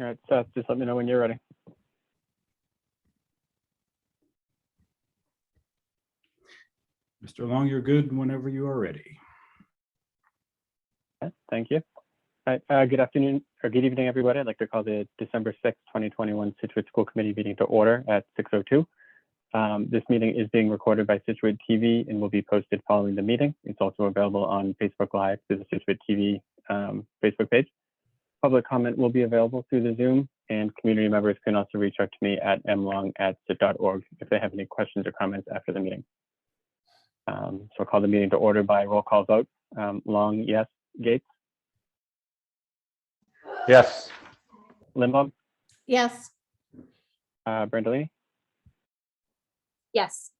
All right, Seth, just let me know when you're ready. Mr. Long, you're good whenever you are ready. Okay, thank you. All right, good afternoon or good evening, everybody. I'd like to call the December 6th, 2021 Scituate School Committee meeting to order at 6:02. This meeting is being recorded by Scituate TV and will be posted following the meeting. It's also available on Facebook Live through the Scituate TV Facebook page. Public comment will be available through the Zoom, and community members can also reach out to me at mlong@cit.org if they have any questions or comments after the meeting. So I'll call the meeting to order by roll call vote. Long, yes. Gates? Yes. Limbaugh? Yes. Brandolini? Yes.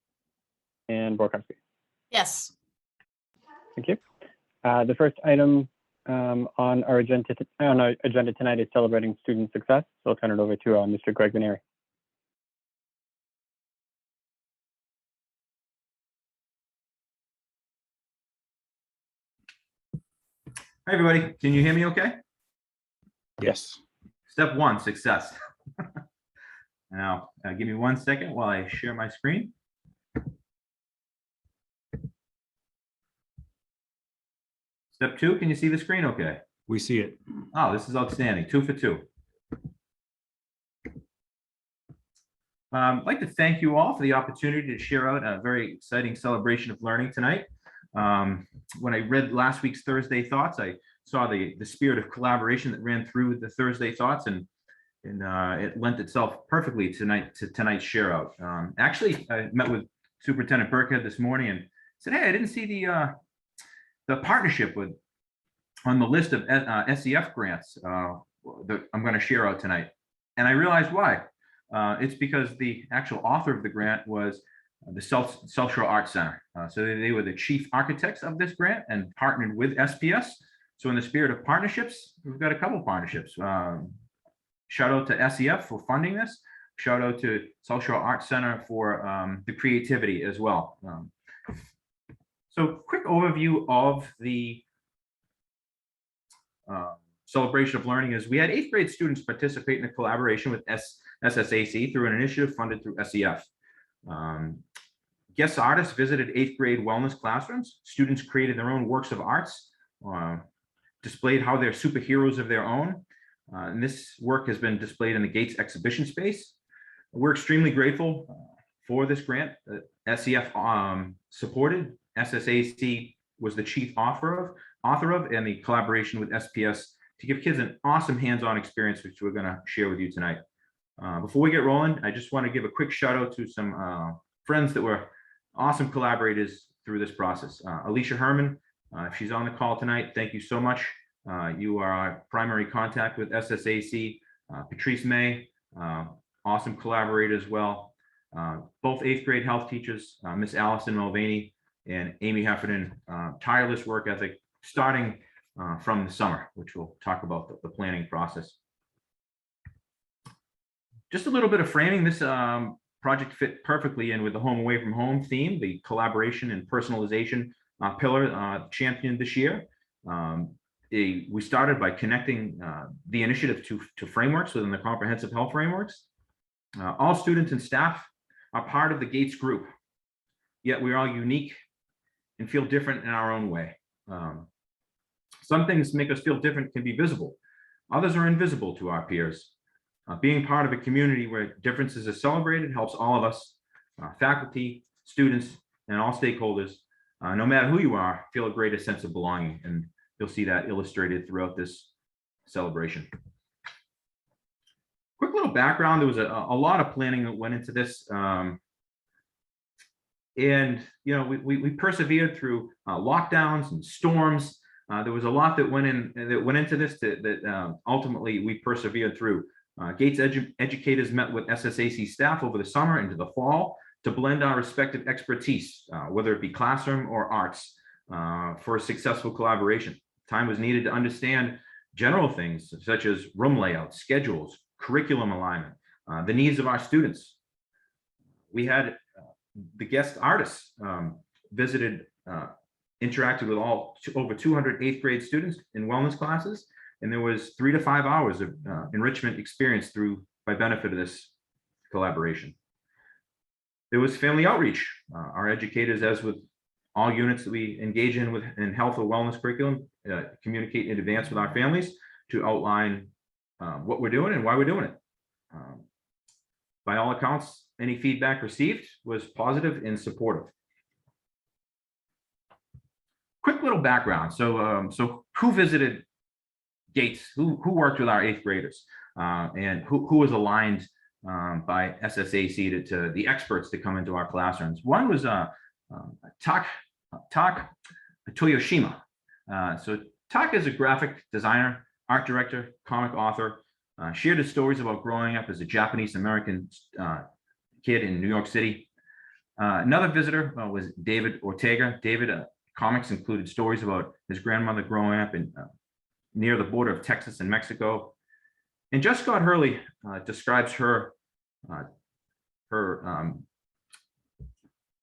And Borkowski? Yes. Thank you. The first item on our agenda tonight is celebrating student success. So I'll turn it over to Mr. Greg Veneri. Hi, everybody. Can you hear me okay? Yes. Step one, success. Now, give me 1 second while I share my screen. Step two, can you see the screen okay? We see it. Oh, this is outstanding. 2 for 2. I'd like to thank you all for the opportunity to share out a very exciting celebration of learning tonight. When I read last week's Thursday Thoughts, I saw the spirit of collaboration that ran through the Thursday Thoughts, and it lent itself perfectly to tonight's share out. Actually, I met with Superintendent Burkhead this morning and said, "Hey, I didn't see the partnership on the list of SEF grants that I'm going to share out tonight," and I realized why. It's because the actual author of the grant was the South Shore Arts Center. So they were the chief architects of this grant and partnered with SPS. So in the spirit of partnerships, we've got a couple of partnerships. Shout out to SEF for funding this. Shout out to South Shore Arts Center for the creativity as well. So quick overview of the celebration of learning is we had 8th grade students participate in a collaboration with SSAC through an initiative funded through SEF. Guest artists visited 8th grade wellness classrooms. Students created their own works of arts, displayed how they're superheroes of their own. And this work has been displayed in the Gates exhibition space. We're extremely grateful for this grant that SEF supported. SSAC was the chief author of, and the collaboration with SPS to give kids an awesome hands-on experience, which we're going to share with you tonight. Before we get rolling, I just want to give a quick shout out to some friends that were awesome collaborators through this process. Alicia Herman, if she's on the call tonight, thank you so much. You are our primary contact with SSAC. Patrice May, awesome collaborator as well. Both 8th grade health teachers, Miss Allison Mulvaney and Amy Heffernan, tireless work ethic starting from the summer, which we'll talk about the planning process. Just a little bit of framing. This project fit perfectly in with the home away from home theme, the collaboration and personalization pillar championed this year. We started by connecting the initiative to frameworks within the comprehensive health frameworks. All students and staff are part of the Gates group, yet we're all unique and feel different in our own way. Some things make us feel different can be visible. Others are invisible to our peers. Being part of a community where differences are celebrated helps all of us, faculty, students, and all stakeholders, no matter who you are, feel a greater sense of belonging. And you'll see that illustrated throughout this celebration. Quick little background, there was a lot of planning that went into this. And you know, we persevered through lockdowns and storms. There was a lot that went into this that ultimately we persevered through. Gates educators met with SSAC staff over the summer into the fall to blend our respective expertise, whether it be classroom or arts, for a successful collaboration. Time was needed to understand general things such as room layout, schedules, curriculum alignment, the needs of our students. We had the guest artists visited, interacted with over 200 8th grade students in wellness classes And there was 3 to 5 hours of enrichment experience by benefit of this collaboration. There was family outreach. Our educators, as with all units that we engage in health or wellness curriculum, communicate in advance with our families to outline what we're doing and why we're doing it. By all accounts, any feedback received was positive and supportive. Quick little background. So who visited Gates? Who worked with our 8th graders? And who was aligned by SSAC to the experts to come into our classrooms? One was Tak Toyoshima. So Tak is a graphic designer, art director, comic author, shared his stories about growing up as a Japanese American kid in New York City. Another visitor was David Ortega. David, comics included stories about his grandmother growing up in near the border of Texas and Mexico. And Jess Scott describes her I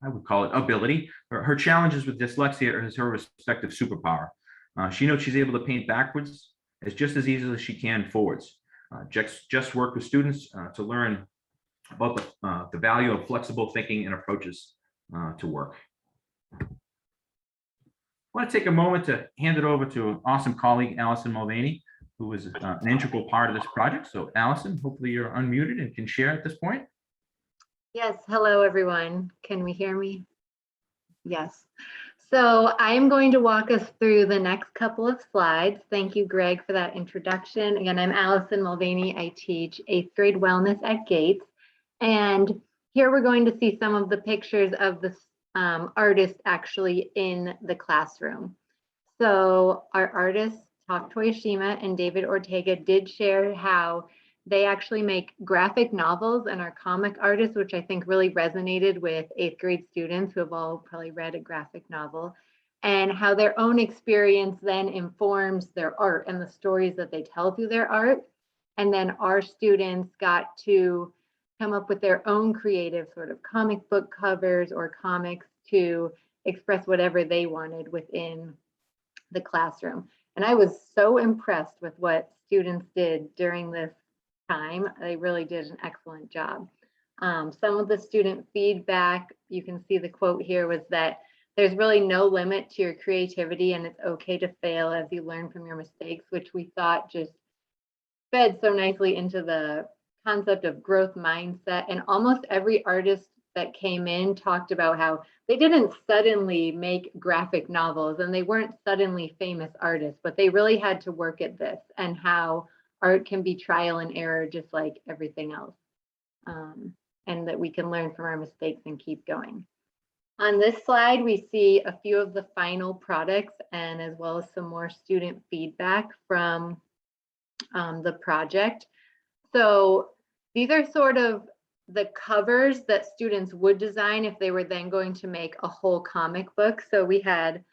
would call it ability. Her challenges with dyslexia is her respective superpower. She knows she's able to paint backwards just as easily as she can forwards. Jess worked with students to learn about the value of flexible thinking and approaches to work. I want to take a moment to hand it over to an awesome colleague, Allison Mulvaney, who was an integral part of this project. So Allison, hopefully you're unmuted and can share at this point. Yes, hello everyone. Can we hear me? Yes. So I'm going to walk us through the next couple of slides. Thank you, Greg, for that introduction. Again, I'm Allison Mulvaney. I teach 8th grade wellness at Gates. And here we're going to see some of the pictures of the artists actually in the classroom. So our artists, Tak Toyoshima and David Ortega, did share how they actually make graphic novels and are comic artists, which I think really resonated with 8th grade students who have all probably read a graphic novel, and how their own experience then informs their art and the stories that they tell through their art. And then our students got to come up with their own creative sort of comic book covers or comics to express whatever they wanted within the classroom. And I was so impressed with what students did during this time. They really did an excellent job. Some of the student feedback, you can see the quote here, was that there's really no limit to your creativity and it's okay to fail as you learn from your mistakes, which we thought just fed so nicely into the concept of growth mindset. And almost every artist that came in talked about how they didn't suddenly make graphic novels and they weren't suddenly famous artists, but they really had to work at this, and how art can be trial and error just like everything else, and that we can learn from our mistakes and keep going. On this slide, we see a few of the final products and as well as some more student feedback from the project. So these are sort of the covers that students would design if they were then going to make a whole comic book. So we had,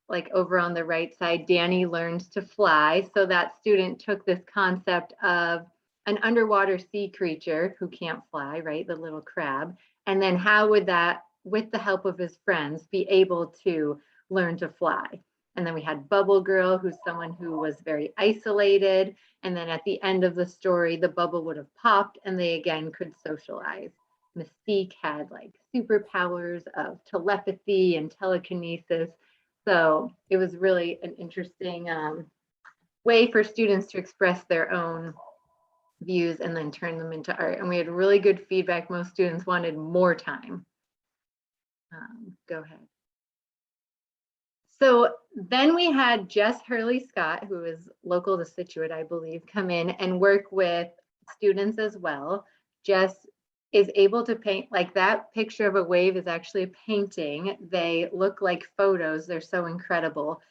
like over on the right side, Danny Learns to Fly. So that student took this concept of an underwater sea creature who can't fly, right? The little crab. And then how would that, with the help of his friends, be able to learn to fly? And then we had Bubble Girl, who's someone who was very isolated. And then at the end of the story, the bubble would have popped and they again could socialize. Mystique had like superpowers of telepathy and telekinesis. So it was really an interesting way for students to express their own views and then turn them into art. And we had really good feedback. Most students wanted more time. Go ahead. So then we had Jess Scott, who is local to Scituate, I believe, come in and work with students as well. Jess is able to paint, like that picture of a wave is actually a painting. They look like photos. They're so incredible.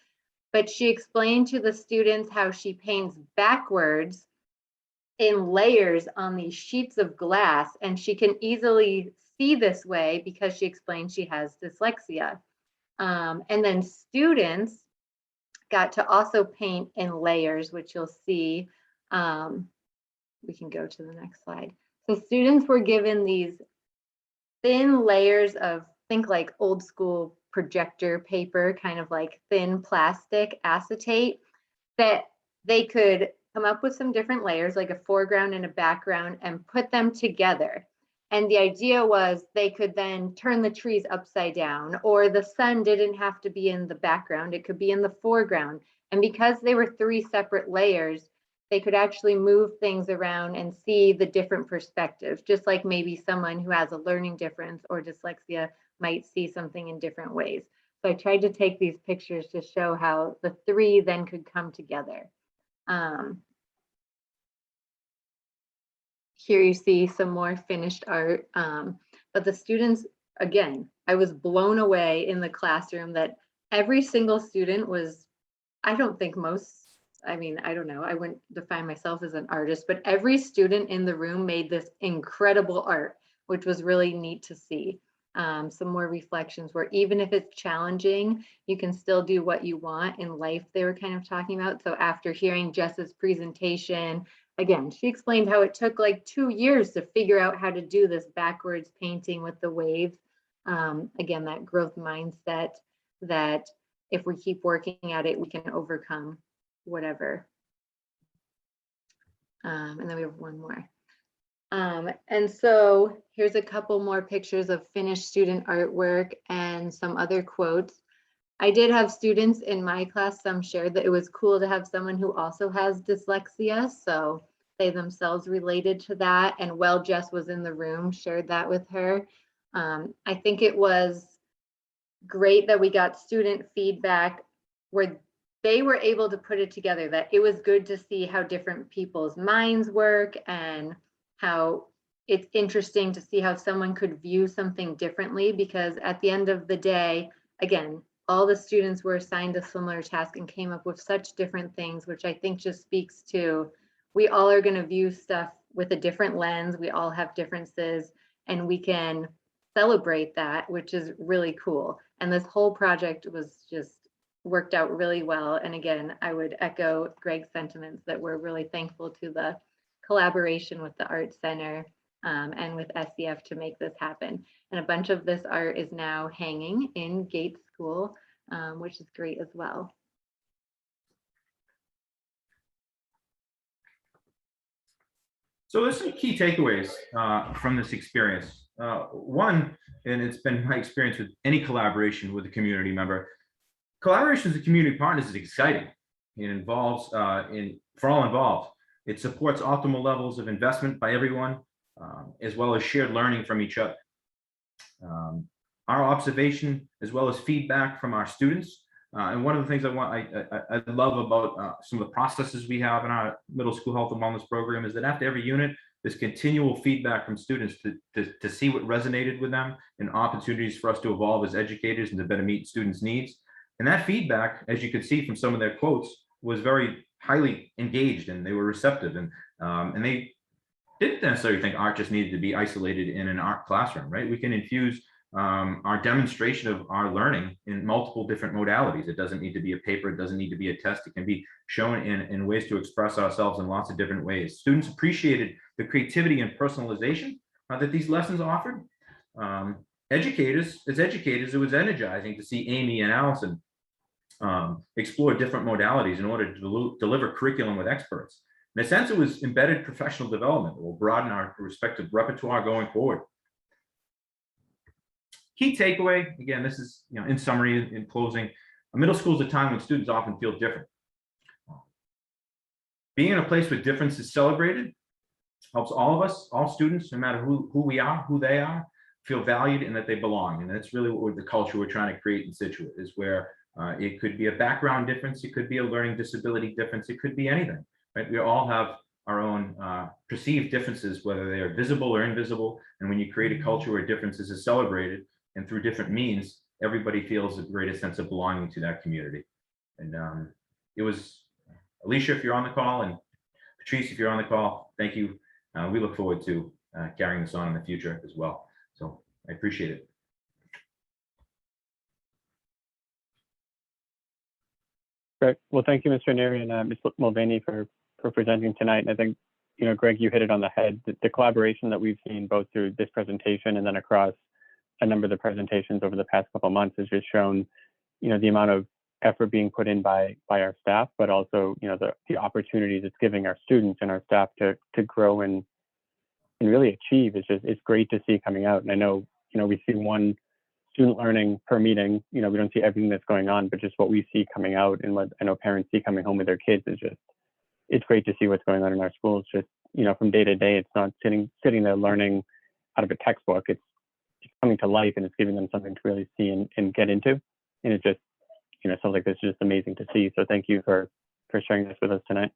But she explained to the students how she paints backwards in layers on these sheets of glass, and she can easily see this way because she explained she has dyslexia. And then students got to also paint in layers, which you'll see. We can go to the next slide. So students were given these thin layers of, think like old school projector paper, kind of like thin plastic acetate, that they could come up with some different layers, like a foreground and a background, and put them together. And the idea was they could then turn the trees upside down, or the sun didn't have to be in the background, it could be in the foreground. And because they were 3 separate layers, they could actually move things around and see the different perspectives, just like maybe someone who has a learning difference or dyslexia might see something in different ways. So I tried to take these pictures to show how the 3 then could come together. Here you see some more finished art, but the students, again, I was blown away in the classroom that every single student was, I don't think most, I mean, I don't know, I wouldn't define myself as an artist, but every student in the room made this incredible art, which was really neat to see. Some more reflections where even if it's challenging, you can still do what you want in life, they were kind of talking about. So after hearing Jess's presentation, again, she explained how it took like 2 years to figure out how to do this backwards painting with the waves. Again, that growth mindset that if we keep working at it, we can overcome whatever. And then we have one more. And so here's a couple more pictures of finished student artwork and some other quotes. I did have students in my class, some shared that it was cool to have someone who also has dyslexia. So they themselves related to that. And while Jess was in the room, shared that with her. I think it was great that we got student feedback where they were able to put it together, that it was good to see how different people's minds work and how it's interesting to see how someone could view something differently, because at the end of the day, again, all the students were assigned a similar task and came up with such different things, which I think just speaks to, we all are going to view stuff with a different lens. We all have differences and we can celebrate that, which is really cool. And this whole project was just worked out really well. And again, I would echo Greg's sentiments that we're really thankful to the collaboration with the Art Center and with SCF to make this happen. And a bunch of this art is now hanging in Gates School, which is great as well. So there's some key takeaways from this experience. One, and it's been my experience with any collaboration with a community member, collaboration with the community partners is exciting. It involves, for all involved, it supports optimal levels of investment by everyone, as well as shared learning from each other. Our observation, as well as feedback from our students. And one of the things I love about some of the processes we have in our middle school health and wellness program is that after every unit, there's continual feedback from students to see what resonated with them and opportunities for us to evolve as educators and to better meet students' needs. And that feedback, as you could see from some of their quotes, was very highly engaged and they were receptive, and they didn't necessarily think art just needed to be isolated in an art classroom, right? We can infuse our demonstration of our learning in multiple different modalities. It doesn't need to be a paper, it doesn't need to be a test. It can be shown in ways to express ourselves in lots of different ways. Students appreciated the creativity and personalization that these lessons offered. Educators, it was energizing to see Amy and Allison explore different modalities in order to deliver curriculum with experts. In a sense, it was embedded professional development that will broaden our respective repertoire going forward. Key takeaway, again, this is, in summary, in closing, a middle school is a time when students often feel different. Being in a place where difference is celebrated helps all of us, all students, no matter who we are, who they are, feel valued and that they belong. And that's really what the culture we're trying to create in Scituate is, where it could be a background difference, it could be a learning disability difference, it could be anything, right? We all have our own perceived differences, whether they are visible or invisible. And when you create a culture where differences is celebrated and through different means, everybody feels a greater sense of belonging to that community. And it was, Alicia, if you're on the call, and Patrice, if you're on the call, thank you. We look forward to carrying this on in the future as well. So I appreciate it. Great. Well, thank you, Mr. Neary and Ms. Mulvaney for presenting tonight. And I think, Greg, you hit it on the head. The collaboration that we've seen both through this presentation and then across a number of the presentations over the past couple of months has just shown, the amount of effort being put in by our staff, but also, you know, the opportunities it's giving our students and our staff to grow and really achieve. It's great to see coming out. And I know, you know, we see one student learning per meeting. You know, we don't see everything that's going on, but just what we see coming out and what I know parents see coming home with their kids is just, it's great to see what's going on in our schools. Just, you know, from day to day, it's not sitting there learning out of a textbook. It's coming to life, and it's giving them something to really see and get into. And it just, you know, something like this is just amazing to see. So thank you for sharing this with us tonight.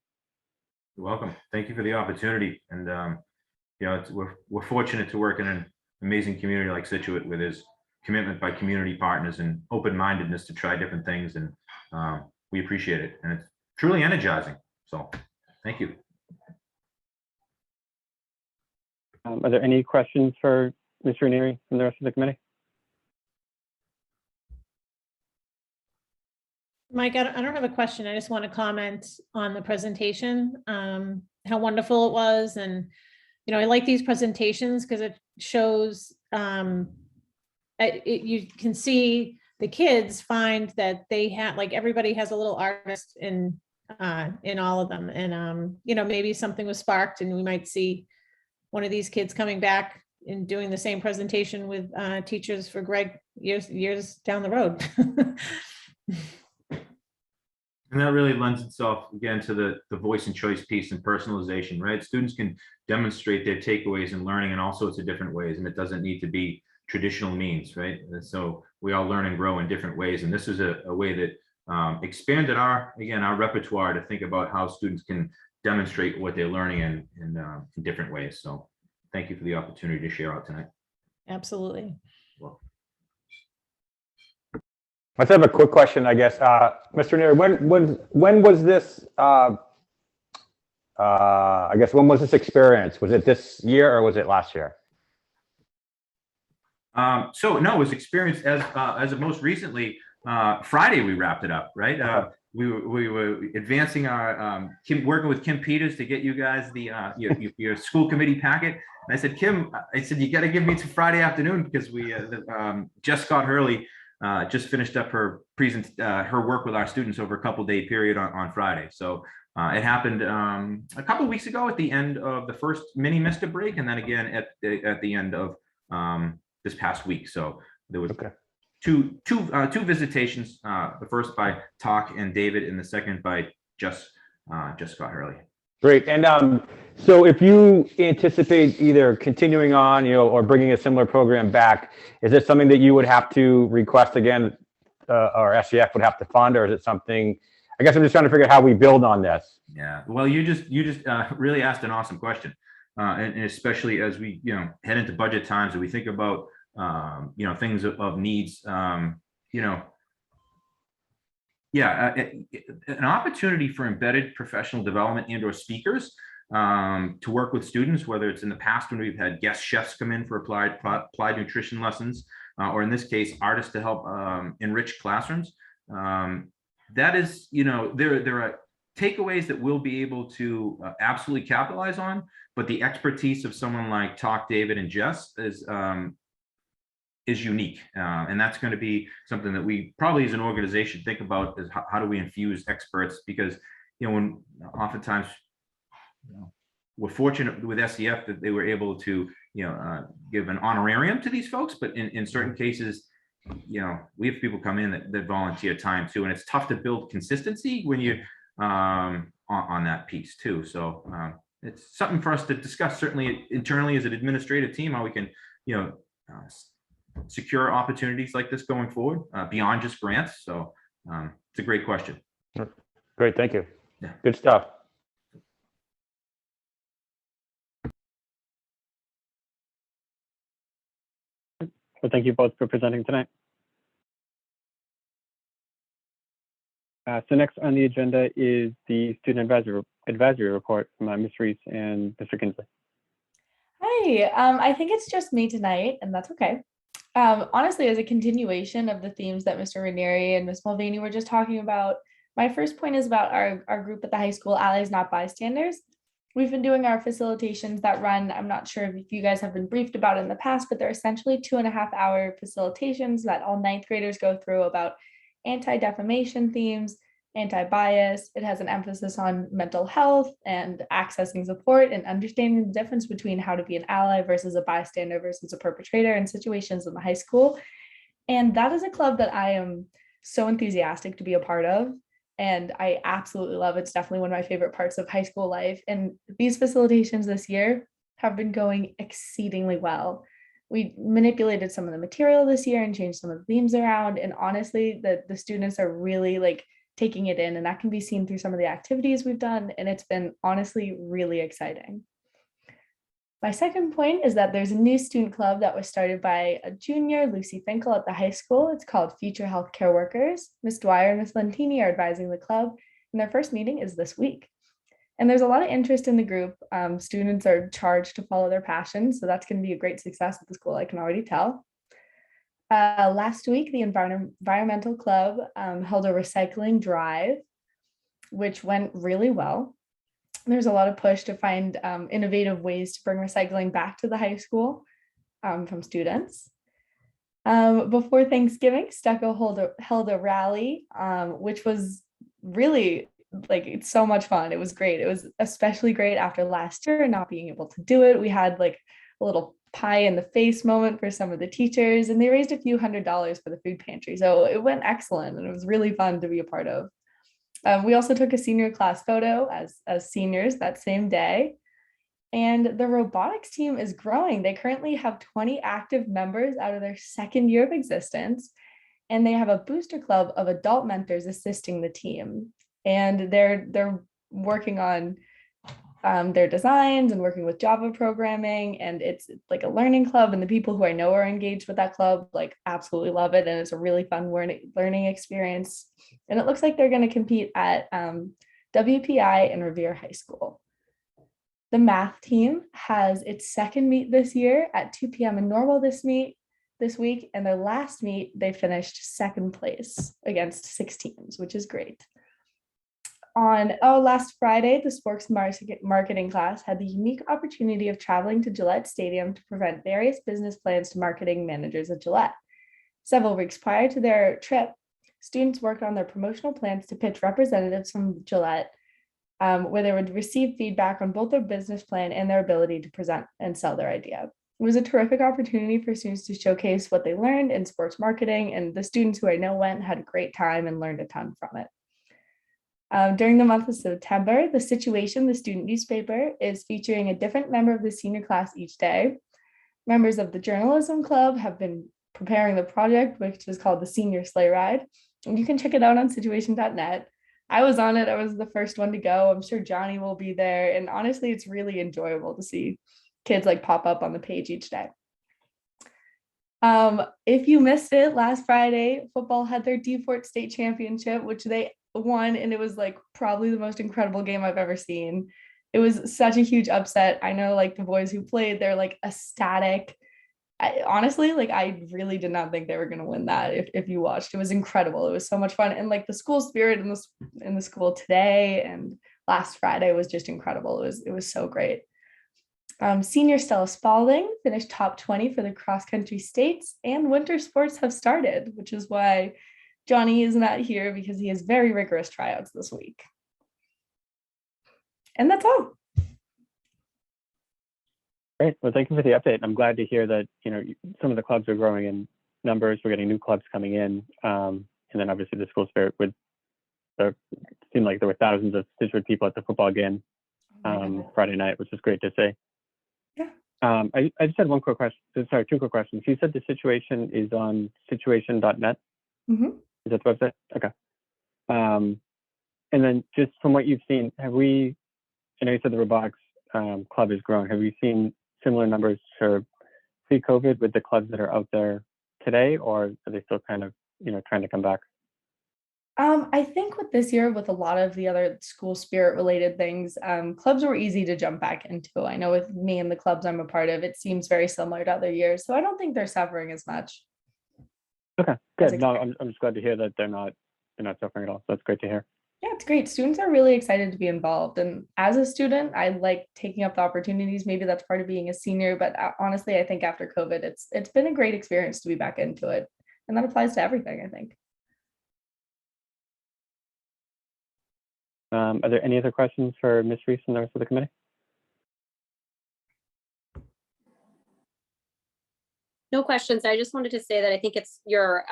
You're welcome. Thank you for the opportunity. And, you know, we're fortunate to work in an amazing community like Scituate, with his commitment by community partners and open-mindedness to try different things. And we appreciate it. And it's truly energizing. So thank you. Are there any questions for Mr. Ranieri from the rest of the committee? Mike, I don't have a question. I just want to comment on the presentation, how wonderful it was. And, you know, I like these presentations because it shows, you can see the kids find that they have, like, everybody has a little artist in all of them. And, you know, maybe something was sparked and we might see one of these kids coming back and doing the same presentation with teachers for Greg years down the road. And that really lends itself again to the voice and choice piece and personalization, right? Students can demonstrate their takeaways and learning in all sorts of different ways, and it doesn't need to be traditional means, right? And so we all learn and grow in different ways, and this is a way that expanded our repertoire to think about how students can demonstrate what they're learning in different ways. So thank you for the opportunity to share out tonight. Absolutely. Well, Let's have a quick question, I guess. Mr. Ranieri, when was this, I guess, when was this experience? Was it this year or was it last year? So no, it was experienced as of most recently, Friday we wrapped it up, right? We were advancing our working with Kim Peters to get you guys the your school committee packet. And I said, Kim, you got to give me to Friday afternoon because we Jess Scott just finished up her work with our students over a couple-day period on Friday. So it happened a couple of weeks ago at the end of the first mini Mister break, and then again at the end of this past week. So there was two visitations. The first by Talk and David, and the second by Jess Scott Hurley. Great. And so if you anticipate either continuing on, you know, or bringing a similar program back, is it something that you would have to request again, or SCF would have to fund, or is it something, I guess I'm just trying to figure out how we build on this. Yeah, well, you just really asked an awesome question. And especially as we, you know, head into budget times and we think about, you know, things of needs, you know, yeah, an opportunity for embedded professional development and or speakers to work with students, whether it's in the past when we've had guest chefs come in for applied nutrition lessons, or in this case, artists to help enrich classrooms. That is, you know, there are takeaways that we'll be able to absolutely capitalize on, but the expertise of someone like Talk, David, and Jess is unique. And that's going to be something that we probably as an organization think about, is how do we infuse experts? Because, you know, when oftentimes, you know, we're fortunate with SCF that they were able to, you know, give an honorarium to these folks, but in certain cases, you know, we have people come in that volunteer time too. And it's tough to build consistency when you on that piece too. So it's something for us to discuss, certainly internally as an administrative team, how we can, you know, secure opportunities like this going forward beyond just grants. So it's a great question. Great, thank you. Yeah. Good stuff. Well, thank you both for presenting tonight. So next on the agenda is the student advisory report from Ms. Reese and Mr. Kinsley. Hi, I think it's just me tonight, and that's okay. Honestly, as a continuation of the themes that Mr. Ranieri and Ms. Mulvaney were just talking about, my first point is about our group at the high school, Allies Not Bystanders. We've been doing our facilitations that run, I'm not sure if you guys have been briefed about in the past, but they're essentially 2.5-hour facilitations that all ninth graders go through about anti-defamation themes, anti-bias. It has an emphasis on mental health and accessing support and understanding the difference between how to be an ally versus a bystander versus a perpetrator in situations in the high school. And that is a club that I am so enthusiastic to be a part of. And I absolutely love it. It's definitely one of my favorite parts of high school life. And these facilitations this year have been going exceedingly well. We manipulated some of the material this year and changed some of the themes around. And honestly, the students are really like taking it in, and that can be seen through some of the activities we've done. And it's been honestly really exciting. My second point is that there's a new student club that was started by a junior, Lucy Finkel, at the high school. It's called Future Healthcare Workers. Ms. Dwyer and Ms. Lentini are advising the club, and their first meeting is this week. And there's a lot of interest in the group. Students are charged to follow their passions, so that's going to be a great success at the school, I can already tell. Last week, the Environmental Club held a recycling drive, which went really well. There's a lot of push to find innovative ways to bring recycling back to the high school from students. Before Thanksgiving, Stucco held a rally, which was really it's so much fun. It was great. It was especially great after last year and not being able to do it. We had like a little pie in the face moment for some of the teachers, and they raised a few $100s for the food pantry. So it went excellent, and it was really fun to be a part of. We also took a senior class photo as seniors that same day. And the robotics team is growing. They currently have 20 active members out of their second year of existence. And they have a booster club of adult mentors assisting the team. And they're working on their designs and working with Java programming. And it's like a learning club. And the people who I know are engaged with that club like absolutely love it. And it's a really fun learning experience. And it looks like they're going to compete at WPI and Revere High School. The math team has its second meet this year at 2 p.m. in Norwell this week. And their last meet, they finished second place against 6 teams, which is great. Last Friday, the sports marketing class had the unique opportunity of traveling to Gillette Stadium to present various business plans to marketing managers at Gillette. Several weeks prior to their trip, students worked on their promotional plans to pitch representatives from Gillette, where they would receive feedback on both their business plan and their ability to present and sell their idea. It was a terrific opportunity for students to showcase what they learned in sports marketing, and the students who I know went had a great time and learned a ton from it. During the month of September, the Scituate, the student newspaper, is featuring a different member of the senior class each day. Members of the journalism club have been preparing the project, which is called the Senior Sleigh Ride. And you can check it out on situation.net. I was on it. I was the first one to go. I'm sure Johnny will be there. And honestly, it's really enjoyable to see kids like pop up on the page each day. If you missed it, last Friday, football had their D-Fort state championship, which they won. And it was like probably the most incredible game I've ever seen. It was such a huge upset. I know like the boys who played, they're like ecstatic. Honestly, like I really did not think they were going to win that. If you watched, it was incredible. It was so much fun. And like the school spirit in the school today and last Friday was just incredible. It was so great. Senior Stella Spalding finished top 20 for the cross country states, and winter sports have started, which is why Johnny is not here, because he has very rigorous tryouts this week. And that's all. Great. Well, thank you for the update. I'm glad to hear that, some of the clubs are growing in numbers. We're getting new clubs coming in. And then obviously the school spirit it seemed like there were thousands of Scituate people at the football game Friday night, which was great to see. Yeah. I just had one quick question. Sorry, 2 quick questions. You said the situation is on situation.net. Mm-hmm. Is that the website? Okay. And then just from what you've seen, I know you said the robotics club is growing. Have you seen similar numbers to pre-COVID with the clubs that are out there today, or are they still kind of, trying to come back? I think with this year, with a lot of the other school spirit related things, clubs were easy to jump back into. I know with me and the clubs I'm a part of, it seems very similar to other years. So I don't think they're suffering as much. Okay, good. No, I'm just glad to hear that they're not suffering at all. So that's great to hear. Yeah, it's great. Students are really excited to be involved. And as a student, I like taking up the opportunities. Maybe that's part of being a senior, but honestly, I think after COVID, it's been a great experience to be back into it. And that applies to everything, I think. Are there any other questions for Ms. Reese and the rest of the committee? No questions. I just wanted to say that I think it's your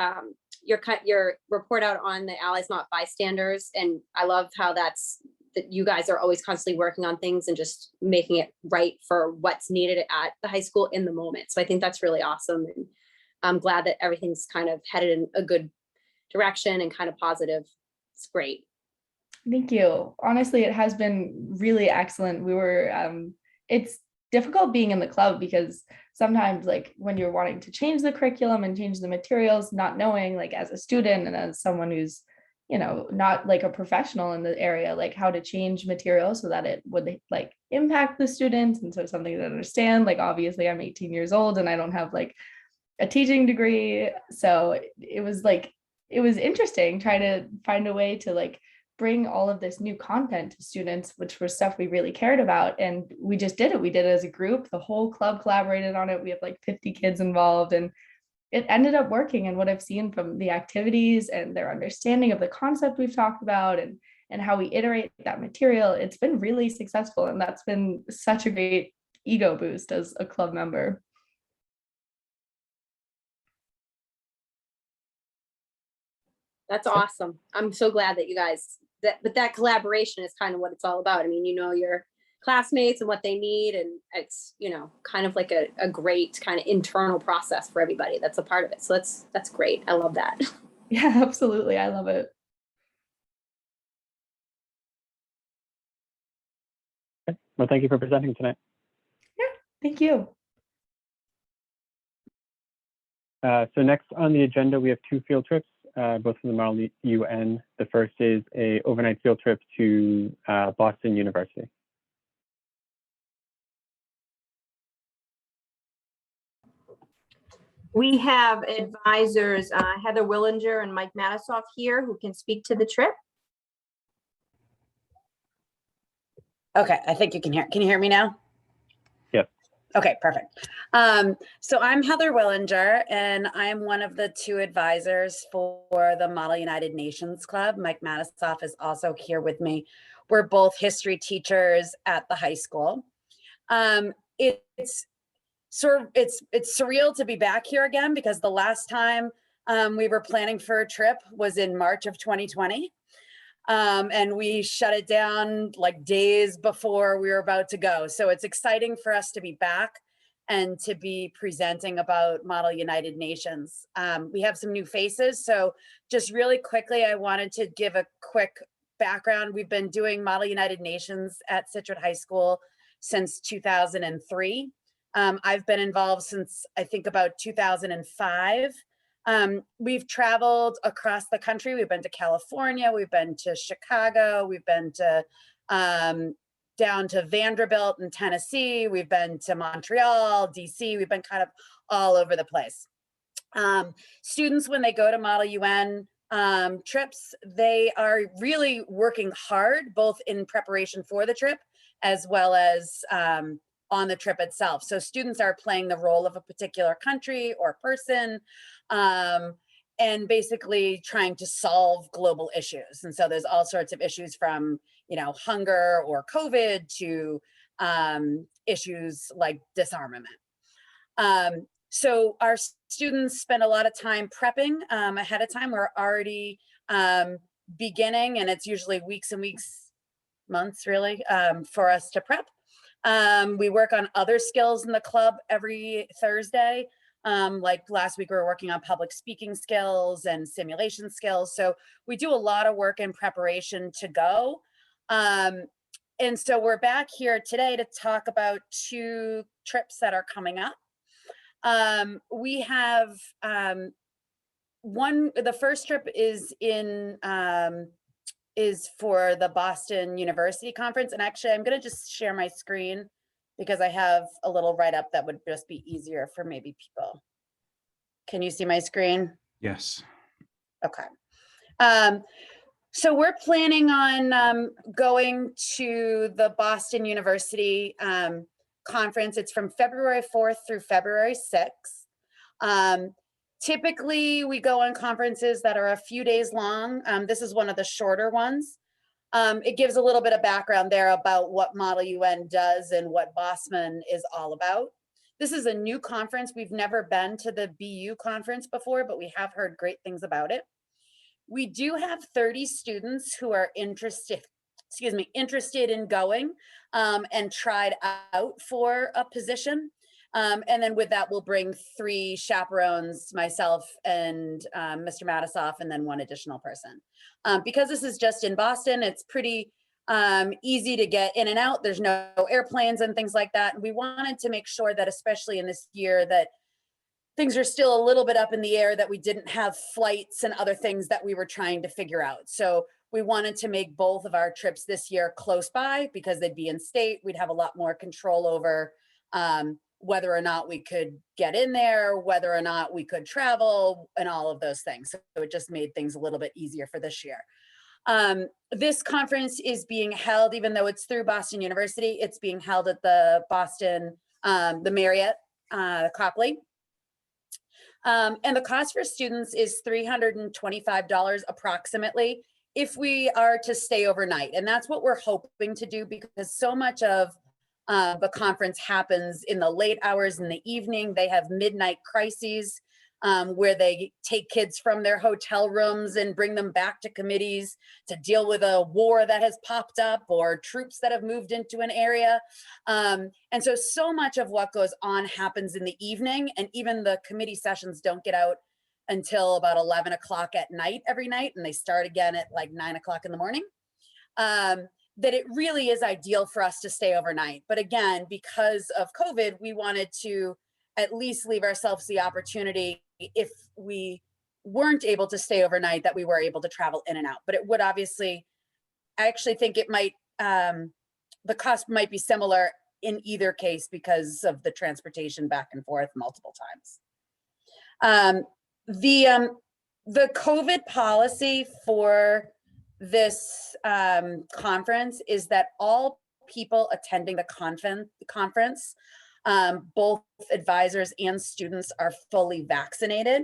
report out on the allies not bystanders, and I love how that you guys are always constantly working on things and just making it right for what's needed at the high school in the moment. So I think that's really awesome, and I'm glad that everything's kind of headed in a good direction and kind of positive. It's great. Thank you. Honestly, it has been really excellent. It's difficult being in the club because sometimes like when you're wanting to change the curriculum and change the materials, not knowing like as a student and as someone who's, not like a professional in the area, like how to change materials so that it would like impact the students. And so something to understand, like obviously I'm 18 years old and I don't have like a teaching degree. So it was interesting trying to find a way to like bring all of this new content to students, which was stuff we really cared about. And we just did it. We did it as a group. The whole club collaborated on it. We have like 50 kids involved, and it ended up working. And what I've seen from the activities and their understanding of the concept we've talked about and how we iterate that material, it's been really successful. And that's been such a great ego boost as a club member. That's awesome. I'm so glad that you guys, that collaboration is kind of what it's all about. I mean, your classmates and what they need, and it's, kind of like a great kind of internal process for everybody that's a part of it. So that's great. I love that. Yeah, absolutely. I love it. Okay. Well, thank you for presenting tonight. Yeah, thank you. So next on the agenda, we have two field trips, both from the Model UN. The first is a overnight field trip to Boston University. We have advisors, Heather Willinger and Mike Matisoff here, who can speak to the trip. Okay, I think you can hear. Can you hear me now? Yep. Okay, perfect. So I'm Heather Willinger, and I am one of the two advisors for the Model United Nations Club. Mike Matisoff is also here with me. We're both history teachers at the high school. It's surreal to be back here again, because the last time we were planning for a trip was in March of 2020. And we shut it down like days before we were about to go. So it's exciting for us to be back and to be presenting about Model United Nations. We have some new faces. So just really quickly, I wanted to give a quick background. We've been doing Model United Nations at Scituate High School since 2003. I've been involved since I think about 2005. We've traveled across the country. We've been to California, we've been to Chicago, we've been to down to Vanderbilt in Tennessee, we've been to Montreal, DC, we've been kind of all over the place. Students, when they go to Model UN trips, they are really working hard, both in preparation for the trip as well as on the trip itself. So students are playing the role of a particular country or person, and basically trying to solve global issues. And so there's all sorts of issues from, hunger or COVID to issues like disarmament. So our students spend a lot of time prepping ahead of time. We're already beginning, and it's usually weeks and weeks, months really, for us to prep. We work on other skills in the club every Thursday. Like last week, we were working on public speaking skills and simulation skills. So we do a lot of work in preparation to go. And so we're back here today to talk about two trips that are coming up. We have the first trip is for the Boston University conference. And actually, I'm going to just share my screen because I have a little write-up that would just be easier for maybe people. Can you see my screen? Yes. Okay. So we're planning on going to the Boston University conference. It's from February 4th through February 6th. Typically, we go on conferences that are a few days long. This is one of the shorter ones. It gives a little bit of background there about what Model UN does and what Bosman is all about. This is a new conference. We've never been to the BU conference before, but we have heard great things about it. We do have 30 students who are interested in going and tried out for a position. And then with that, we'll bring 3 chaperones, myself and Mr. Matisoff, and then 1 additional person. Because this is just in Boston, it's pretty easy to get in and out. There's no airplanes and things like that. And we wanted to make sure that, especially in this year, that things are still a little bit up in the air, that we didn't have flights and other things that we were trying to figure out. So we wanted to make both of our trips this year close by, because they'd be in state. We'd have a lot more control over whether or not we could get in there, whether or not we could travel, and all of those things. So it just made things a little bit easier for this year. This conference is being held, even though it's through Boston University, it's being held at the Boston, the Marriott, Copley. And the cost for students is $325 approximately, if we are to stay overnight. And that's what we're hoping to do, because so much of the conference happens in the late hours in the evening. They have midnight crises where they take kids from their hotel rooms and bring them back to committees to deal with a war that has popped up or troops that have moved into an area. And so much of what goes on happens in the evening, and even the committee sessions don't get out until about 11 o'clock at night every night, and they start again at like 9 o'clock in the morning. That it really is ideal for us to stay overnight. But again, because of COVID, we wanted to at least leave ourselves the opportunity, if we weren't able to stay overnight, that we were able to travel in and out. But it would obviously, I actually think it might, the cost might be similar in either case because of the transportation back and forth multiple times. The COVID policy for this conference is that all people attending the conference, both advisors and students, are fully vaccinated.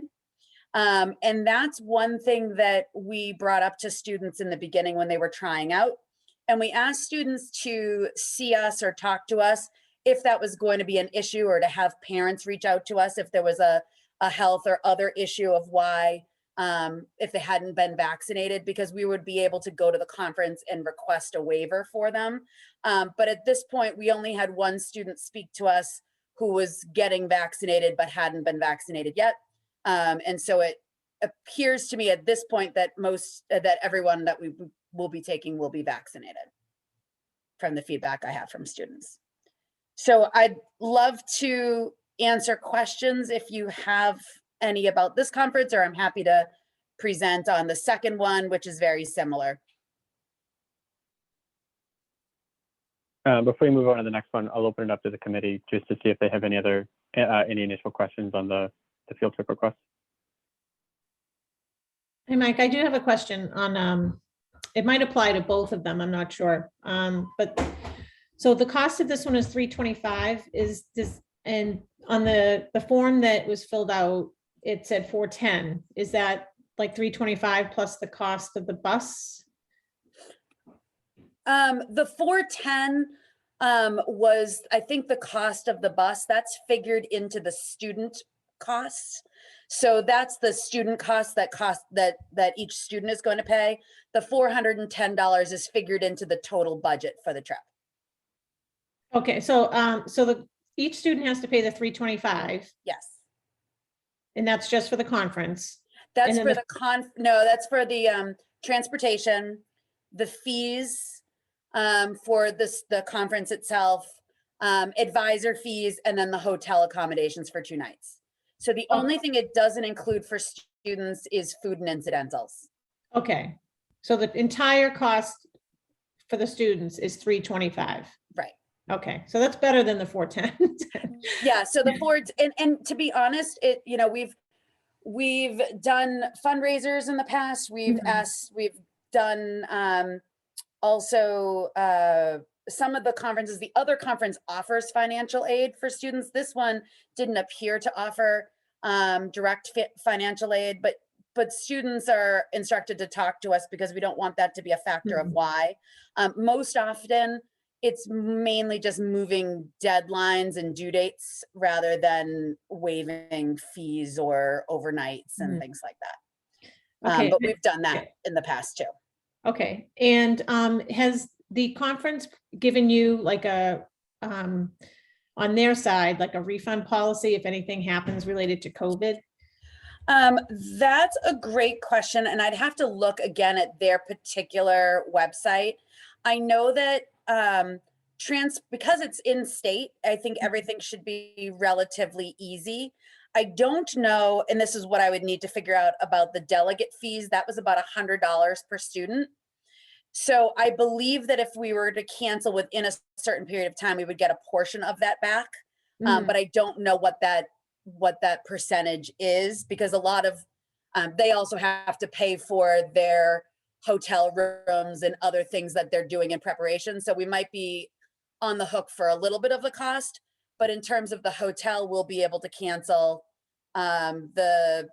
And that's one thing that we brought up to students in the beginning when they were trying out. And we asked students to see us or talk to us if that was going to be an issue, or to have parents reach out to us if there was a health or other issue of why, if they hadn't been vaccinated, because we would be able to go to the conference and request a waiver for them. But at this point, we only had 1 student speak to us who was getting vaccinated but hadn't been vaccinated yet. And so it appears to me at this point that everyone that we will be taking will be vaccinated, from the feedback I have from students. So I'd love to answer questions if you have any about this conference, or I'm happy to present on the second one, which is very similar. Before we move on to the next one, I'll open it up to the committee just to see if they have any other any initial questions on the field trip request. Hey, Mike, I do have a question on, it might apply to both of them, I'm not sure. But so the cost of this one is $325. Is this, and on the form that was filled out, it said $410. Is that like $325 plus the cost of the bus? The $410 was, I think, the cost of the bus. That's figured into the student costs. So that's the student cost that each student is going to pay. The $410 is figured into the total budget for the trip. Okay, so each student has to pay the $325. Yes. And that's just for the conference. That's for that's for the transportation, the fees for the conference itself, advisor fees, and then the hotel accommodations for 2 nights. So the only thing it doesn't include for students is food and incidentals. Okay, so the entire cost for the students is $325. Right. Okay, so that's better than the $410. Yeah, so the and to be honest, we've done fundraisers in the past. We've done also some of the conferences. The other conference offers financial aid for students. This one didn't appear to offer direct financial aid, but but students are instructed to talk to us because we don't want that to be a factor of why. Most often, it's mainly just moving deadlines and due dates rather than waiving fees or overnights and things like that. Okay. But we've done that in the past too. Okay, and has the conference given you like a, on their side, like a refund policy if anything happens related to COVID? That's a great question, and I'd have to look again at their particular website. I know that because it's in state, I think everything should be relatively easy. I don't know, and this is what I would need to figure out about the delegate fees. That was about $100 per student. So I believe that if we were to cancel within a certain period of time, we would get a portion of that back. But I don't know what that percentage is, because a lot of, they also have to pay for their hotel rooms and other things that they're doing in preparation. So we might be on the hook for a little bit of the cost, but in terms of the hotel, we'll be able to cancel the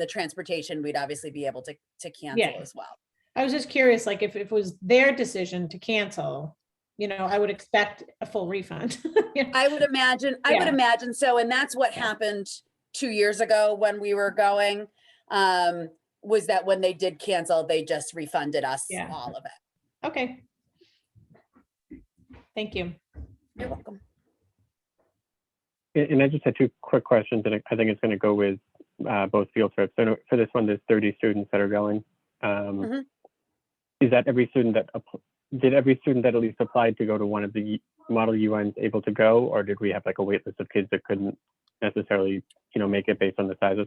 transportation, we'd obviously be able to cancel as well. I was just curious, like if it was their decision to cancel, you know, I would expect a full refund. I would imagine, so, and that's what happened 2 years ago when we were going, was that when they did cancel, they just refunded us all of it. Okay. Thank you. You're welcome. And I just had two quick questions, and I think it's going to go with both field trips. So for this one, there's 30 students that are going. Is that every student that did every student that at least applied to go to one of the model UNs able to go, or did we have like a wait list of kids that couldn't necessarily, you know, make it based on the sizes?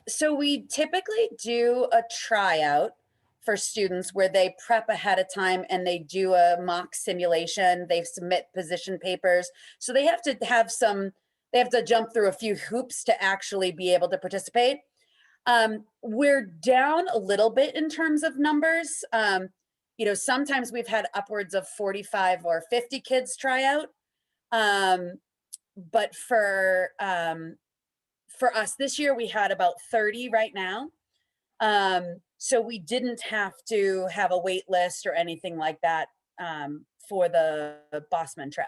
So we typically do a tryout for students where they prep ahead of time and they do a mock simulation. They submit position papers. So they have to jump through a few hoops to actually be able to participate. We're down a little bit in terms of numbers. You know, sometimes we've had upwards of 45 or 50 kids try out. But for us this year, we had about 30 right now. So we didn't have to have a wait list or anything like that for the Bosman trip.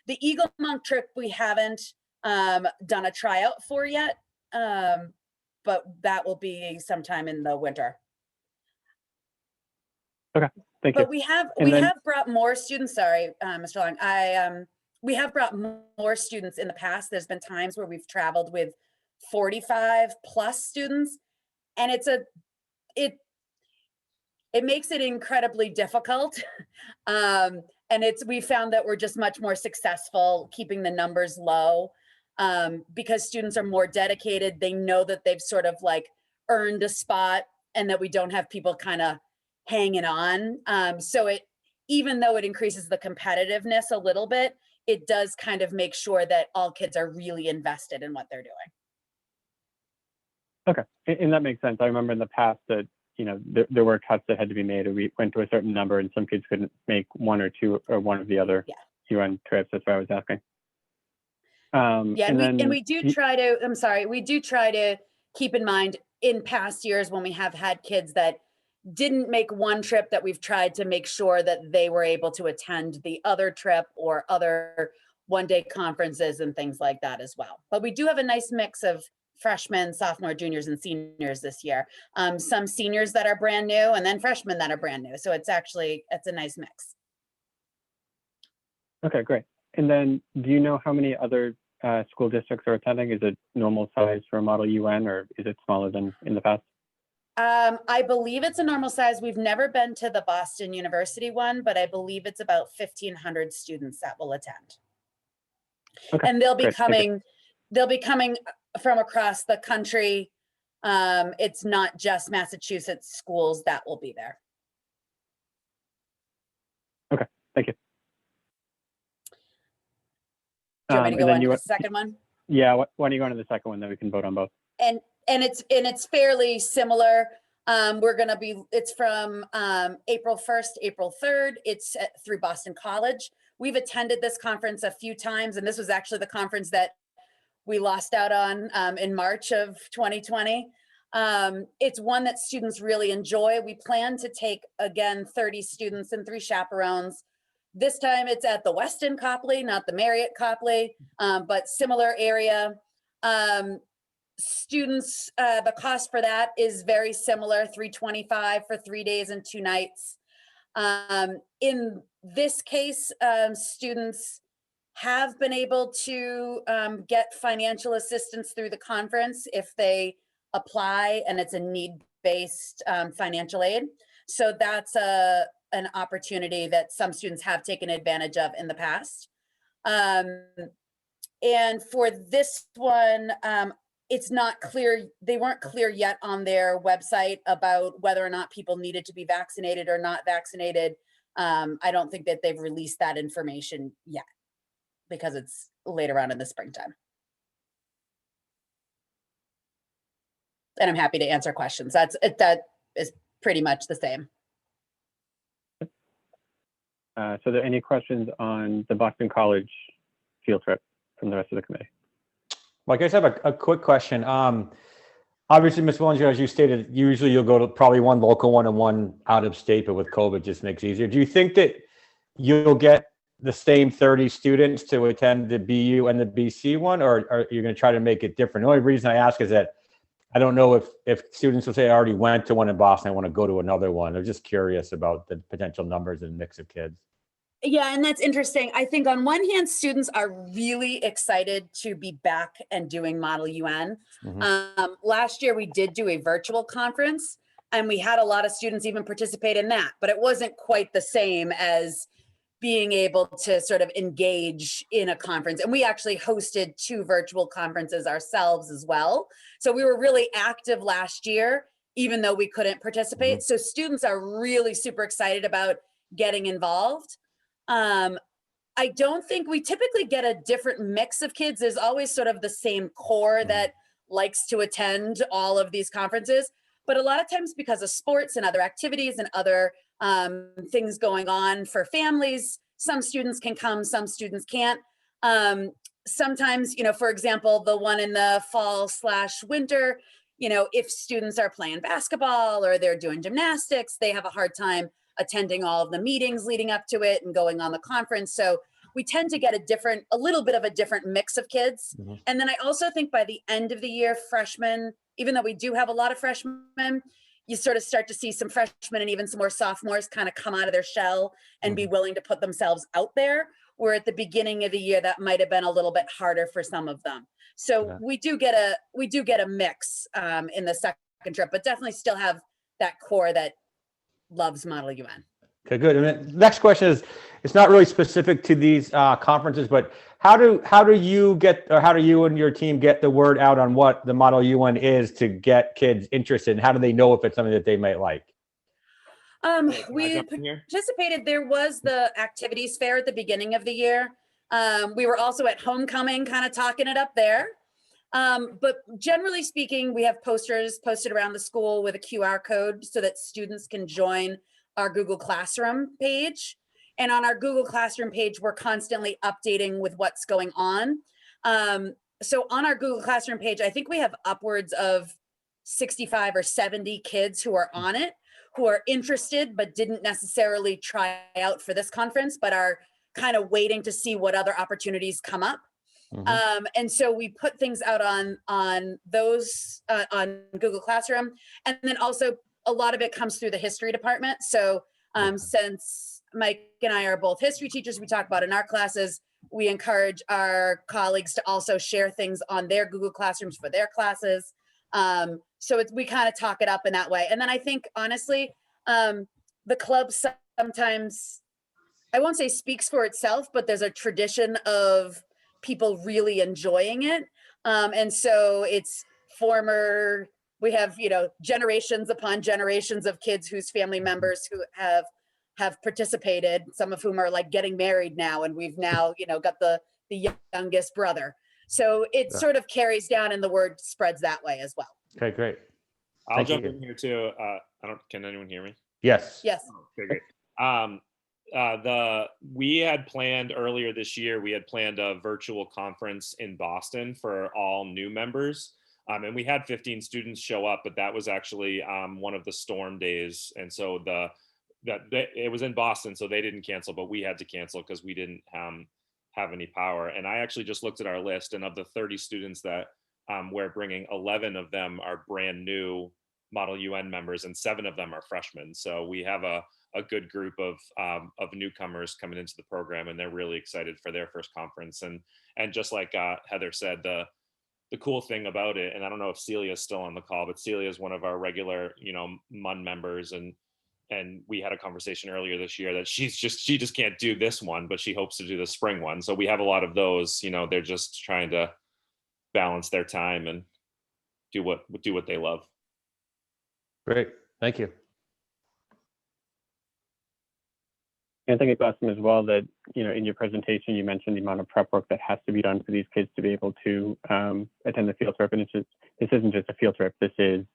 The Eagle Monk trip, we haven't done a tryout for yet, but that will be sometime in the winter. Okay, thank you. But we have brought more students. Sorry, Mr. Long. We have brought more students in the past. There's been times where we've traveled with 45 plus students, and it makes it incredibly difficult. And we found that we're just much more successful keeping the numbers low, because students are more dedicated. They know that they've sort of like earned a spot and that we don't have people kind of hanging on. So even though it increases the competitiveness a little bit, it does kind of make sure that all kids are really invested in what they're doing. Okay, and that makes sense. I remember in the past that, you know, there were cuts that had to be made, or we went to a certain number and some kids couldn't make one or two or one of the other UN trips. That's why I was asking. We do try to keep in mind in past years when we have had kids that didn't make one trip, that we've tried to make sure that they were able to attend the other trip or other one-day conferences and things like that as well. But we do have a nice mix of freshmen, sophomore, juniors, and seniors this year. Some seniors that are brand new, and then freshmen that are brand new. So it's a nice mix. Okay, great. And then do you know how many other school districts are attending? Is it normal size for a model UN, or is it smaller than in the past? I believe it's a normal size. We've never been to the Boston University one, but I believe it's about 1,500 students that will attend. Okay, and they'll be great. coming from across the country. It's not just Massachusetts schools that will be there. Okay, thank you. Do you want me to go on to the second one? Yeah, why don't you go on to the second one, then we can vote on both. And it's fairly similar. It's from April 1st, April 3rd. It's through Boston College. We've attended this conference a few times, and this was actually the conference that we lost out on in March of 2020. It's one that students really enjoy. We plan to take, again, 30 students and 3 chaperones. This time it's at the Westin Copley, not the Marriott Copley, but similar area. Students, the cost for that is very similar, $325 for 3 days and 2 nights. In this case, students have been able to get financial assistance through the conference if they apply, and it's a need-based financial aid. So that's an opportunity that some students have taken advantage of in the past. And for this one, it's not clear, they weren't clear yet on their website about whether or not people needed to be vaccinated or not vaccinated. I don't think that they've released that information yet because it's later on in the springtime. And I'm happy to answer questions. That is pretty much the same. So are there any questions on the Boston College field trip from the rest of the committee? Well, I guess I have a quick question. Obviously, Ms. Willinger, as you stated, usually you'll go to probably one local one and one out of state, but with COVID, just makes it easier. Do you think that you'll get the same 30 students to attend the BU and the BC one, or are you going to try to make it different? The only reason I ask is that I don't know if students will say I already went to one in Boston, I want to go to another one. I'm just curious about the potential numbers and mix of kids. Yeah, and that's interesting. I think on one hand, students are really excited to be back and doing Model UN. Last year, we did do a virtual conference, and we had a lot of students even participate in that, but it wasn't quite the same as being able to sort of engage in a conference. And we actually hosted 2 virtual conferences ourselves as well. So we were really active last year, even though we couldn't participate. So students are really super excited about getting involved. I don't think we typically get a different mix of kids. There's always sort of the same core that likes to attend all of these conferences, but a lot of times because of sports and other activities and other things going on for families, some students can come, some students can't. Sometimes, you know, for example, the one in the fall/winter, you know, if students are playing basketball or they're doing gymnastics, they have a hard time attending all of the meetings leading up to it and going on the conference. So we tend to get a little bit of a different mix of kids. And then I also think by the end of the year, freshmen, even though we do have a lot of freshmen, you sort of start to see some freshmen and even some more sophomores kind of come out of their shell and be willing to put themselves out there. Where at the beginning of the year, that might have been a little bit harder for some of them. So we do get a mix in the second trip, but definitely still have that core that loves Model UN. Okay, good. And then next question is, it's not really specific to these conferences, but how do you and your team get the word out on what the Model UN is to get kids interested? And how do they know if it's something that they might like? We participated. There was the activities fair at the beginning of the year. We were also at homecoming, kind of talking it up there. But generally speaking, we have posters posted around the school with a QR code so that students can join our Google Classroom page. And on our Google Classroom page, we're constantly updating with what's going on. So on our Google Classroom page, I think we have upwards of 65 or 70 kids who are on it, who are interested, but didn't necessarily try out for this conference, but are kind of waiting to see what other opportunities come up. And so we put things out on those on Google Classroom, and then also a lot of it comes through the history department. So since Mike and I are both history teachers, we talk about in our classes, we encourage our colleagues to also share things on their Google Classrooms for their classes. So we kind of talk it up in that way. And then I think, honestly, the club sometimes, I won't say speaks for itself, but there's a tradition of people really enjoying it. And so it's we have, you know, generations upon generations of kids whose family members who have participated, some of whom are like getting married now. And we've now, you know, got the youngest brother. So it sort of carries down and the word spreads that way as well. Okay, great. I'll jump in here too. Can anyone hear me? Yes. Yes. Okay, great. We had planned earlier this year, we had planned a virtual conference in Boston for all new members. And we had 15 students show up, but that was actually one of the storm days. And so it was in Boston, so they didn't cancel, but we had to cancel because we didn't have any power. And I actually just looked at our list, and of the 30 students that we're bringing, 11 of them are brand new Model UN members, and 7 of them are freshmen. So we have a good group of newcomers coming into the program, and they're really excited for their first conference. And just like Heather said, the cool thing about it, and I don't know if Celia is still on the call, but Celia is one of our regular, MUN members, and we had a conversation earlier this year that she just can't do this one, but she hopes to do the spring one. So we have a lot of those. They're just trying to balance their time and do what they love. Great, thank you. I think it's awesome as well that, in your presentation, you mentioned the amount of prep work that has to be done for these kids to be able to attend the field trip. And this isn't just a field trip. This is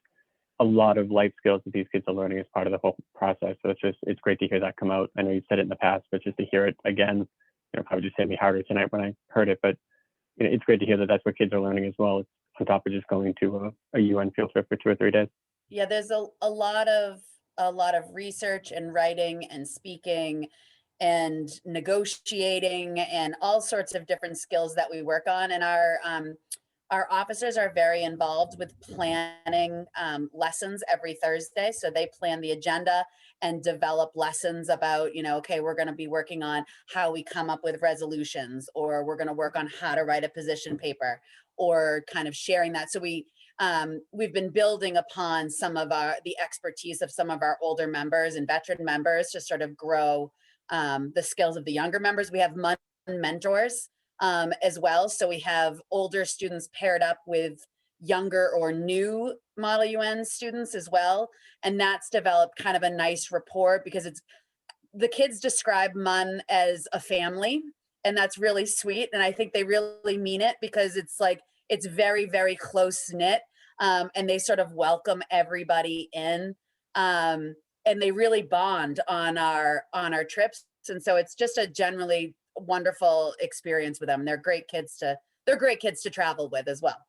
a lot of life skills that these kids are learning as part of the whole process. So it's great to hear that come out. I know you've said it in the past, but just to hear it again, probably just hit me harder tonight when I heard it. But it's great to hear that that's what kids are learning as well, on top of just going to a UN field trip for 2 or 3 days. Yeah, there's a lot of research and writing and speaking and negotiating and all sorts of different skills that we work on. And our officers are very involved with planning lessons every Thursday. So they plan the agenda and develop lessons about, okay, we're going to be working on how we come up with resolutions, or we're going to work on how to write a position paper, or kind of sharing that. So we've been building upon the expertise of some of our older members and veteran members to sort of grow the skills of the younger members. We have mentors as well. So we have older students paired up with younger or new Model UN students as well. And that's developed kind of a nice rapport, because the kids describe MUN as a family, and that's really sweet. And I think they really mean it, because it's very, very close knit. And they sort of welcome everybody in, and they really bond on our trips. And so it's just a generally wonderful experience with them. They're great kids to travel with as well.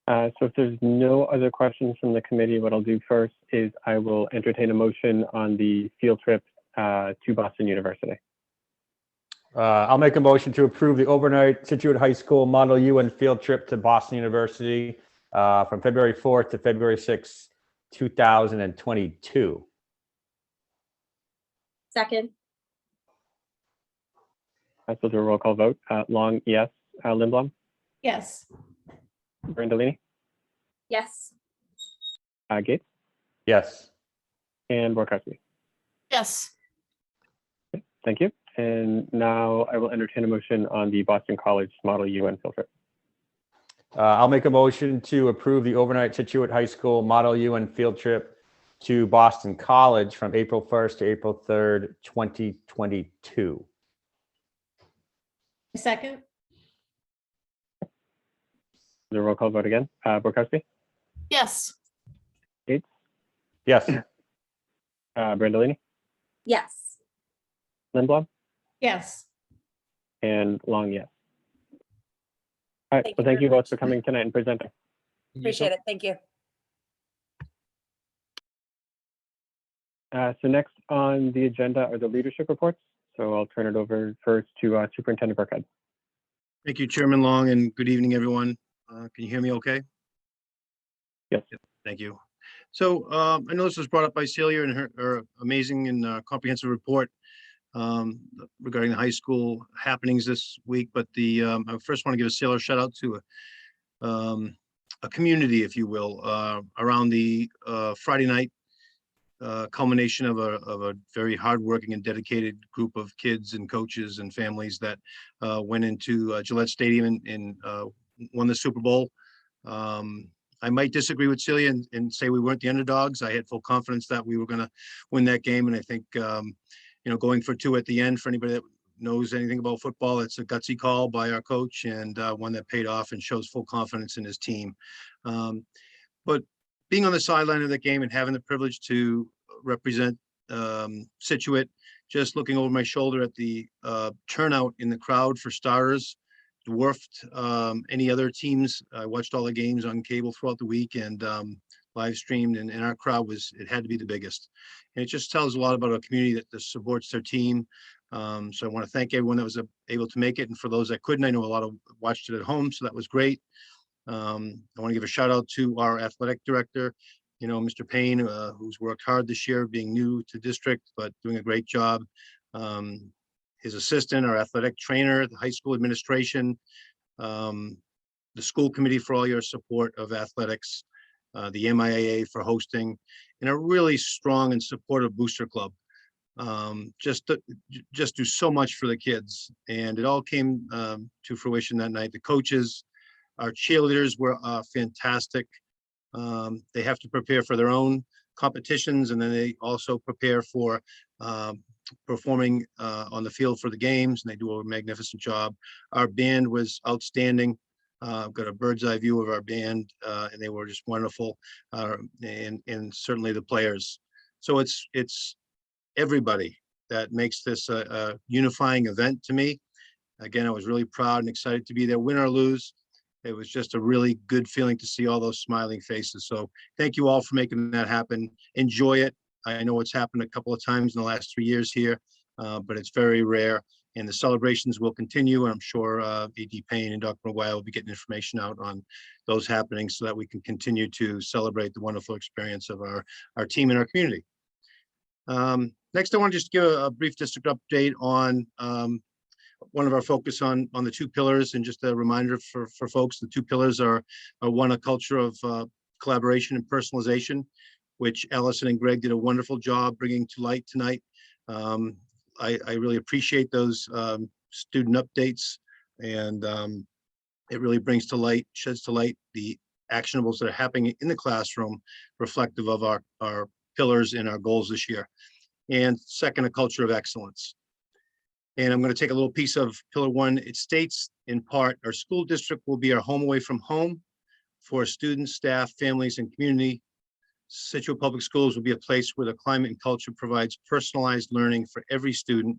So if there's no other questions from the committee, what I'll do first is I will entertain a motion on the field trip to Boston University. I'll make a motion to approve the overnight Scituate High School Model UN field trip to Boston University from February 4th to February 6th, 2022. Second. So do a roll call vote. Long, yes. Lindblom, Yes. Brandolini, Yes. Gates, Yes. and Borkowski. Yes. Thank you. And now I will entertain a motion on the Boston College Model UN field trip. I'll make a motion to approve the overnight Scituate High School Model UN field trip to Boston College from April 1st to April 3rd, 2022. Second. The roll call vote again. Borkowski, Yes. Gates, Yes. Brandolini, Yes. Lindblom, Yes. and Long, yes. All right. Thank Well, you thank very you both much. for coming tonight and presenting. Appreciate it. Thank you. So next on the agenda are the leadership reports. So I'll turn it over first to Superintendent Burkhead. Thank you, Chairman Long, and good evening, everyone. Can you hear me okay? Yes. Thank you. So I know this was brought up by Celia in her amazing and comprehensive report regarding the high school happenings this week, but I first want to give a Celia shout out to a community, if you will, around the Friday night culmination of a very hardworking and dedicated group of kids and coaches and families that went into Gillette Stadium and won the Super Bowl. I might disagree with Celia and say we weren't the underdogs. I had full confidence that we were going to win that game, and I think going for 2 at the end, for anybody that knows anything about football, it's a gutsy call by our coach, and one that paid off and shows full confidence in his team. But being on the sideline of the game and having the privilege to represent Scituate, just looking over my shoulder at the turnout in the crowd for starters, dwarfed any other teams. I watched all the games on cable throughout the week and live streamed, and our crowd it had to be the biggest. And it just tells a lot about a community that supports their team. So I want to thank everyone that was able to make it. And for those that couldn't, I know a lot of watched it at home, so that was great. I want to give a shout out to our athletic director, Mr. Payne, who's worked hard this year, being new to district, but doing a great job. His assistant, our athletic trainer, the high school administration, the school committee for all your support of athletics, the MIAA for hosting, and a really strong and supportive booster club. Just do so much for the kids, and it all came to fruition that night. The coaches, our cheerleaders were fantastic. They have to prepare for their own competitions, and then they also prepare for performing on the field for the games, and they do a magnificent job. Our band was outstanding. I've got a bird's eye view of our band, and they were just wonderful, and certainly the players. So it's everybody that makes this a unifying event to me. Again, I was really proud and excited to be there, win or lose. It was just a really good feeling to see all those smiling faces. So thank you all for making that happen. Enjoy it. I know it's happened a couple of times in the last 3 years here, but it's very rare. And the celebrations will continue. I'm sure A.D. Payne and Dr. McGuire will be getting information out on those happenings so that we can continue to celebrate the wonderful experience of our team and our community. Next, I want to just give a brief district update on one of our focus on the 2 pillars, and just a reminder for folks, the 2 pillars are one, a culture of collaboration and personalization, which Allison and Greg did a wonderful job bringing to light tonight. I really appreciate those student updates, and it really brings to light, sheds to light the actionables that are happening in the classroom, reflective of our pillars and our goals this year. And second, a culture of excellence. And I'm going to take a little piece of pillar 1. It states in part, our school district will be our home away from home for students, staff, families, and community. Scituate Public Schools will be a place where the climate and culture provides personalized learning for every student,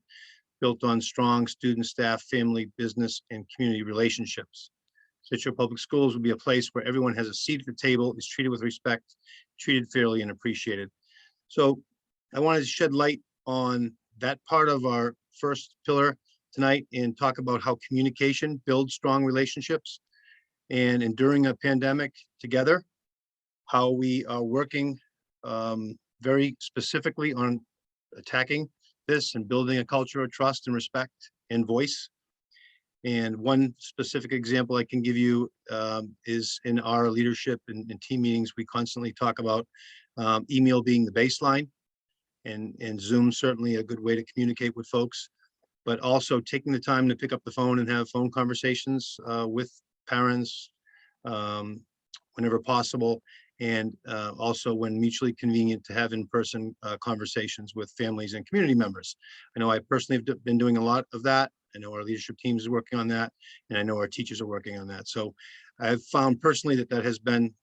built on strong student, staff, family, business, and community relationships. Scituate Public Schools will be a place where everyone has a seat at the table, is treated with respect, treated fairly, and appreciated. So I wanted to shed light on that part of our first pillar tonight and talk about how communication builds strong relationships, and enduring a pandemic together, how we are working very specifically on attacking this and building a culture of trust and respect and voice. And one specific example I can give you is in our leadership and team meetings, we constantly talk about email being the baseline, and Zoom certainly a good way to communicate with folks, but also taking the time to pick up the phone and have phone conversations with parents whenever possible, and also when mutually convenient to have in-person conversations with families and community members. I know I personally have been doing a lot of that. I know our leadership team is working on that, and I know our teachers are working on that. So I've found personally that has been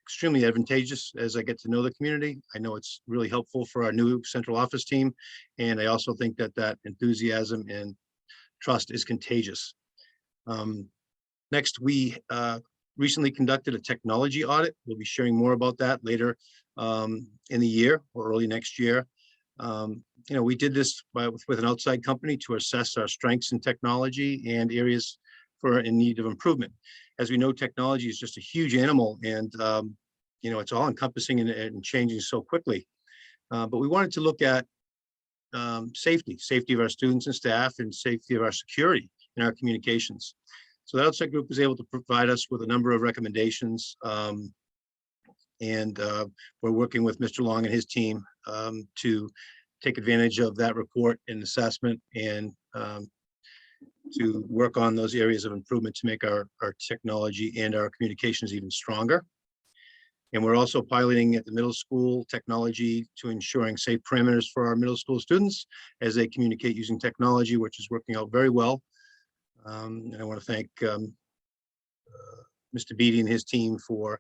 extremely advantageous as I get to know the community. I know it's really helpful for our new central office team, and I also think that enthusiasm and trust is contagious. Next, we recently conducted a technology audit. We'll be sharing more about that later in the year or early next year. We did this with an outside company to assess our strengths in technology and areas in need of improvement. As we know, technology is just a huge animal, and it's all encompassing and changing so quickly. But we wanted to look at safety of our students and staff, and safety of our security in our communications. So the outside group was able to provide us with a number of recommendations, and we're working with Mr. Long and his team to take advantage of that report and assessment, and to work on those areas of improvement to make our technology and our communications even stronger. And we're also piloting at the middle school technology to ensuring safe parameters for our middle school students as they communicate using technology, which is working out very well. And I want to thank Mr. Beatty and his team for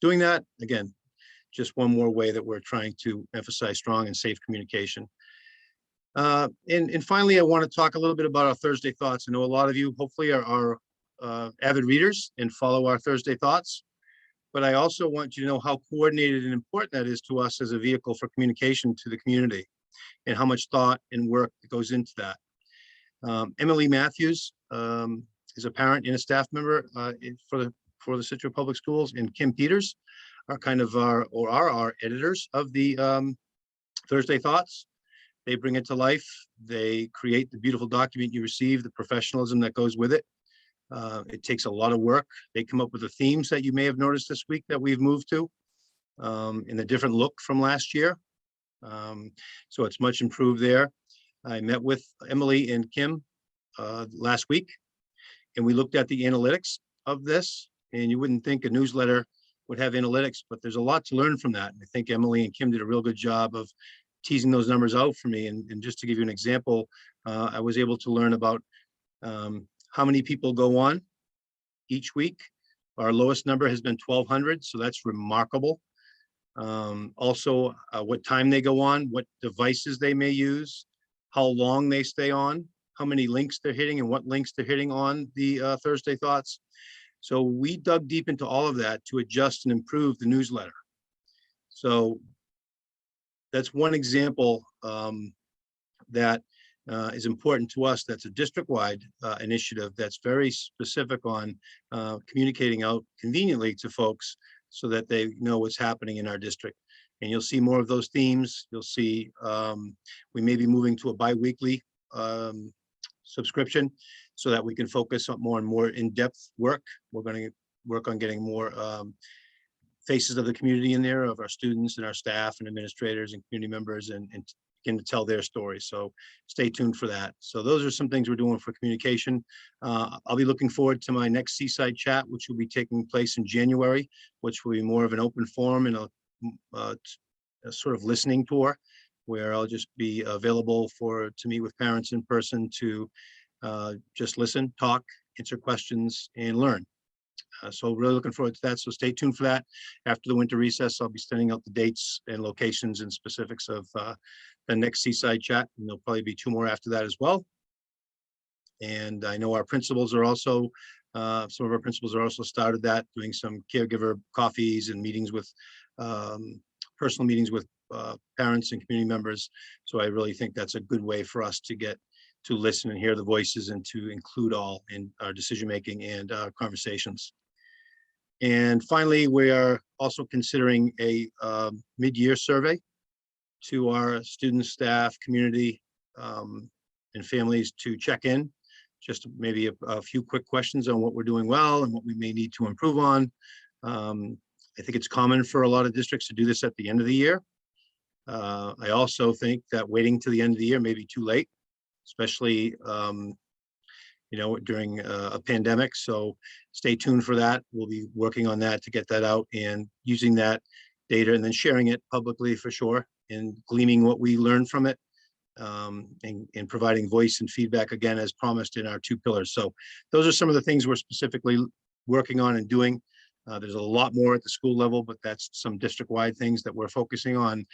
doing that. Again, just one more way that we're trying to emphasize strong and safe communication. And finally, I want to talk a little bit about our Thursday thoughts. I know a lot of you hopefully are avid readers and follow our Thursday thoughts, but I also want you to know how coordinated and important that is to us as a vehicle for communication to the community and how much thought and work goes into that. Emily Matthews is a parent and a staff member for the Scituate Public Schools, and Kim Peters are kind of our editors of the Thursday Thoughts. They bring it to life. They create the beautiful document you receive, the professionalism that goes with it. It takes a lot of work. They come up with the themes that you may have noticed this week that we've moved to in a different look from last year. So it's much improved there. I met with Emily and Kim last week, and we looked at the analytics of this. And you wouldn't think a newsletter would have analytics, but there's a lot to learn from that. And I think Emily and Kim did a real good job of teasing those numbers out for me. And just to give you an example, I was able to learn about how many people go on each week. Our lowest number has been 1,200, so that's remarkable. Also, what time they go on, what devices they may use, how long they stay on, how many links they're hitting, and what links they're hitting on the Thursday Thoughts. So we dug deep into all of that to adjust and improve the newsletter. So that's one example that is important to us. That's a district-wide initiative that's very specific on communicating out conveniently to folks so that they know what's happening in our district. And you'll see more of those themes. You'll see we may be moving to a bi-weekly subscription so that we can focus on more in-depth work. We're going to work on getting more faces of the community in there, of our students and our staff and administrators and community members, and begin to tell their stories. So stay tuned for that. So those are some things we're doing for communication. I'll be looking forward to my next Seaside Chat, which will be taking place in January, which will be more of an open forum and a sort of listening tour, where I'll just be available to meet with parents in person to just listen, talk, answer questions, and learn. So really looking forward to that. So stay tuned for that. After the winter recess, I'll be sending out the dates and locations and specifics of the next Seaside Chat, and there'll probably be 2 more after that as well. And I know our principals are also, some of our principals are also started that, doing some caregiver coffees and meetings with, personal meetings with parents and community members. So I really think that's a good way for us to get to listen and hear the voices and to include all in our decision-making and conversations. And finally, we are also considering a mid-year survey to our students, staff, community, and families to check in. Just maybe a few quick questions on what we're doing well and what we may need to improve on. I think it's common for a lot of districts to do this at the end of the year. I also think that waiting to the end of the year may be too late, especially during a pandemic. So stay tuned for that. We'll be working on that to get that out and using that data and then sharing it publicly for sure, and gleaming what we learned from it, and providing voice and feedback again, as promised in our 2 pillars. So those are some of the things we're specifically working on and doing. There's a lot more at the school level, but that's some district-wide things that we're focusing on.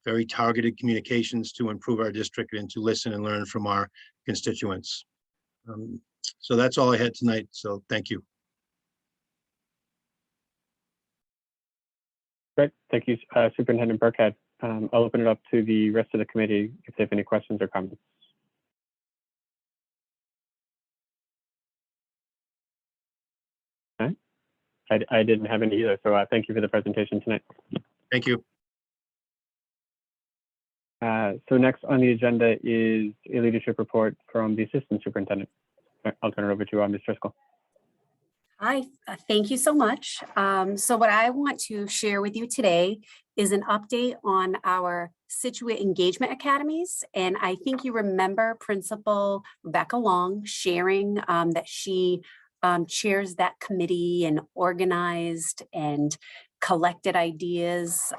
Very targeted communications to improve our district and to listen and learn from our constituents. So that's all I had tonight. So thank you. Great. Thank you, Superintendent Burkhead. I'll open it up to the rest of the committee if they have any questions or comments. Okay. I didn't have any either, so thank you for the presentation tonight. Thank you. So next on the agenda is a leadership report from the Assistant Superintendent. I'll turn it over to Ms. Driscoll. Hi, thank you so much. So what I want to share with you today is an update on our Scituate Engagement Academies. And I think you remember Principal Rebecca Long sharing that she chairs that committee and organized and collected ideas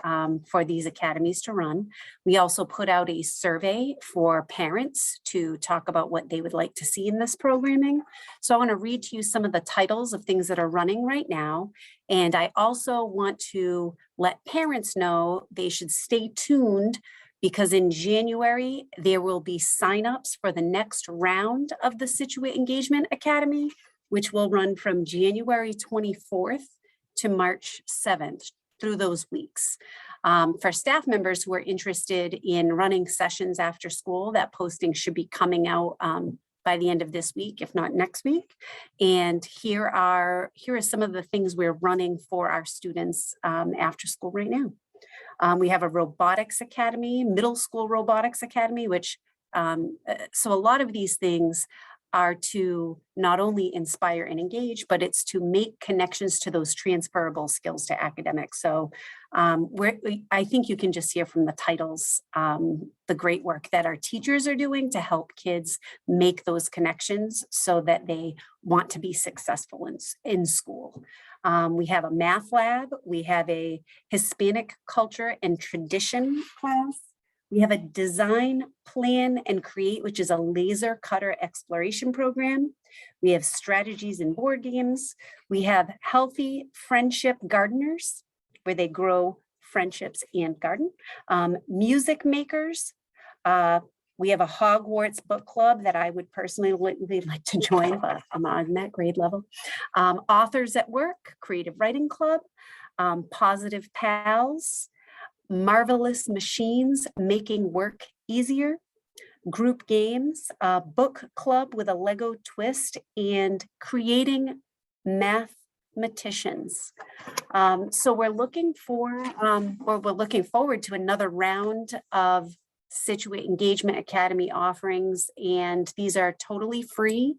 for these academies to run. We also put out a survey for parents to talk about what they would like to see in this programming. So I want to read to you some of the titles of things that are running right now. And I also want to let parents know they should stay tuned, because in January, there will be signups for the next round of the Scituate Engagement Academy, which will run from January 24th to March 7th through those weeks. For staff members who are interested in running sessions after school, that posting should be coming out by the end of this week, if not next week. And here are some of the things we're running for our students after school right now. We have a robotics academy, middle school robotics academy, which, so a lot of these things are to not only inspire and engage, but it's to make connections to those transferable skills to academics. So I think you can just hear from the titles, the great work that our teachers are doing to help kids make those connections so that they want to be successful in school. We have a math lab, we have a Hispanic culture and tradition class. We have a design, plan, and create, which is a laser cutter exploration program. We have strategies and board games. We have healthy friendship gardeners, where they grow friendships and garden. Music makers. We have a Hogwarts book club that I would personally like to join, but I'm on that grade level. Authors at Work, creative writing club, Positive Pals, Marvelous Machines, making work easier, group games, book club with a Lego twist, and creating mathematicians. So we're looking for, or we're looking forward to another round of Scituate Engagement Academy offerings, and these are totally free.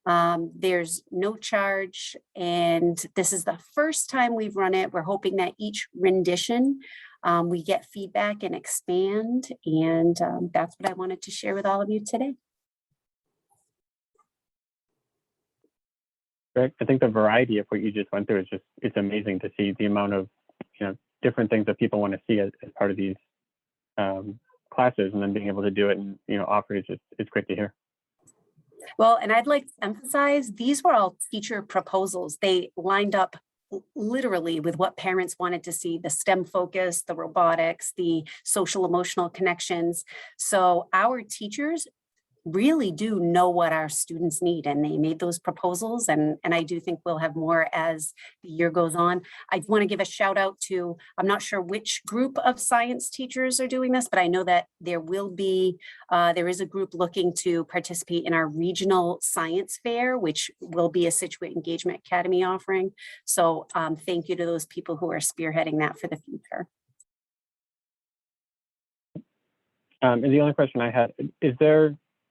There's no charge, and this is the first time we've run it. We're hoping that each rendition we get feedback and expand, and that's what I wanted to share with all of you today. Great. I think the variety of what you just went through is it's amazing to see the amount of, different things that people want to see as part of these classes, and then being able to do it and, offer it, it's great to hear. Well, and I'd like to emphasize, these were all teacher proposals. They lined up literally with what parents wanted to see: the STEM focus, the robotics, the social emotional connections. So our teachers really do know what our students need, and they made those proposals, and I do think we'll have more as the year goes on. I want to give a shout out to, I'm not sure which group of science teachers are doing this, but I know that there will be, there is a group looking to participate in our regional science fair, which will be a Scituate Engagement Academy offering. So thank you to those people who are spearheading that for the future. And the only question I had,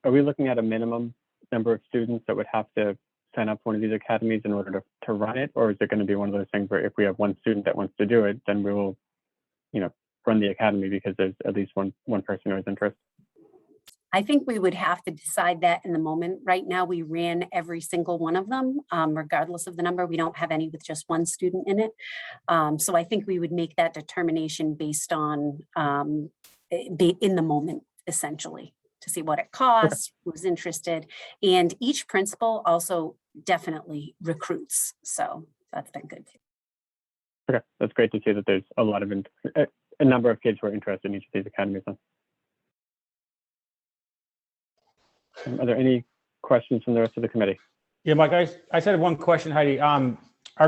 are we looking at a minimum number of students that would have to sign up for one of these academies in order to run it? Or is it going to be one of those things where if we have one student that wants to do it, then we will, run the academy because there's at least one person who has interest? I think we would have to decide that in the moment. Right now, we ran every single one of them, regardless of the number. We don't have any with just one student in it. So I think we would make that determination based on in the moment, essentially, to see what it costs, who's interested. And each principal also definitely recruits. So that's been good too. Okay, that's great to see that there's a lot of a number of kids who are interested in each of these academies. Are there any questions from the rest of the committee? Yeah, Mike, I just had one question, Heidi. Are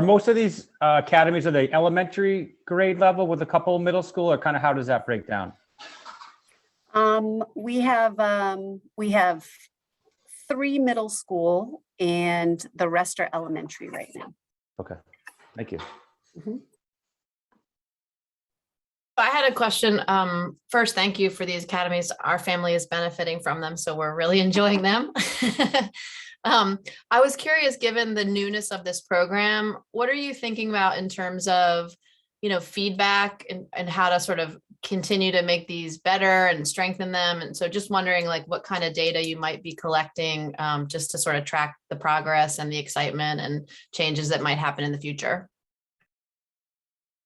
most of these academies, are they elementary grade level with a couple middle school, or kind of how does that break down? We have 3 middle school and the rest are elementary right now. Okay, thank you. Mm-hmm. I had a question. First, thank you for these academies. Our family is benefiting from them, so we're really enjoying them. I was curious, given the newness of this program, what are you thinking about in terms of, feedback and how to sort of continue to make these better and strengthen them? And so just wondering what kind of data you might be collecting just to sort of track the progress and the excitement and changes that might happen in the future.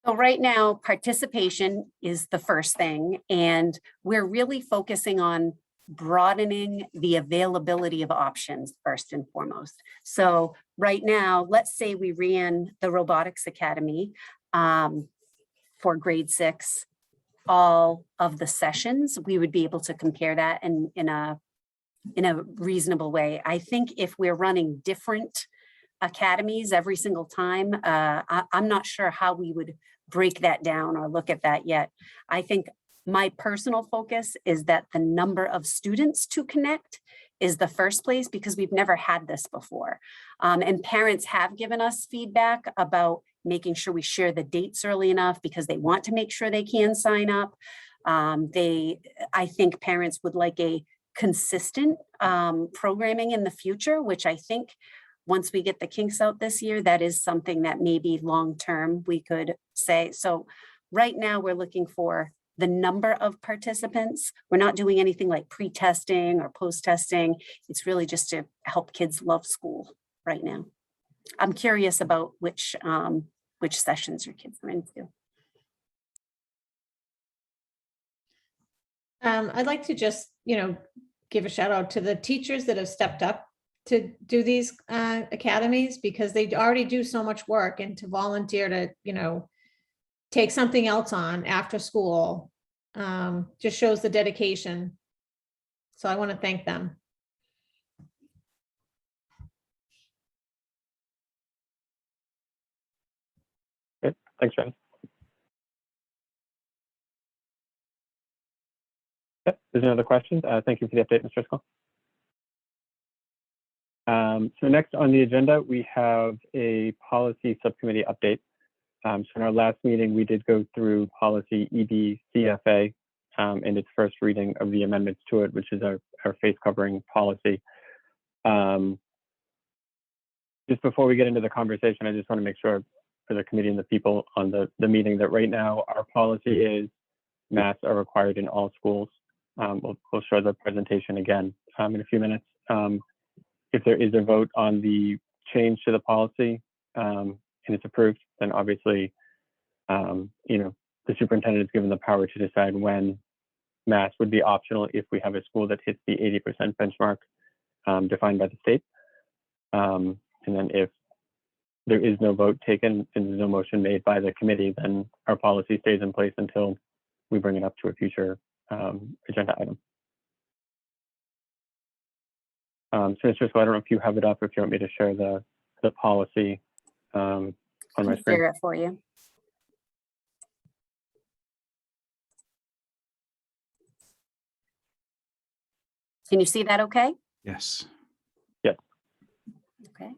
So right now, participation is the first thing, and we're really focusing on broadening the availability of options first and foremost. So right now, let's say we ran the Robotics Academy for grade 6, all of the sessions, we would be able to compare that in a reasonable way. I think if we're running different academies every single time, I'm not sure how we would break that down or look at that yet. I think my personal focus is that the number of students to connect is the first place, because we've never had this before. And parents have given us feedback about making sure we share the dates early enough because they want to make sure they can sign up. I think parents would like a consistent programming in the future, which I think once we get the kinks out this year, that is something that maybe long-term we could say. So right now we're looking for the number of participants. We're not doing anything like pre-testing or post-testing. It's really just to help kids love school right now. I'm curious about which sessions your kids are into. I'd like to just, give a shout out to the teachers that have stepped up to do these academies, because they already do so much work, and to volunteer to, take something else on after school just shows the dedication. So I want to thank them. Good. Thanks, Janice. Yep, there's no other questions. Thank you for the update, Mr. Driscoll. So next on the agenda, we have a policy subcommittee update. So in our last meeting, we did go through policy EBCFA and its first reading of the amendments to it, which is our face covering policy. Just before we get into the conversation, I just want to make sure for the committee and the people on the meeting that right now our policy is masks are required in all schools. We'll show the presentation again in a few minutes. If there is a vote on the change to the policy and it's approved, then obviously, the superintendent is given the power to decide when masks would be optional if we have a school that hits the 80% benchmark defined by the state. And then if there is no vote taken and there's no motion made by the committee, then our policy stays in place until we bring it up to a future agenda item. So Mr. Driscoll, I don't know if you have it up, or if you want me to share the policy on my screen. Share it for you. Can you see that okay? Yes. Yes. Okay.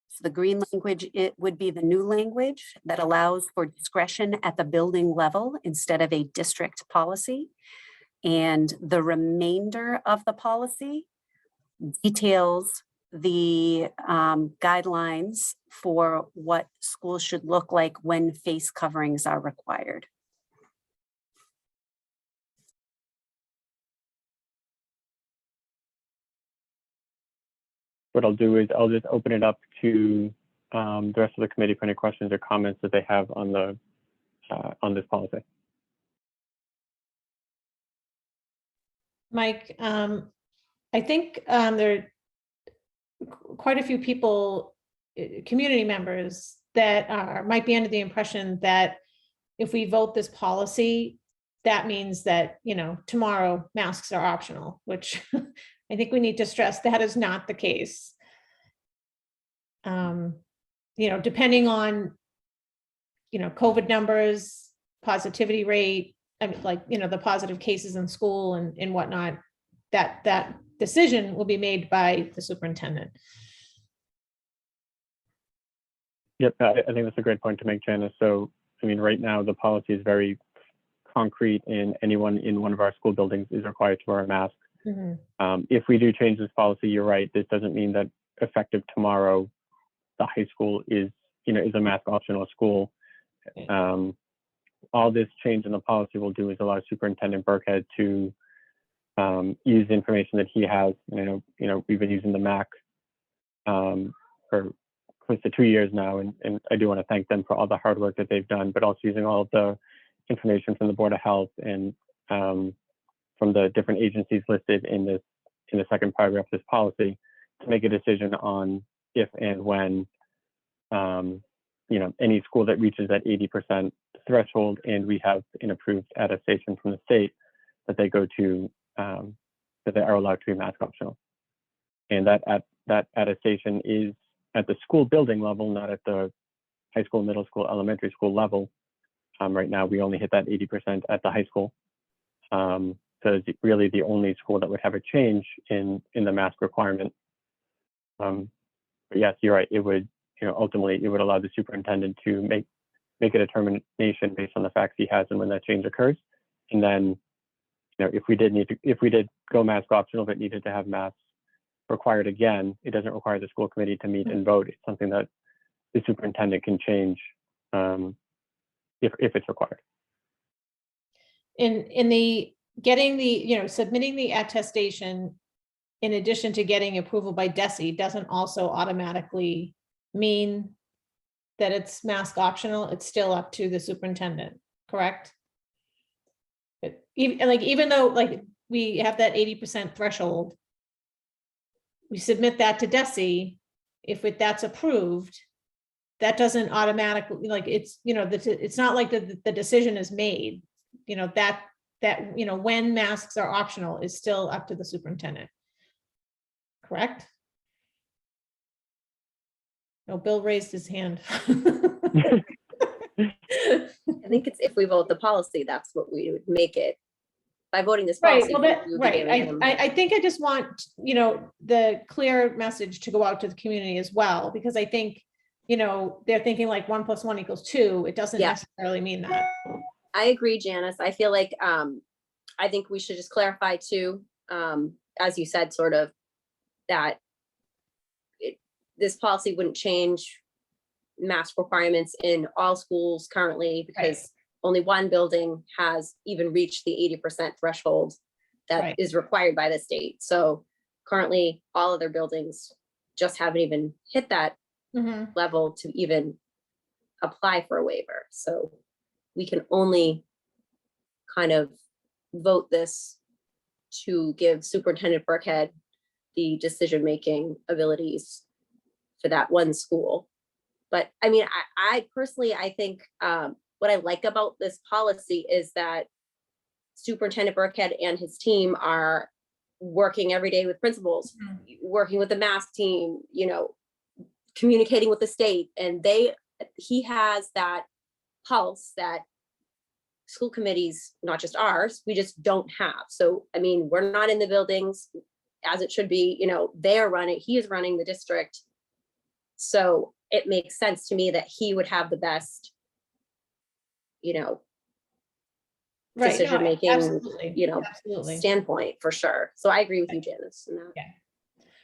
So the green language, it would be the new language that allows for discretion at the building level instead of a district policy. And the remainder of the policy details the guidelines for what schools should look like when face coverings are required. What I'll do is I'll just open it up to the rest of the committee for any questions or comments that they have on this policy. Mike, I think there are quite a few people, community members, that might be under the impression that if we vote this policy, that means that, tomorrow masks are optional, which I think we need to stress that is not the case. Depending on, COVID numbers, positivity rate, the positive cases in school and whatnot, that decision will be made by the superintendent. Yep, I think that's a great point to make, Janice. So, right now the policy is very concrete, and anyone in one of our school buildings is required to wear a mask. Mm-hmm. If we do change this policy, you're right, this doesn't mean that effective tomorrow, the high school is a mask optional school. All this change in the policy will do is allow Superintendent Burkhead to use the information that he has. We've been using the MAC for close to 2 years now, and I do want to thank them for all the hard work that they've done, but also using all of the information from the Board of Health and from the different agencies listed in the second paragraph of this policy to make a decision on if and when any school that reaches that 80% threshold, and we have an approved attestation from the state that they go to, that they are allowed to be mask optional. And that attestation is at the school building level, not at the high school, middle school, elementary school level. Right now, we only hit that 80% at the high school. So it's really the only school that would have a change in the mask requirement. But yes, you're right. It would, ultimately, it would allow the superintendent to make a determination based on the facts he has and when that change occurs. And then, if we did go mask optional but needed to have masks required again, it doesn't require the school committee to meet and vote. It's something that the superintendent can change if it's required. In the getting the, submitting the attestation in addition to getting approval by DESE doesn't also automatically mean that it's mask optional. It's still up to the superintendent, correct? But even though we have that 80% threshold, we submit that to DESE. If that's approved, that doesn't automatically, it's, it's not like the decision is made, that when masks are optional is still up to the superintendent. Correct? No, Bill raised his hand. I think it's if we vote the policy, that's what we would make it. By voting this policy. I think I just want, the clear message to go out to the community as well, because I think, they're thinking like 1 + 1 = 2. It doesn't necessarily mean that. I agree, Janice. I feel like, I think we should just clarify too, as you said, sort of that this policy wouldn't change mask requirements in all schools currently, because only one building has even reached the 80% threshold that is required by the state. So currently all other buildings just haven't even hit that level to even apply for a waiver. So we can only kind of vote this to give Superintendent Burkhead the decision-making abilities for that one school. But I mean, I personally, I think what I like about this policy is that Superintendent Burkhead and his team are working every day with principals, working with the mask team, communicating with the state, and he has that pulse that school committees, not just ours, we just don't have. So, I mean, we're not in the buildings as it should be, they're running, he is running the district. So it makes sense to me that he would have the best, decision-making, absolutely. standpoint for sure. So I agree with you, Janice.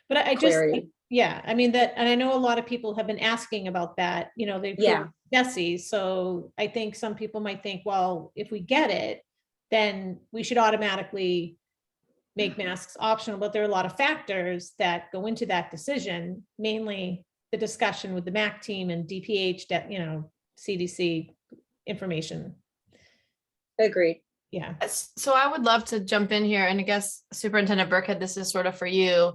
But I just, I mean that, and I know a lot of people have been asking about that, they DESE. So I think some people might think, well, if we get it, then we should automatically make masks optional, but there are a lot of factors that go into that decision, mainly the discussion with the MAC team and DPH, that, CDC information. Agreed. Yeah. So I would love to jump in here, and I guess Superintendent Burkhead, this is sort of for you,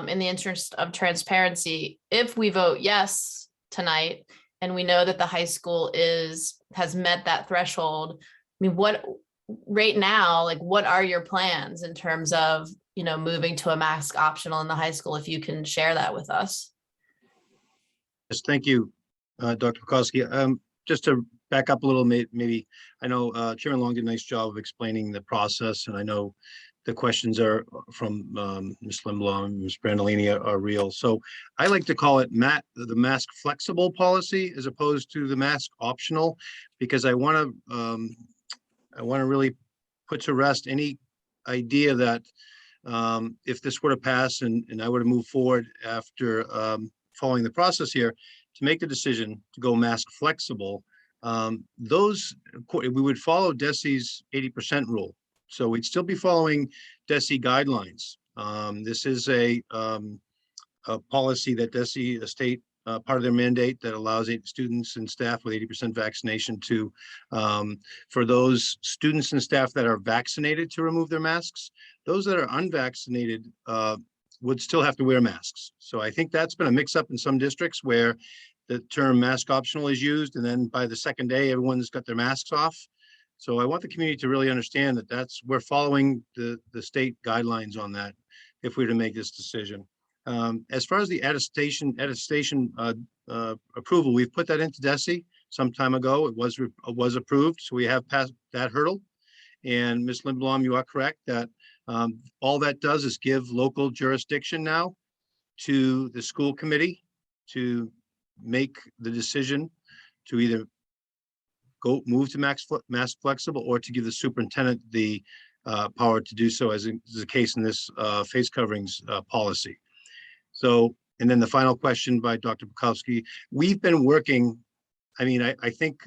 in the interest of transparency. If we vote yes tonight, and we know that the high school has met that threshold, I mean, right now, what are your plans in terms of, moving to a mask optional in the high school, if you can share that with us? Yes, thank you, Dr. Pekowski. Just to back up a little, maybe, I know Chairman Long did a nice job of explaining the process, and I know the questions are from Ms. Limbaugh and Ms. Brandolini are real. So I like to call it the mask flexible policy as opposed to the mask optional, because I want to really put to rest any idea that if this were to pass and I were to move forward after following the process here to make the decision to go mask flexible, we would follow DESE's 80% rule. So we'd still be following DESE guidelines. This is a policy that DESE, the state part of their mandate that allows students and staff with 80% vaccination to, for those students and staff that are vaccinated, to remove their masks. Those that are unvaccinated would still have to wear masks. So I think that's been a mix up in some districts where the term mask optional is used, and then by the second day, everyone's got their masks off. So I want the community to really understand that we're following the state guidelines on that if we were to make this decision. As far as the attestation approval, we've put that into DESE some time ago. It was approved, so we have passed that hurdle. And Ms. Lindblom, you are correct that all that does is give local jurisdiction now to the school committee to make the decision to either move to mask flexible or to give the superintendent the power to do so, as is the case in this face coverings policy. So, and then the final question by Dr. Bukowski, we've been working, I mean, I think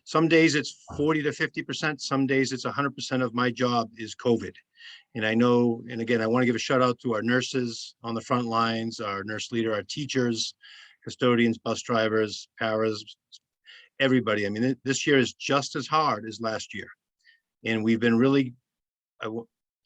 some days it's 40 to 50%, some days it's 100% of my job is COVID. And I know, and again, I want to give a shout out to our nurses on the front lines, our nurse leader, our teachers, custodians, bus drivers, paras, everybody. I mean, this year is just as hard as last year. And we've been really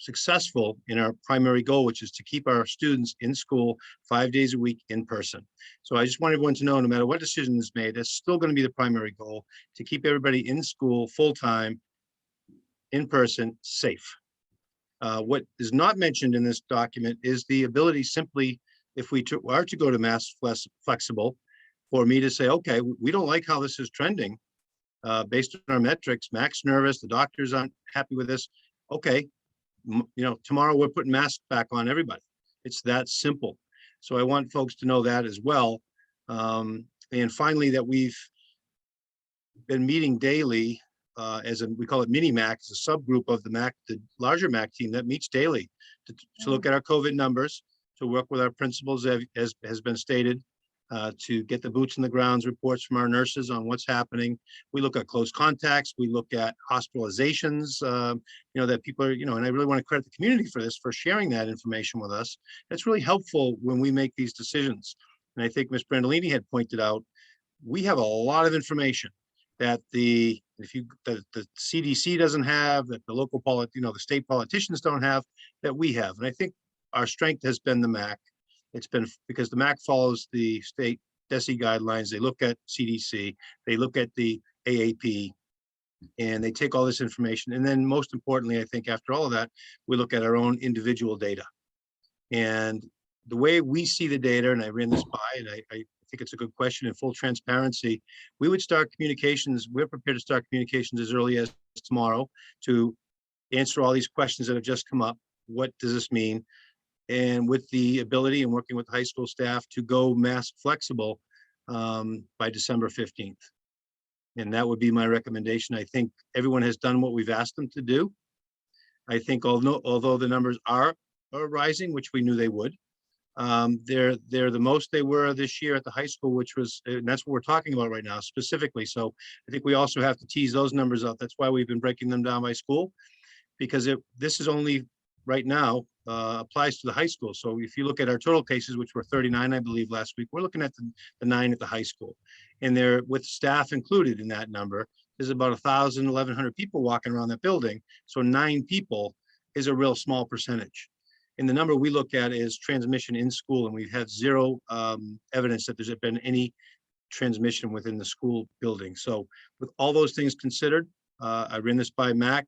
successful in our primary goal, which is to keep our students in school 5 days a week in person. So I just want everyone to know, no matter what decision is made, that's still going to be the primary goal, to keep everybody in school full-time, in person, safe. What is not mentioned in this document is the ability simply, if we are to go to mask flexible, for me to say, okay, we don't like how this is trending based on our metrics. Mac's nervous, the doctors aren't happy with this. Okay, tomorrow we're putting masks back on everybody. It's that simple. So I want folks to know that as well. And finally, that we've been meeting daily we call it mini MAC, it's a subgroup of the MAC, the larger MAC team that meets daily to look at our COVID numbers, to work with our principals as has been stated, to get the boots in the grounds reports from our nurses on what's happening. We look at close contacts, we look at hospitalizations, that people are, and I really want to credit the community for this, for sharing that information with us. It's really helpful when we make these decisions. And I think Ms. Brandolini had pointed out, we have a lot of information that the CDC doesn't have, that the local the state politicians don't have, that we have. And I think our strength has been the MAC. It's been because the MAC follows the state DESE guidelines. They look at CDC, they look at the AAP, and they take all this information. And then most importantly, I think after all of that, we look at our own individual data. And the way we see the data, and I ran this by, and I think it's a good question, in full transparency, we would start communications. We're prepared to start communications as early as tomorrow to answer all these questions that have just come up. What does this mean? And with the ability and working with the high school staff to go mask flexible by December 15th. And that would be my recommendation. I think everyone has done what we've asked them to do. I think although the numbers are rising, which we knew they would, they're the most they were this year at the high school, which was, and that's what we're talking about right now specifically. So I think we also have to tease those numbers out. That's why we've been breaking them down by school, because this is only right now applies to the high school. So if you look at our total cases, which were 39, I believe last week, we're looking at the 9 at the high school, and they're with staff included in that number. There's about 1,000, 1,100 people walking around that building. So 9 people is a real small percentage. And the number we look at is transmission in school, and we've had zero evidence that there's been any transmission within the school building. So with all those things considered, I ran this by MAC,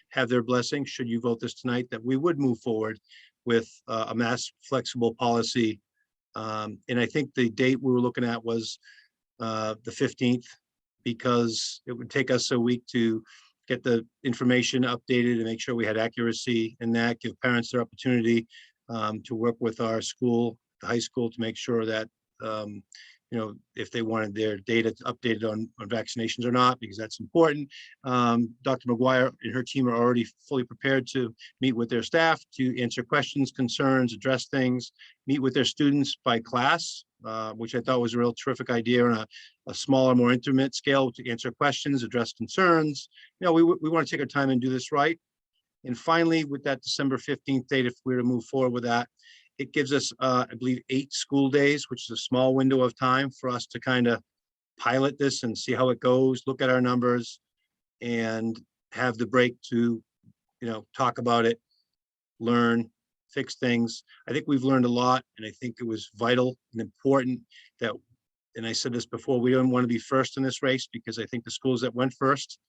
have their blessing, should you vote this tonight, that we would move forward with a mask flexible policy. And I think the date we were looking at was the 15th, because it would take us a week to get the information updated and make sure we had accuracy in that, give parents their opportunity to work with our school, the high school, to make sure that, if they wanted their data updated on vaccinations or not, because that's important. Dr. McGuire and her team are already fully prepared to meet with their staff to answer questions, concerns, address things, meet with their students by class, which I thought was a real terrific idea on a smaller, more intimate scale, to answer questions, address concerns. We want to take our time and do this right. And finally, with that December 15th date, if we were to move forward with that, It gives us, I believe, 8 school days, which is a small window of time for us to kind of pilot this and see how it goes, look at our numbers, and have the break to, talk about it, learn, fix things. I think we've learned a lot, and I think it was vital and important that, and I said this before, we don't want to be first in this race, because I think the schools that went first,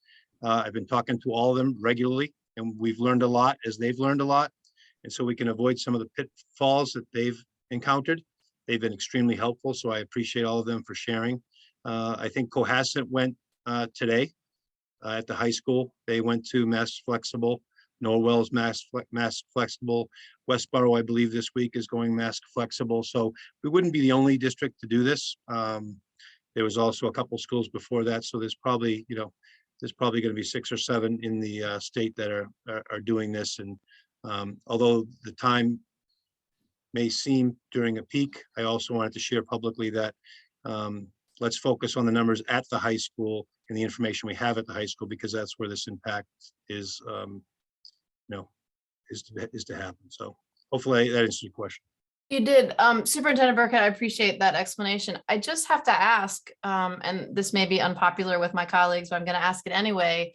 I've been talking to all of them regularly, and we've learned a lot as they've learned a lot. And so we can avoid some of the pitfalls that they've encountered. They've been extremely helpful, so I appreciate all of them for sharing. I think Cohasset went today at the high school. They went to Mass Flexible. Norwell's Mass Flexible. Westboro, I believe this week, is going Mass Flexible. So we wouldn't be the only district to do this. There was also a couple schools before that. So there's probably, there's probably going to be 6 or 7 in the state that are doing this. And although the time may seem during a peak, I also wanted to share publicly that let's focus on the numbers at the high school and the information we have at the high school, because that's where this impact is, is to happen. So hopefully that answers your question. You did. Superintendent Burkett, I appreciate that explanation. I just have to ask, and this may be unpopular with my colleagues, but I'm going to ask it anyway.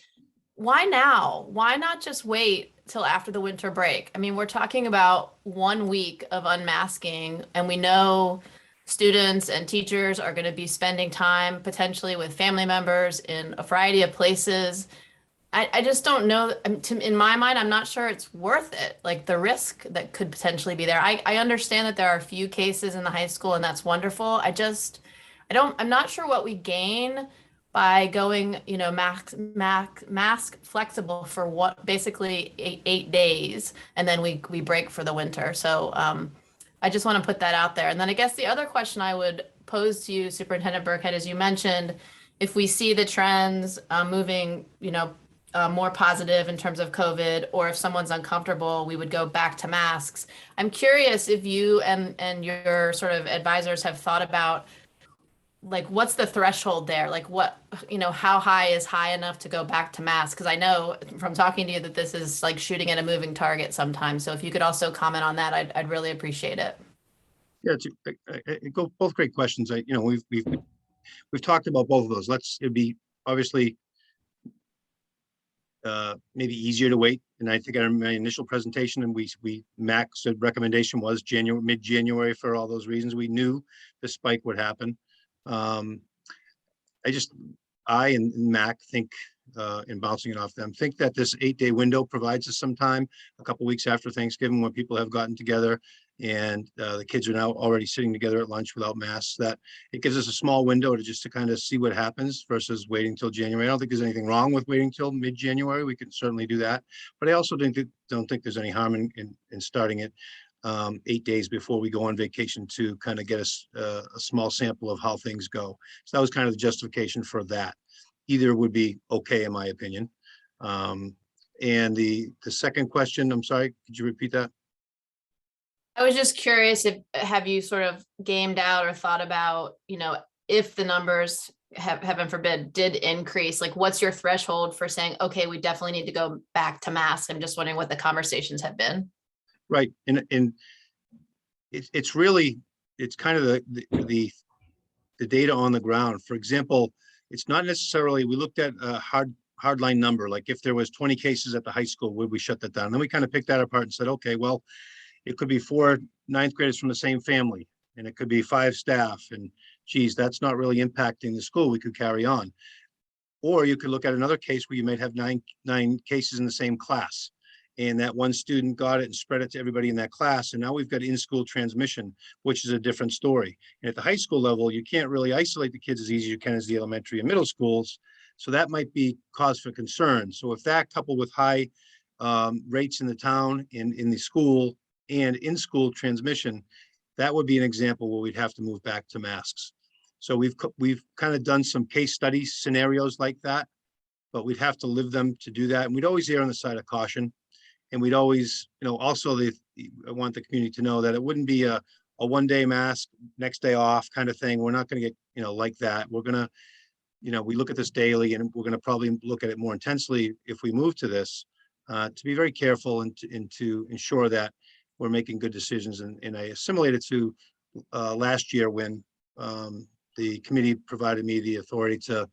Why now? Why not just wait till after the winter break? I mean, we're talking about 1 week of unmasking, and we know students and teachers are going to be spending time potentially with family members in a variety of places. I just don't know. In my mind, I'm not sure it's worth it. Like the risk that could potentially be there. I understand that there are a few cases in the high school, and that's wonderful. I'm not sure what we gain by going, mask flexible for what basically 8 days, and then we break for the winter. So I just want to put that out there. And then I guess the other question I would pose to you, Superintendent Burkhead, as you mentioned, if we see the trends moving, more positive in terms of COVID, or if someone's uncomfortable, we would go back to masks. I'm curious if you and your sort of advisors have thought about, like, what's the threshold there? Like how high is high enough to go back to masks? Because I know from talking to you that this is like shooting at a moving target sometimes. So if you could also comment on that, I'd really appreciate it. Yeah, both great questions. We've talked about both of those. It'd be obviously maybe easier to wait. And I think in my initial presentation, and Mac's recommendation was mid-January for all those reasons. We knew the spike would happen. I and Mac think, in bouncing it off them, think that this 8-day window provides us some time, a couple weeks after Thanksgiving, when people have gotten together and the kids are now already sitting together at lunch without masks, that it gives us a small window to kind of see what happens versus waiting till January. I don't think there's anything wrong with waiting till mid-January. We can certainly do that. But I also don't think there's any harm in starting it 8 days before we go on vacation to kind of get us a small sample of how things go. So that was kind of the justification for that. Either would be okay, in my opinion. And the second question, I'm sorry, could you repeat that? I was just curious have you sort of gamed out or thought about, if the numbers, heaven forbid, did increase, like what's your threshold for saying, okay, we definitely need to go back to masks? I'm just wondering what the conversations have been. Right. And it's kind of the data on the ground. For example, it's not necessarily, we looked at a hardline number, like if there was 20 cases at the high school, would we shut that down? And then we kind of picked that apart and said, okay, well, it could be 4 ninth graders from the same family, and it could be 5 staff, and geez, that's not really impacting the school. We could carry on. Or you could look at another case where you might have nine cases in the same class, and that one student got it and spread it to everybody in that class. And now we've got in-school transmission, which is a different story. And at the high school level, you can't really isolate the kids as easy as you can as the elementary and middle schools. So that might be cause for concern. So if that, coupled with high rates in the town, in the school, and in-school transmission, that would be an example where we'd have to move back to masks. So we've kind of done some case study scenarios like that, but we'd have to live them to do that. And we'd always err on the side of caution. And we'd always, also I want the community to know that it wouldn't be a 1-day mask, next day off kind of thing. We're not going to get, like that. We're going to, we look at this daily, and we're going to probably look at it more intensely if we move to this, to be very careful and to ensure that we're making good decisions. And I assimilate it to last year when the committee provided me the authority to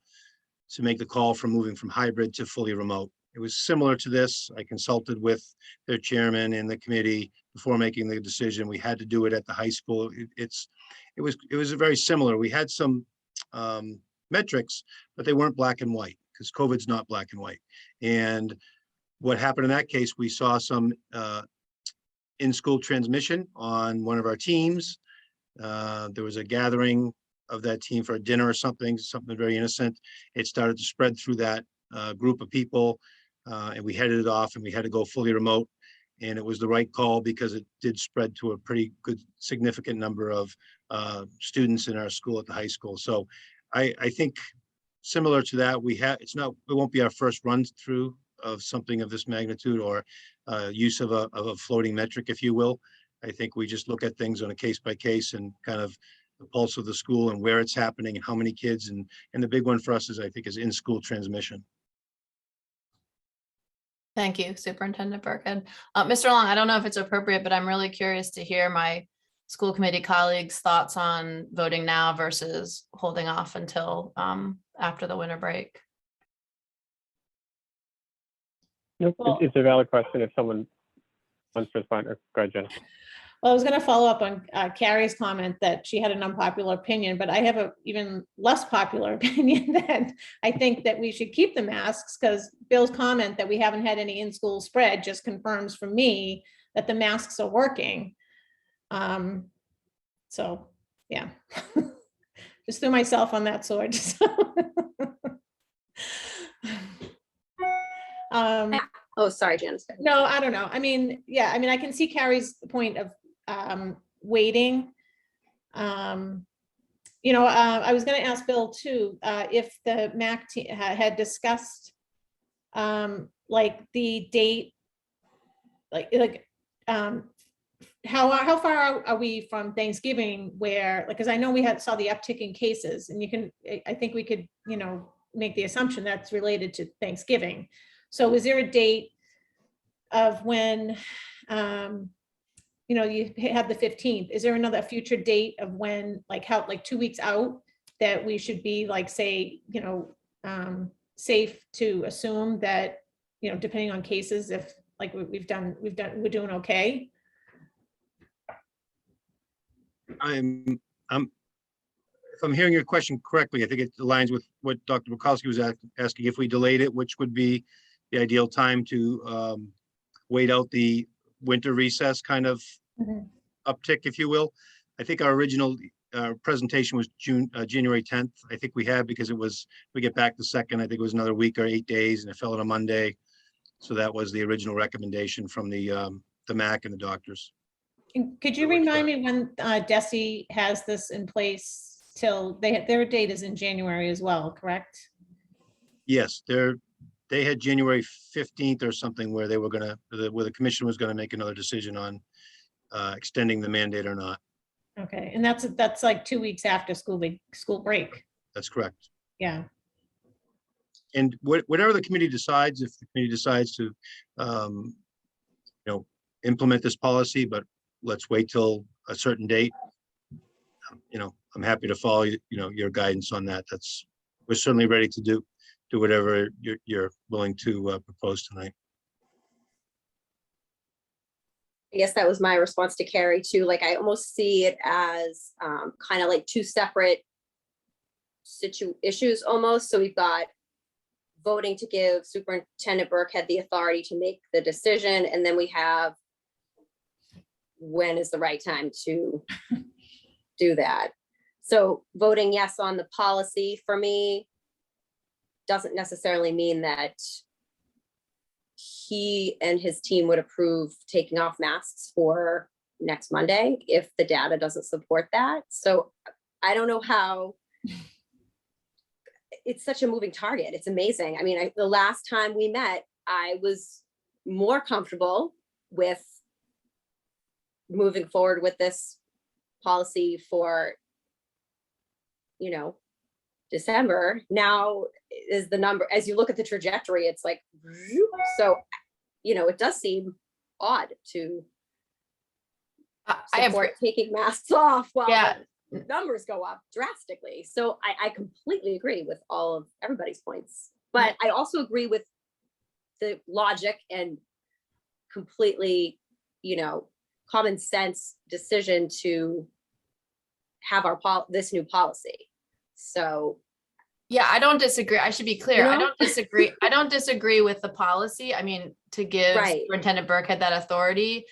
make the call from moving from hybrid to fully remote. It was similar to this. I consulted with their chairman and the committee before making the decision. We had to do it at the high school. It was very similar. We had some metrics, but they weren't black and white because COVID's not black and white. And what happened in that case, we saw some in-school transmission on one of our teams. There was a gathering of that team for a dinner or something very innocent. It started to spread through that group of people, and we headed it off and we had to go fully remote. And it was the right call because it did spread to a pretty good, significant number of students in our school at the high school. So I think similar to that, it won't be our first run through of something of this magnitude or use of a floating metric, if you will. I think we just look at things on a case by case and kind of the pulse of the school and where it's happening and how many kids. And the big one for us is, I think, is in-school transmission. Thank you, Superintendent Burkhead. Mr. Long, I don't know if it's appropriate, but I'm really curious to hear my school committee colleagues' thoughts on voting now versus holding off until after the winter break. Nope, it's a valid question if someone wants to respond. Or go ahead, Jenna. Well, I was going to follow up on Carrie's comment that she had an unpopular opinion, but I have an even less popular opinion that I think that we should keep the masks, because Bill's comment that we haven't had any in-school spread just confirms for me that the masks are working. So yeah, just threw myself on that sword. Oh, sorry, Janice. No, I don't know. I mean, yeah, I mean, I can see Carrie's point of waiting. You know, I was going to ask Bill too, if the MAC had discussed like the date, how far are we from Thanksgiving where, like, because I know we saw the uptick in cases, and I think we could, you know, make the assumption that's related to Thanksgiving. So is there a date of when, you know, you have the 15th? Is there another future date of when, like 2 weeks out, that we should be like, say, you know, safe to assume that, you know, depending on cases, if like we're doing okay? If I'm hearing your question correctly, I think it aligns with what Dr. Bukowski was asking. If we delayed it, which would be the ideal time to wait out the winter recess kind of uptick, if you will. I think our original presentation was January 10th. I think we had, because we get back the 2nd, I think it was another week or 8 days, and it fell on a Monday. So that was the original recommendation from the MAC and the doctors. Could you remind me when DESE has this in place till their date is in January as well, correct? Yes, they had January 15th or something where they were where the commission was gonna make another decision on extending the mandate or not. Okay, and that's like 2 weeks after school break. That's correct. Yeah. And whatever the committee decides, if the committee decides to, you know, implement this policy, but let's wait till a certain date. You know, I'm happy to follow, you know, your guidance on that. We're certainly ready to do whatever you're willing to propose tonight. I guess that was my response to Carrie too. Like, I almost see it as kind of like two separate issues almost. So we've got voting to give Superintendent Burkhead the authority to make the decision, and then we have when is the right time to do that. So voting yes on the policy for me doesn't necessarily mean that he and his team would approve taking off masks for next Monday if the data doesn't support that. So I don't know how, it's such a moving target. It's amazing. I mean, the last time we met, I was more comfortable with moving forward with this policy for, you know, December. Now is the number, as you look at the trajectory, it's like, so, you know, it does seem odd to I agree. support taking masks off while Yeah. the numbers go up drastically. So I completely agree with all of everybody's points. But I also agree with the logic and completely, common sense decision to have this new policy. So Yeah, I don't disagree. I should be clear. I know? don't disagree. I don't disagree with the policy. I mean, to give Right. Superintendent Burkhead that authority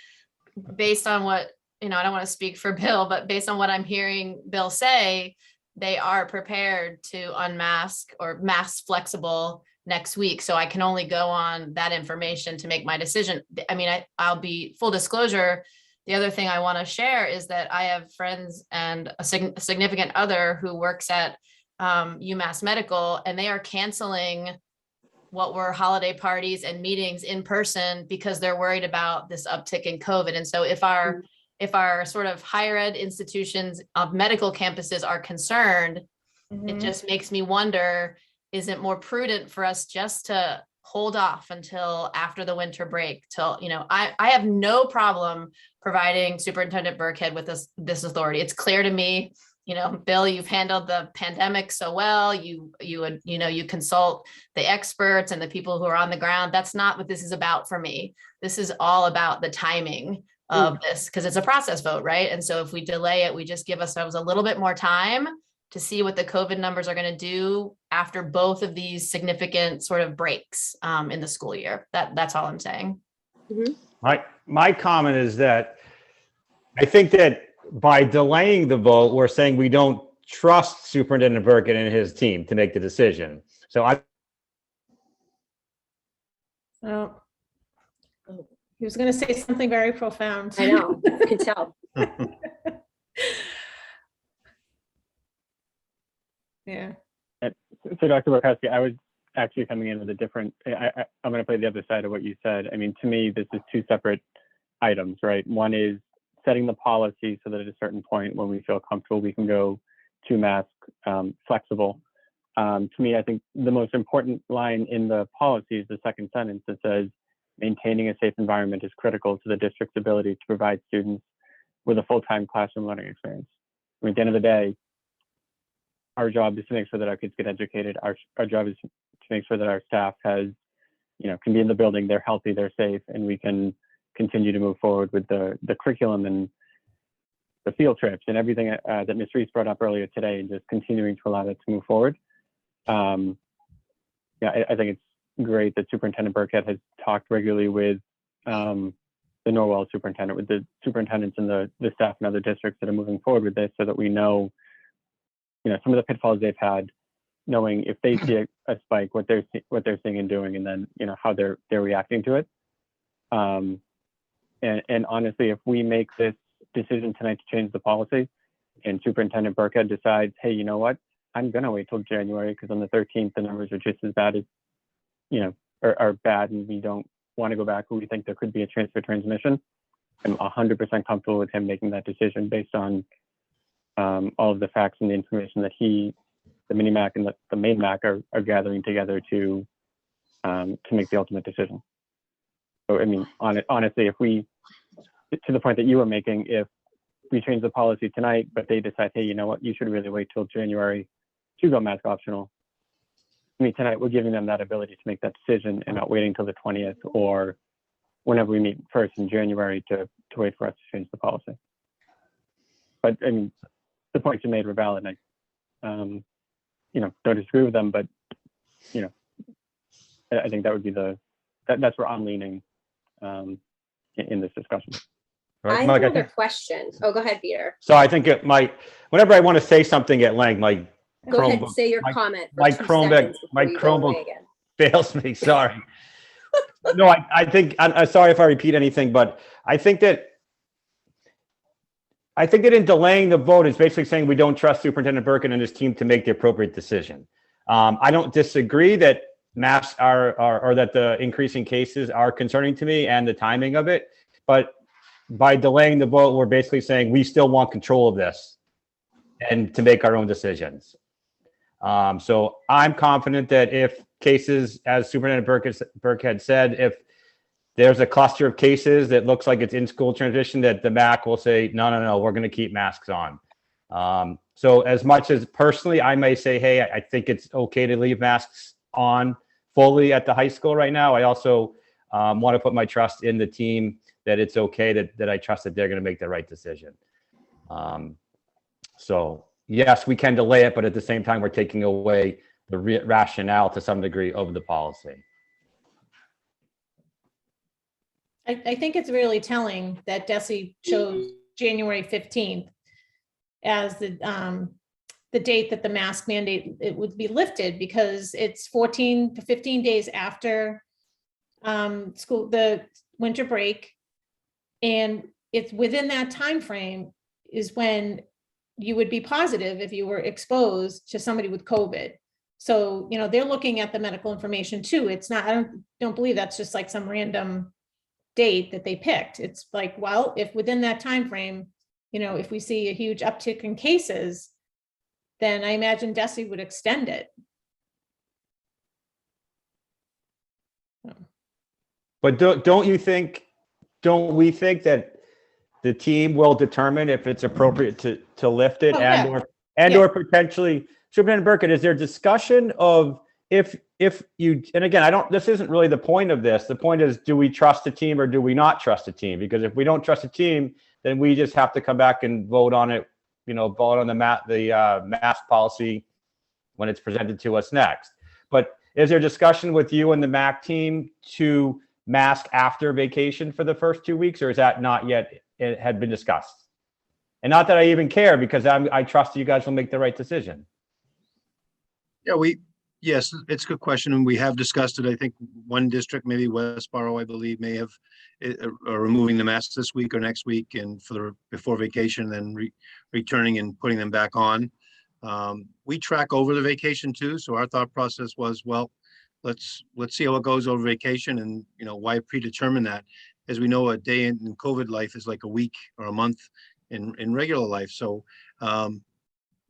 based on what, I don't want to speak for Bill, but based on what I'm hearing Bill say, they are prepared to unmask or mask flexible next week. So I can only go on that information to make my decision. I mean, I'll be full disclosure. The other thing I want to share is that I have friends and a significant other who works at UMass Medical, and they are canceling what were holiday parties and meetings in person because they're worried about this uptick in COVID. And so if our sort of higher ed institutions of medical campuses are concerned, it just makes me wonder, is it more prudent for us just to hold off until after the winter break till, I have no problem providing Superintendent Burkhead with this authority. It's clear to me, Bill, you've handled the pandemic so well. You consult the experts and the people who are on the ground. That's not what this is about for me. This is all about the timing of this, because it's a process vote, right? And so if we delay it, we just give ourselves a little bit more time to see what the COVID numbers are going to do after both of these significant sort of breaks in the school year. That's all I'm saying. My comment is that I think that by delaying the vote, we're saying we don't trust Superintendent Burkhead and his team to make the decision. So He was going to say something very profound. I know, I can tell. Yeah. So Dr. Burkowski, I was actually coming in with a different, I'm going to play the other side of what you said. I mean, to me, this is two separate items, right? One is setting the policy so that at a certain point when we feel comfortable, we can go to mask flexible. To me, I think the most important line in the policy is the second sentence that says, maintaining a safe environment is critical to the district's ability to provide students with a full-time classroom learning experience. I mean, at the end of the day, our job is to make sure that our kids get educated. Our job is to make sure that our staff can be in the building, they're healthy, they're safe, and we can continue to move forward with the curriculum and the field trips and everything that Ms. Reese brought up earlier today, and just continuing to allow that to move forward. I think it's great that Superintendent Burkhead has talked regularly with the Norwell superintendent, with the superintendents and the staff in other districts that are moving forward with this, so that we know, some of the pitfalls they've had, knowing if they see a spike, what they're seeing and doing, and then how they're reacting to it. And honestly, if we make this decision tonight to change the policy, and Superintendent Burkhead decides, hey, you know what, I'm gonna wait till January because on the 13th the numbers are just as bad as, are bad, and we don't want to go back, or we think there could be a transfer transmission, I'm 100% comfortable with him making that decision based on all of the facts and the information that the mini MAC and the main MAC are gathering together to make the ultimate decision. So I mean, honestly, if we, to the point that you were making, if we change the policy tonight, but they decide, hey, you know what, you should really wait till January to go mask optional. I mean, tonight we're giving them that ability to make that decision and not waiting till the 20th or whenever we meet first in January to wait for us to change the policy. But I mean, the points you made were valid. I, don't disagree with them, but I think that would be that's where I'm leaning in this discussion. I have another question. Oh, go ahead, Peter. So I think whenever I want to say something at length, go ahead and say your comment. My Chromebook fails me. Sorry. No, I think I'm sorry if I repeat anything, but I think that in delaying the vote, it's basically saying we don't trust Superintendent Burkhead and his team to make the appropriate decision. I don't disagree that masks or that the increasing cases are concerning to me and the timing of it, but by delaying the vote, we're basically saying we still want control of this and to make our own decisions. So I'm confident that if cases, as Superintendent Burkhead said, if there's a cluster of cases that looks like it's in school transition, that the MAC will say, no, we're going to keep masks on. So as much as personally, I may say, hey, I think it's okay to leave masks on fully at the high school right now. I also want to put my trust in the team that it's okay, that I trust that they're going to make the right decision. So yes, we can delay it, but at the same time, we're taking away the rationale to some degree of the policy. I think it's really telling that Desi chose January 15th as the date that the mask mandate it would be lifted, because it's 14 to 15 days after the winter break, and it's within that time frame is when you would be positive if you were exposed to somebody with COVID. So, you know, they're looking at the medical information too. It's not, I don't believe that's just like some random date that they picked. It's like, well, if within that time frame, you know, if we see a huge uptick in cases, then I imagine Desi would extend it. But don't we think that the team will determine if it's appropriate to lift it? Oh, yeah. or potentially, Superintendent Burkett, is there discussion of if you, and again, this isn't really the point of this. The point is, do we trust the team or do we not trust the team? Because if we don't trust the team, then we just have to come back and vote on it, vote on the mask policy when it's presented to us next. But is there discussion with you and the MAC team to mask after vacation for the first 2 weeks, or is that not yet, it had been discussed? And not that I even care, because I trust you guys will make the right decision. Yeah, yes, it's a good question, and we have discussed it. I think one district, maybe Westboro, I believe, may have are removing the masks this week or next week, and before vacation, then returning and putting them back on. We track over the vacation too, so our thought process was, well, let's see how it goes over vacation, and why predetermine that? As we know, a day in COVID life is like a week or a month in regular life. So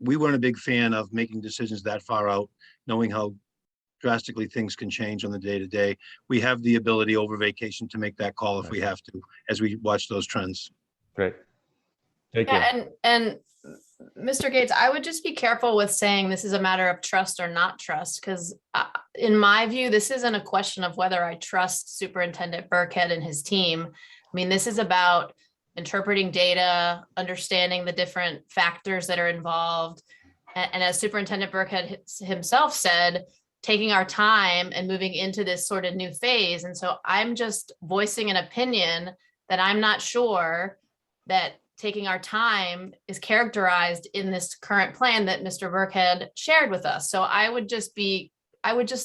we weren't a big fan of making decisions that far out, knowing how drastically things can change on the day-to-day. We have the ability over vacation to make that call if we have to, as we watch those trends. Great. Thank you. And Mr. Gates, I would just be careful with saying this is a matter of trust or not trust, because in my view, this isn't a question of whether I trust Superintendent Burkhead and his team. I mean, this is about interpreting data, understanding the different factors that are involved. And as Superintendent Burkhead himself said, taking our time and moving into this sort of new phase. And so I'm just voicing an opinion that I'm not sure that taking our time is characterized in this current plan that Mr. Burkhead shared with us. So I would just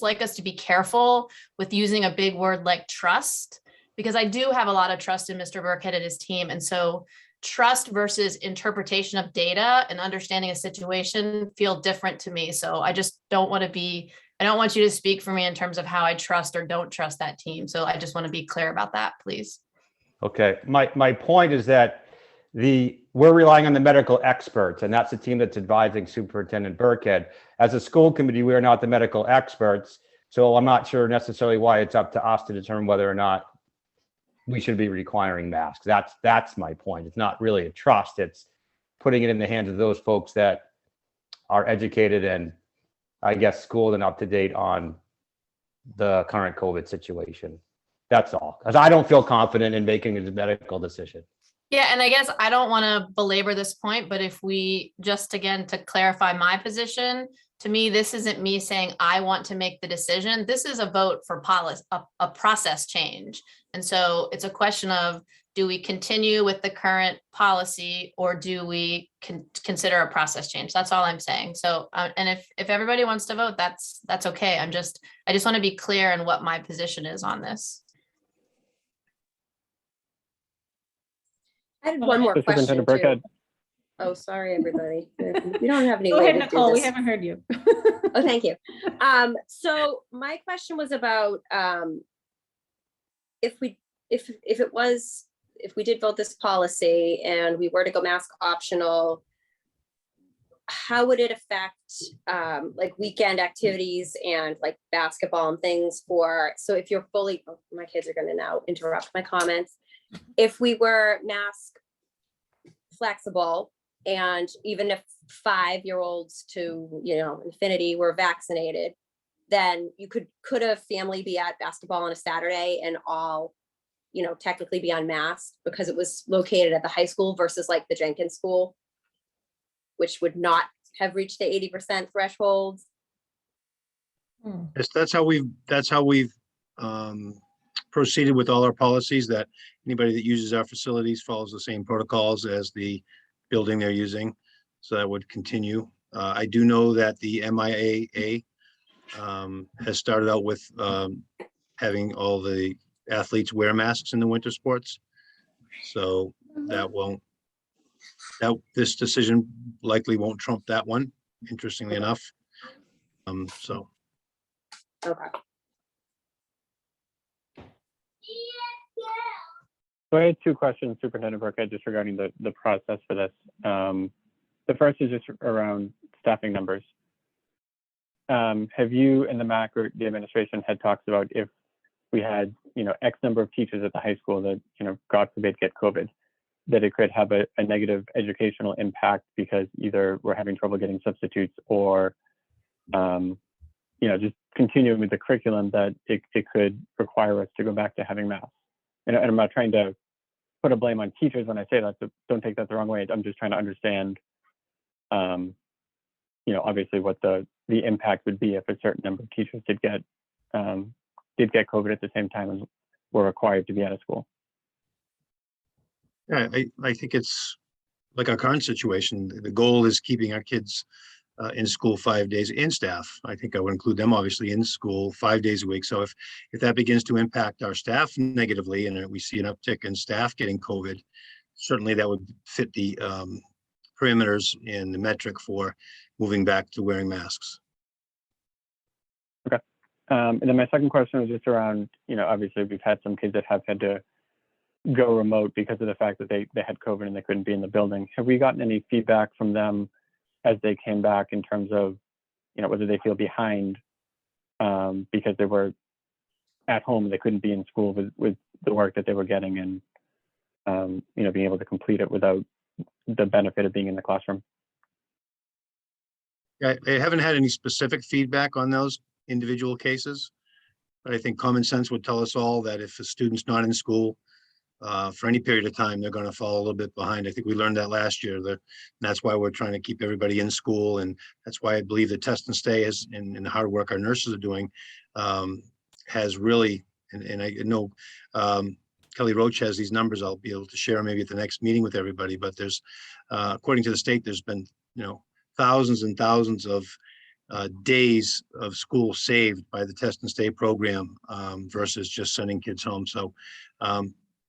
like us to be careful with using a big word like trust, because I do have a lot of trust in Mr. Burkhead and his team. And so trust versus interpretation of data and understanding a situation feel different to me. So I just don't want you to speak for me in terms of how I trust or don't trust that team. So I just want to be clear about that, please. Okay. My point is that we're relying on the medical experts, and that's the team that's advising Superintendent Burkhead. As a school committee, we are not the medical experts. So I'm not sure necessarily why it's up to us to determine whether or not we should be requiring masks. That's my point. It's not really a trust. It's putting it in the hands of those folks that are educated and, I guess, schooled and up to date on the current COVID situation. That's all. Because I don't feel confident in making a medical decision. Yeah, and I guess I don't want to belabor this point, but if we just, again, to clarify my position, to me, this isn't me saying I want to make the decision. This is a vote for policy, a process change. And so it's a question of, do we continue with the current policy, or do we consider a process change? That's all I'm saying. So, and if everybody wants to vote, that's okay. I just want to be clear in what my position is on this. I had one more question Superintendent Burkhead. too. Oh, sorry, everybody. We don't have any. Go way ahead, to do Nicole. We this. haven't heard you. Oh, thank you. So my question was about if we did vote this policy and we were to go mask optional, how would it affect like weekend activities and like basketball and things for, so if you're fully, oh, my kids are gonna now interrupt my comments. If we were mask flexible, and even if 5-year-olds to, you know, infinity were vaccinated, then you could a family be at basketball on a Saturday and all, you know, technically be unmasked because it was located at the high school versus like the Jenkins school, which would not have reached the 80% thresholds. Yes, that's how we've proceeded with all our policies, that anybody that uses our facilities follows the same protocols as the building they're using. So that would continue. I do know that the MIAA has started out with having all the athletes wear masks in the winter sports. So this decision likely won't trump that one, interestingly enough. So. Okay. So I had two questions, Superintendent Burkhead, just regarding the process for this. The first is just around staffing numbers. Have you and the MAC or the administration had talks about if we had, you know, X number of teachers at the high school that, you know, God forbid get COVID, that it could have a negative educational impact because either we're having trouble getting substitutes or, you know, just continuing with the curriculum, that it could require us to go back to having masks. And I'm not trying to put a blame on teachers when I say that, so don't take that the wrong way. I'm just trying to understand, you know, obviously what the impact would be if a certain number of teachers did get COVID at the same time as were required to be out of school. Yeah, I think it's like our current situation. The goal is keeping our kids in school 5 days, and staff. I think I would include them obviously in school 5 days a week. So if that begins to impact our staff negatively, and we see an uptick in staff getting COVID, certainly that would fit the parameters in the metric for moving back to wearing masks. Okay. And then my second question was just around, you know, obviously we've had some kids that have had to go remote because of the fact that they had COVID and they couldn't be in the building. Have we gotten any feedback from them as they came back in terms of, you know, whether they feel behind because they were at home and they couldn't be in school with the work that they were getting, and you know, being able to complete it without the benefit of being in the classroom? I haven't had any specific feedback on those individual cases, but I think common sense would tell us all that if a student's not in school for any period of time, they're going to fall a little bit behind. I think we learned that last year. And that's why we're trying to keep everybody in school, and that's why I believe the test and stay and the hard work our nurses are doing has really. And I know Kelly Roach has these numbers. I'll be able to share maybe at the next meeting with everybody. But there's, according to the state, there's been, you know, thousands and thousands of days of school saved by the test and stay program versus just sending kids home. So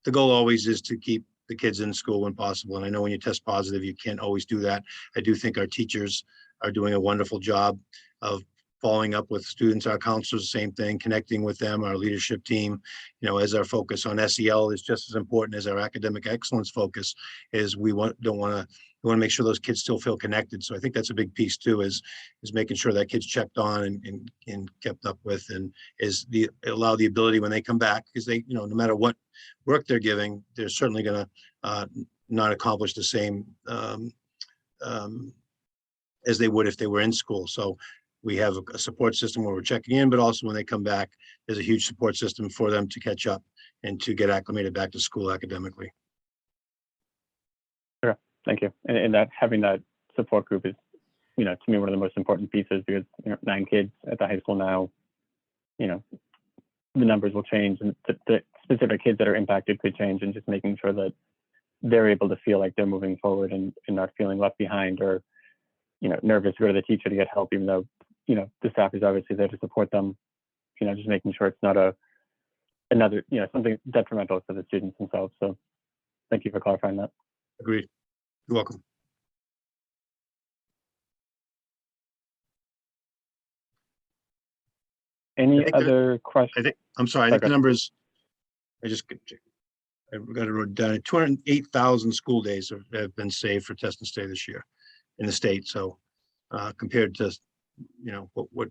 the goal always is to keep the kids in school when possible. And I know when you test positive, you can't always do that. I do think our teachers are doing a wonderful job of following up with students. Our counselors, the same thing, connecting with them. Our leadership team, you know, as our focus on SEL is just as important as our academic excellence focus is. We want to make sure those kids still feel connected. So I think that's a big piece too, is making sure that kids checked on and kept up with, and allow the ability when they come back, because they, you know, no matter what work they're giving, they're certainly going to not accomplish the same as they would if they were in school. So we have a support system where we're checking in, but also when they come back, there's a huge support system for them to catch up and to get acclimated back to school academically. Sure, thank you. And that having that support group is, you know, to me, one of the most important pieces, because, you know, 9 kids at the high school now, you know, the numbers will change, and the specific kids that are impacted could change, and just making sure that they're able to feel like they're moving forward and not feeling left behind, or, you know, nervous to go to the teacher to get help, even though, you know, the staff is obviously there to support them. You know, just making sure it's not another, you know, something detrimental to the students themselves. So thank you for clarifying that. Agreed. You're welcome. Any other questions? I'm sorry, I think the numbers, I got it wrote down. 208,000 school days have been saved for test and stay this year in the state. So compared to, what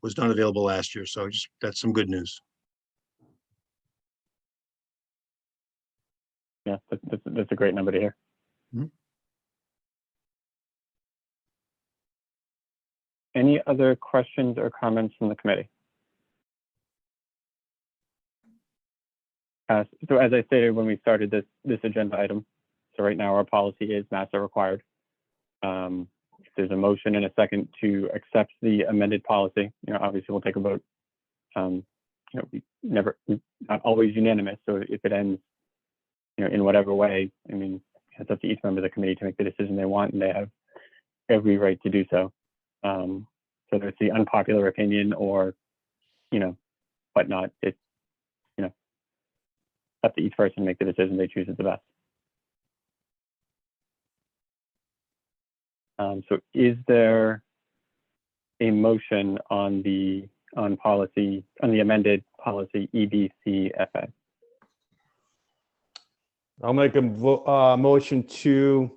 was not available last year. So just, that's some good news. Yeah, that's a great number to hear. Mhm. Any other questions or comments from the committee? So as I stated when we started this agenda item, so right now our policy is masks are required. If there's a motion and a second to accept the amended policy, obviously we'll take a vote. We not always unanimous. So if it ends, in whatever way, I mean, it's up to each member of the committee to make the decision they want, and they have every right to do so. So there's the unpopular opinion or, whatnot. It's, up to each person to make the decision they choose is the best. So is there a motion on the amended policy EBCFA? I'll make a motion to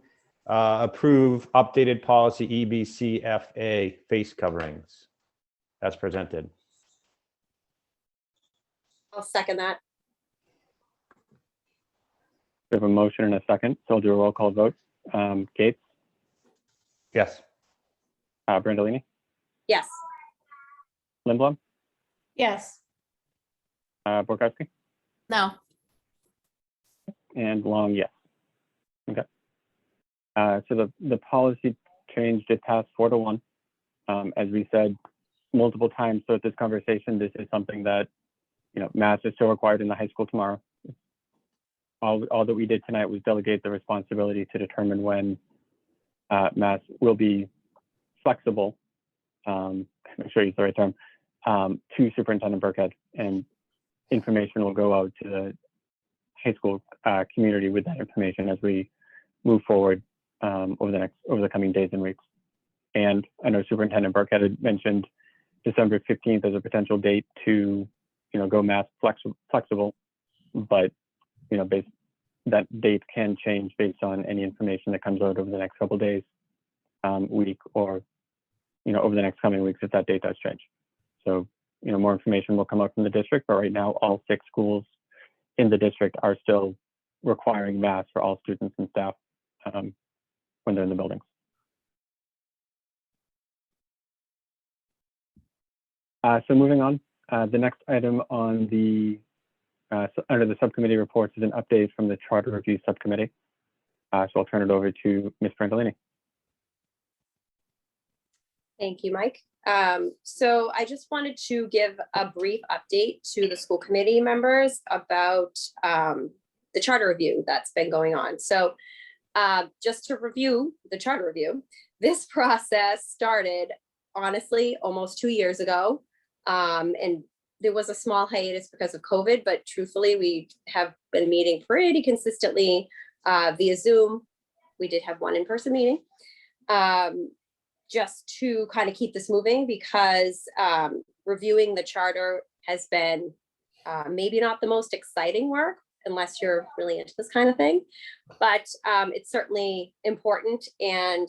approve updated policy EBCFA face coverings as presented. I'll second that. We have a motion and a second, so I'll do a roll call vote. Gates, Yes. Brandolini, Yes. Lindblom, Yes. Borkowski, No. and Long, yes. Okay. So the policy changed. It passed 4-1. As we said multiple times throughout this conversation, this is something that, masks are still required in the high school tomorrow. All that we did tonight was delegate the responsibility to determine when masks will be flexible, make sure I use the right term, to Superintendent Burkhead, and information will go out to the high school community with that information as we move forward over the coming days and weeks. And I know Superintendent Burkhead had mentioned December 15th as a potential date to, go mask flexible, but that date can change based on any information that comes out over the next couple of days, week, or over the next coming weeks if that date does change. So more information will come out from the district, but right now all 6 schools in the district are still requiring masks for all students and staff when they're in the buildings. So moving on, the next item on under the subcommittee reports is an update from the Charter Review Subcommittee. So I'll turn it over to Ms. Brandolini. Thank you, Mike. So I just wanted to give a brief update to the school committee members about the charter review that's been going on. So just to review the charter review, this process started honestly almost 2 years ago. And there was a small hiatus because of COVID, but truthfully, we have been meeting pretty consistently via Zoom. We did have one in-person meeting just to kind of keep this moving, because reviewing the charter has been maybe not the most exciting work unless you're really into this kind of thing, but it's certainly important and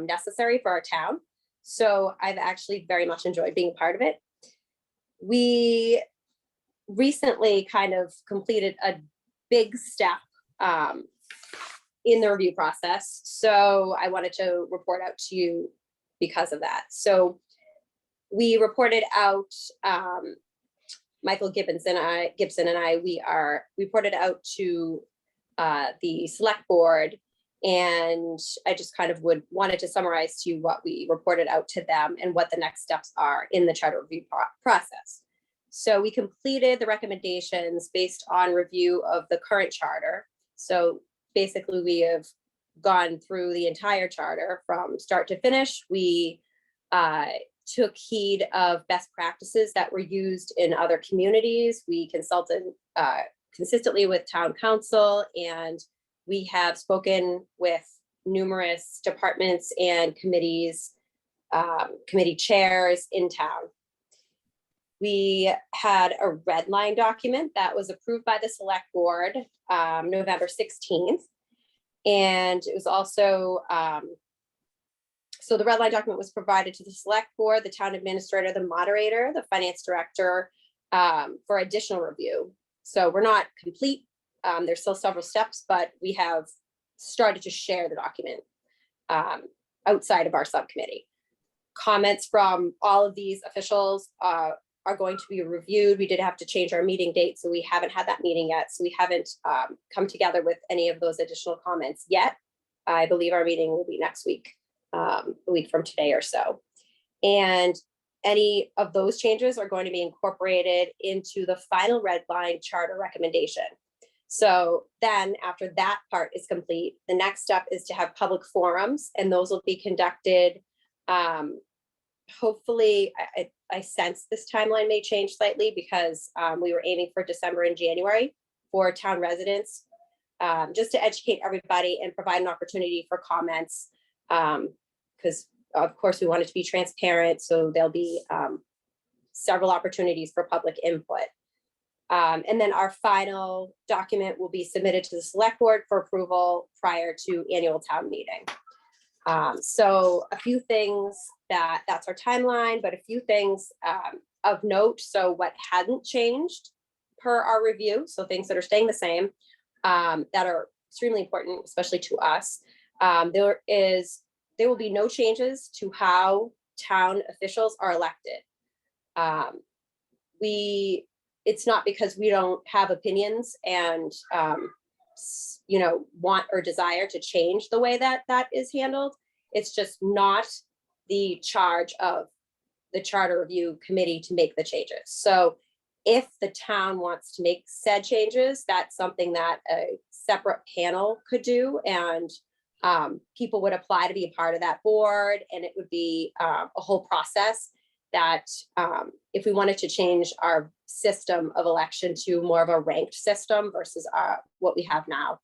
necessary for our town. So I've actually very much enjoyed being a part of it. We recently kind of completed a big step in the review process. So I wanted to report out to you because of that. So we reported out, Michael Gibson and I, we reported out to the select board, and I just kind of wanted to summarize to you what we reported out to them and what the next steps are in the charter review process. So we completed the recommendations based on review of the current charter. So basically we have gone through the entire charter from start to finish. We took heed of best practices that were used in other communities. We consulted consistently with town council, and we have spoken with numerous departments and committees, committee chairs in town. We had a red line document that was approved by the select board November 16th. And it was also So the red line document was provided to the select board, the town administrator, the moderator, the finance director for additional review. So we're not complete. There's still several steps, but we have started to share the document outside of our subcommittee. Comments from all of these officials are going to be reviewed. We did have to change our meeting date, so we haven't had that meeting yet. So we haven't come together with any of those additional comments yet. I believe our meeting will be next week, a week from today or so. And any of those changes are going to be incorporated into the final red line charter recommendation. So then after that part is complete, the next step is to have public forums, and those will be conducted. Hopefully, I sense this timeline may change slightly because we were aiming for December and January for town residents, just to educate everybody and provide an opportunity for comments. Because of course we want it to be transparent, so there'll be several opportunities for public input. And then our final document will be submitted to the select board for approval prior to annual town meeting. So a few things that's our timeline, but a few things of note. So what hadn't changed per our review, so things that are staying the same, that are extremely important, especially to us. There will be no changes to how town officials are elected. It's not because we don't have opinions and want or desire to change the way that is handled. It's just not the charge of the charter review committee to make the changes. So if the town wants to make said changes, that's something that a separate panel could do, and people would apply to be a part of that board, and it would be a whole process that if we wanted to change our system of election to more of a ranked system versus what we have now,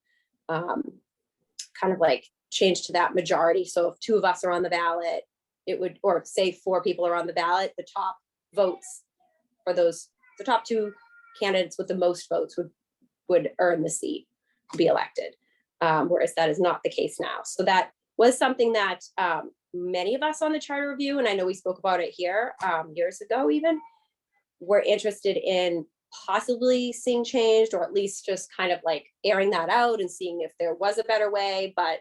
kind of like change to that majority. So if 2 of us are on the ballot, it would, or say 4 people are on the ballot, the top votes for those, the top 2 candidates with the most votes would earn the seat to be elected. Whereas that is not the case now. So that was something that many of us on the charter review, and I know we spoke about it here years ago even, were interested in possibly seeing changed, or at least just kind of like airing that out and seeing if there was a better way. But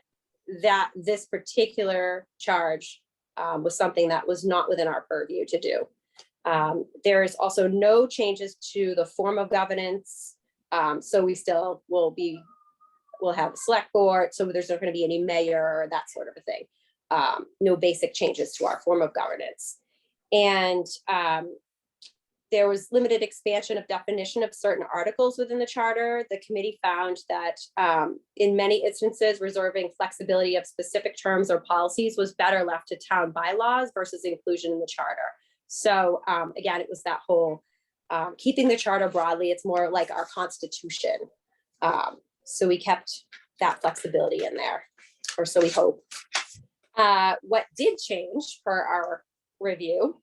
that this particular charge was something that was not within our purview to do. There is also no changes to the form of governance. So we still we'll have a select board. So there's not going to be any mayor or that sort of a thing. No basic changes to our form of governance. And there was limited expansion of definition of certain articles within the charter. The committee found that in many instances, reserving flexibility of specific terms or policies was better left to town bylaws versus inclusion in the charter. So again, it was that whole keeping the charter broadly. It's more like our constitution. So we kept that flexibility in there, or so we hope. What did change per our review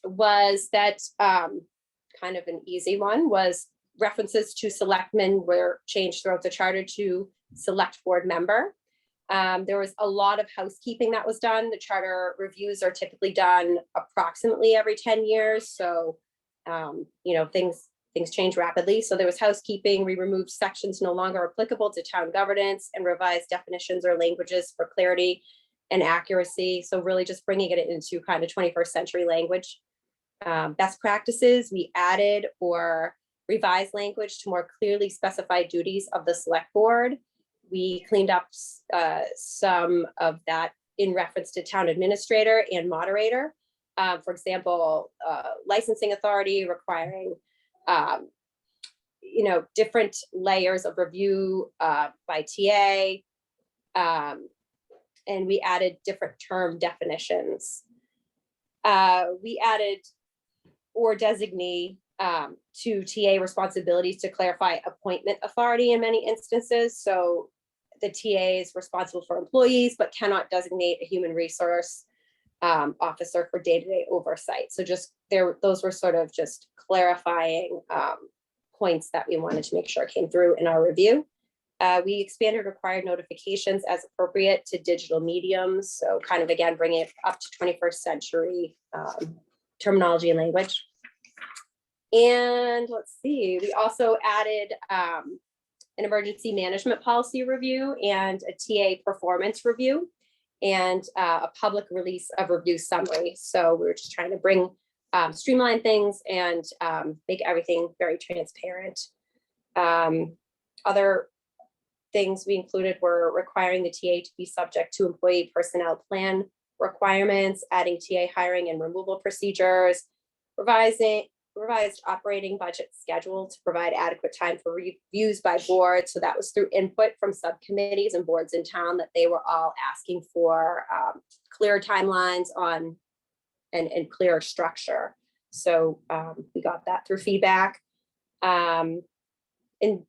was that kind of an easy one was references to selectmen were changed throughout the charter to select board member. There was a lot of housekeeping that was done. The charter reviews are typically done approximately every 10 years. So, things change rapidly. So there was housekeeping. We removed sections no longer applicable to town governance and revised definitions or languages for clarity and accuracy. So really just bringing it into kind of 21st century language. Best practices, we added or revised language to more clearly specify duties of the select board. We cleaned up some of that in reference to town administrator and moderator. For example, licensing authority requiring different layers of review by TA. And we added different term definitions. We added or designee to TA responsibilities to clarify appointment authority in many instances. So the TA is responsible for employees, but cannot designate a human resource officer for day-to-day oversight. So just those were sort of just clarifying points that we wanted to make sure came through in our review. We expanded required notifications as appropriate to digital mediums. So kind of, again, bringing it up to 21st century terminology and language. And let's see, we also added an emergency management policy review and a TA performance review and a public release of review summary. So we're just trying to bring streamline things and make everything very transparent. Other things we included were requiring the TA to be subject to employee personnel plan requirements, adding TA hiring and removal procedures, revised operating budget schedule to provide adequate time for reviews by board. So that was through input from subcommittees and boards in town that they were all asking for clear timelines on and clear structure. So we got that through feedback. And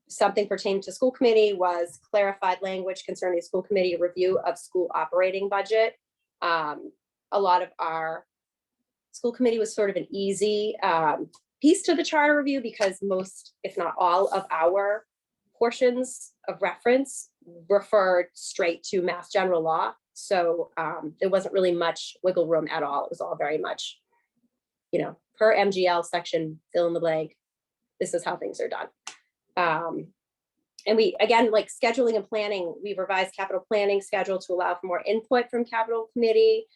something pertaining to school committee was clarified language concerning school committee review of school operating budget. A lot of our school committee was sort of an easy piece to the charter review because most, if not all, of our portions of reference referred straight to Mass General Law. So there wasn't really much wiggle room at all. It was all very much, per MGL section, fill in the blank. This is how things are done. And we, again, like scheduling and planning, we revised capital planning schedule to allow for more input from capital committee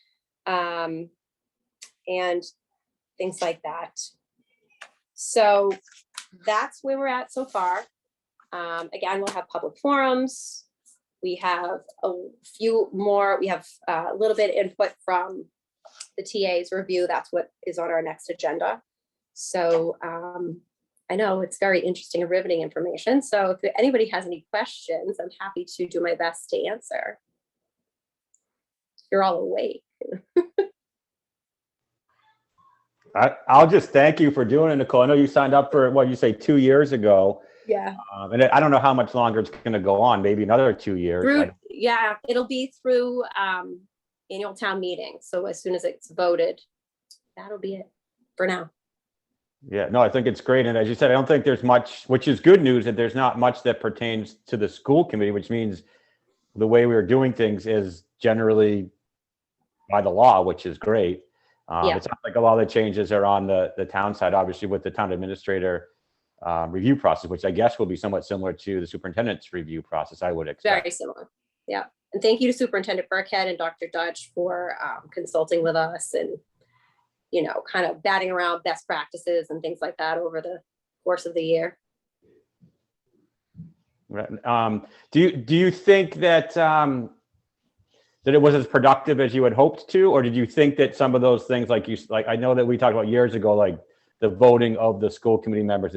and things like that. So that's where we're at so far. Again, we'll have public forums. We have a few more, we have a little bit input from the TA's review. That's what is on our next agenda. So I know it's very interesting and riveting information. So if anybody has any questions, I'm happy to do my best to answer. You're all awake. I'll just thank you for doing it, Nicole. I know you signed up for what you say 2 years ago. Yeah. And I don't know how much longer it's going to go on, maybe another 2 years. Yeah, it'll be through annual town meeting. So as soon as it's voted, that'll be it for now. Yeah, no, I think it's great. And as you said, I don't think there's much, which is good news, that there's not much that pertains to the school committee, which means the way we're doing things is generally by the law, which is great. It sounds like a lot of the changes are on the town side, obviously with the town administrator review process, which I guess will be somewhat similar to the superintendent's review process, I would expect. Very similar. Yeah. And thank you to Superintendent Burkhead and Dr. Dutch for consulting with us and kind of batting around best practices and things like that over the course of the year. Right. Do you think that that it was as productive as you had hoped to, or did you think that some of those things, like I know that we talked about years ago, like the voting of the school committee members,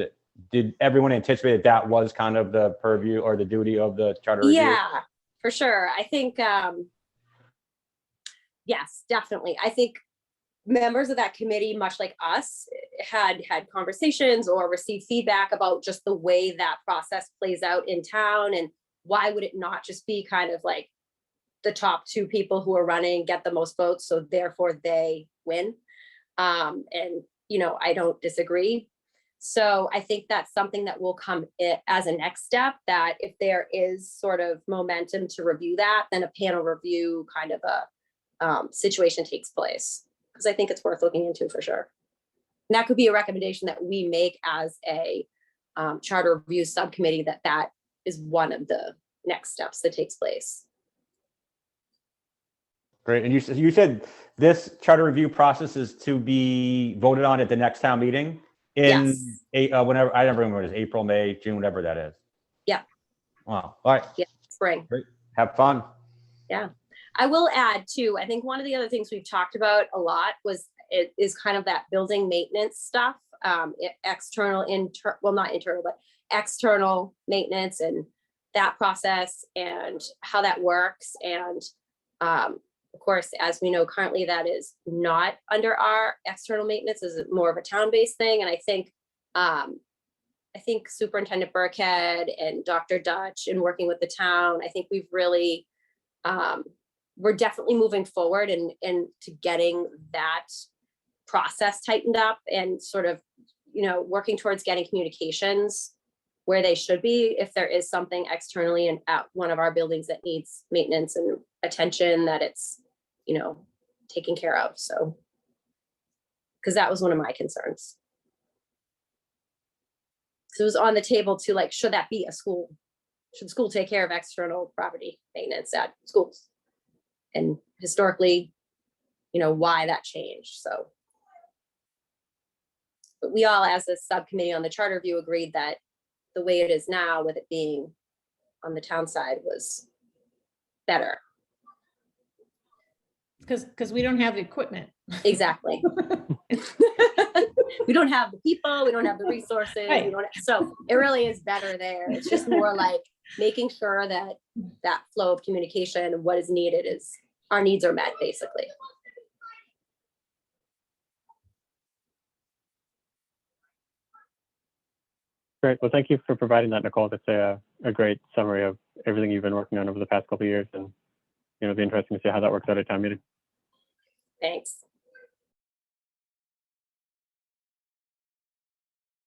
did everyone anticipate that was kind of the purview or the duty of the charter review? Yeah, for sure. I think, yes, definitely. I think members of that committee, much like us, had conversations or received feedback about just the way that process plays out in town, and why would it not just be kind of like the top two people who are running get the most votes, so therefore they win. And I don't disagree. So I think that's something that will come as a next step, that if there is sort of momentum to review that, then a panel review kind of a situation takes place. Because I think it's worth looking into for sure. And that could be a recommendation that we make as a charter review subcommittee, that is one of the next steps that takes place. Great. And you said this charter review process is to be voted on at the next town meeting in whenever, I don't remember, it is April, May, June, whatever that is. Yeah. Wow. All right. Yeah, spring. Great. Have fun. Yeah. I will add too, I think one of the other things we've talked about a lot is kind of that building maintenance stuff, external maintenance and that process and how that works. And of course, as we know currently, that is not under our external maintenance, is more of a town-based thing. And I think Superintendent Burkhead and Dr. Dutch, in working with the town, I think we've really we're definitely moving forward and to getting that process tightened up and sort of, working towards getting communications where they should be. If there is something externally and at one of our buildings that needs maintenance and attention, that it's, you know, taken care of. So, because that was one of my concerns. So it was on the table to like, should that be a school? Should school take care of external property maintenance at schools? And historically, you know, why that changed. So, but we all, as a subcommittee on the charter review, agreed that the way it is now, with it being on the town side, was better. Because we don't have the equipment. Exactly. We don't have the people, we don't have the resources, Right. we don't have, so it really is better there. It's just more like making sure that that flow of communication and what is needed is, our needs are met, basically. Great. Well, thank you for providing that, Nicole. That's a great summary of everything you've been working on over the past couple of years, and it'll be interesting to see how that works out at town meeting. Thanks.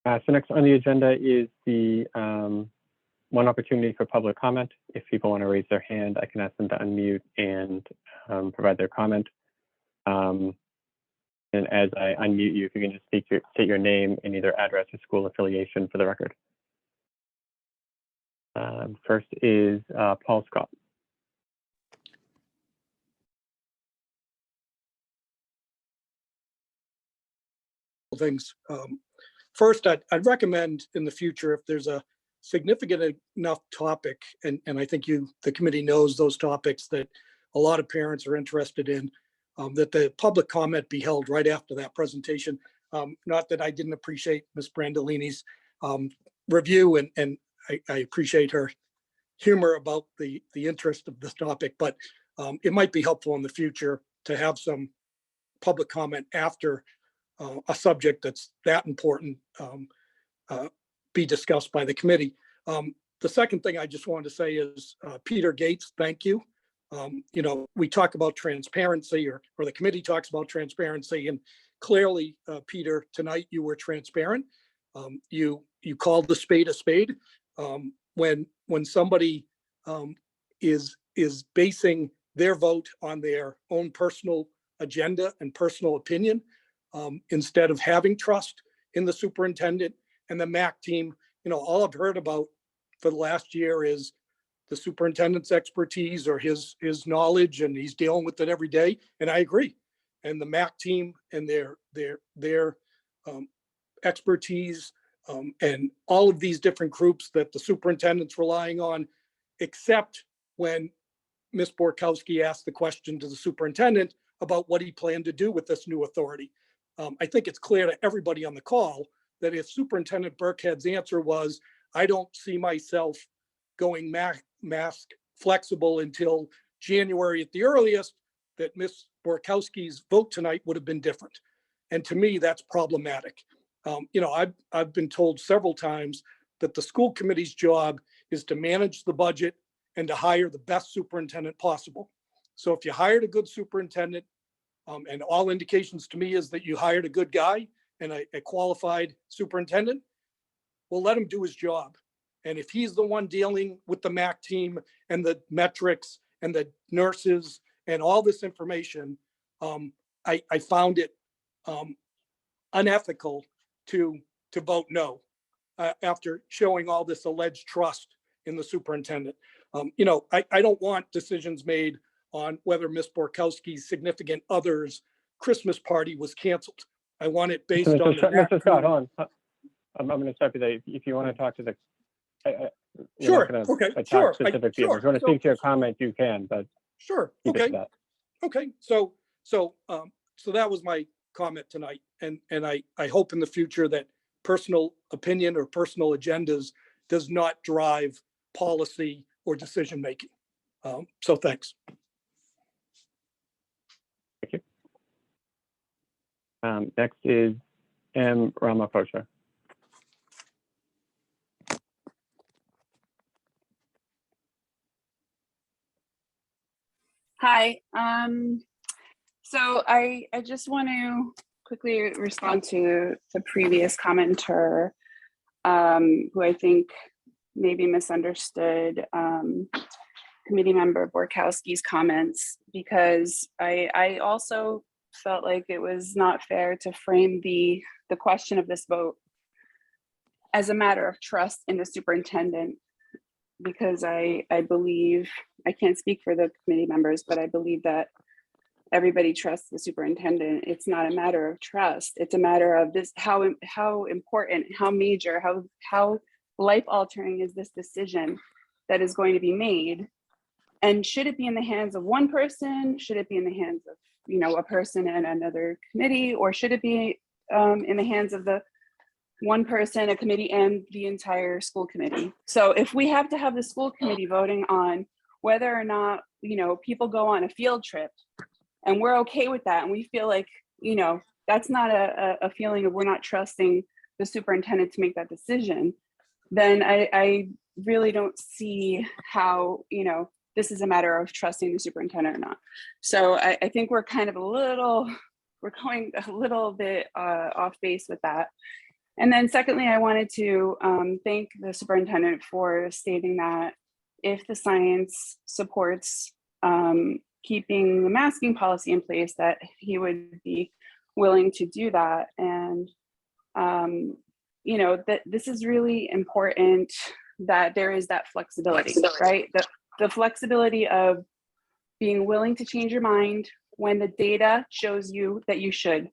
So next on the agenda is the one opportunity for public comment. If people want to raise their hand, I can ask them to unmute and provide their comment. And as I unmute you, if you can just state your name and either address or school affiliation for the record. First is Paul Scott. Things. First, I'd recommend in the future, if there's a significant enough topic, and I think the committee knows those topics that a lot of parents are interested in, that the public comment be held right after that presentation. Not that I didn't appreciate Ms. Brandolini's review, and I appreciate her humor about the interest of this topic, but it might be helpful in the future to have some public comment after a subject that's that important be discussed by the committee. The second thing I just wanted to say is, Peter Gates, thank you. You know, we talk about transparency, or the committee talks about transparency, and clearly, Peter, tonight you were transparent. You called the spade a spade. When somebody is basing their vote on their own personal agenda and personal opinion, instead of having trust in the superintendent and the MAC team, you know, all I've heard about for the last year is the superintendent's expertise or his knowledge, and he's dealing with it every day. And I agree. And the MAC team and their expertise and all of these different groups that the superintendent's relying on, except when Ms. Borkowski asked the question to the superintendent about what he planned to do with this new authority. I think it's clear to everybody on the call that if Superintendent Burkhead's answer was, I don't see myself going mask flexible until January at the earliest, that Ms. Borkowski's vote tonight would have been different. And to me, that's problematic. You know, I've been told several times that the school committee's job is to manage the budget and to hire the best superintendent possible. So if you hired a good superintendent, and all indications to me is that you hired a good guy and a qualified superintendent, well, let him do his job. And if he's the one dealing with the MAC team and the metrics and the nurses and all this information, I found it unethical to vote no after showing all this alleged trust in the superintendent. You know, I don't want decisions made on whether Ms. Borkowski's significant other's Christmas party was canceled. I want it based on Mr. Scott, hold on. I'm going to stop you there. If you want to talk to the, sure. Okay. Sure. Specific people. If you want to speak to your comment, you can. But sure. Okay. Okay. So that was my comment tonight, and I hope in the future that personal opinion or personal agendas does not drive policy or decision making. So thanks. Thank you. Next is M. Ramaphosa. Hi. So I just want to quickly respond to the previous commenter, who I think maybe misunderstood committee member Borkowski's comments, because I also felt like it was not fair to frame the question of this vote as a matter of trust in the superintendent, because I believe, I can't speak for the committee members, but I believe that everybody trusts the superintendent. It's not a matter of trust. It's a matter of this, how important, how major, how life-altering is this decision that is going to be made? And should it be in the hands of one person? Should it be in the hands of, you know, a person and another committee? Or should it be in the hands of the one person, a committee, and the entire school committee? So if we have to have the school committee voting on whether or not, you know, people go on a field trip, and we're okay with that, and we feel like, you know, that's not a feeling of we're not trusting the superintendent to make that decision, then I really don't see how, you know, this is a matter of trusting the superintendent or not. So I think we're kind of we're going a little bit off base with that. And then secondly, I wanted to thank the superintendent for stating that if the science supports keeping the masking policy in place, that he would be willing to do that. And, you know, that this is really important, that there is that flexibility, right? The flexibility of being willing to change your mind when the data shows you that you should,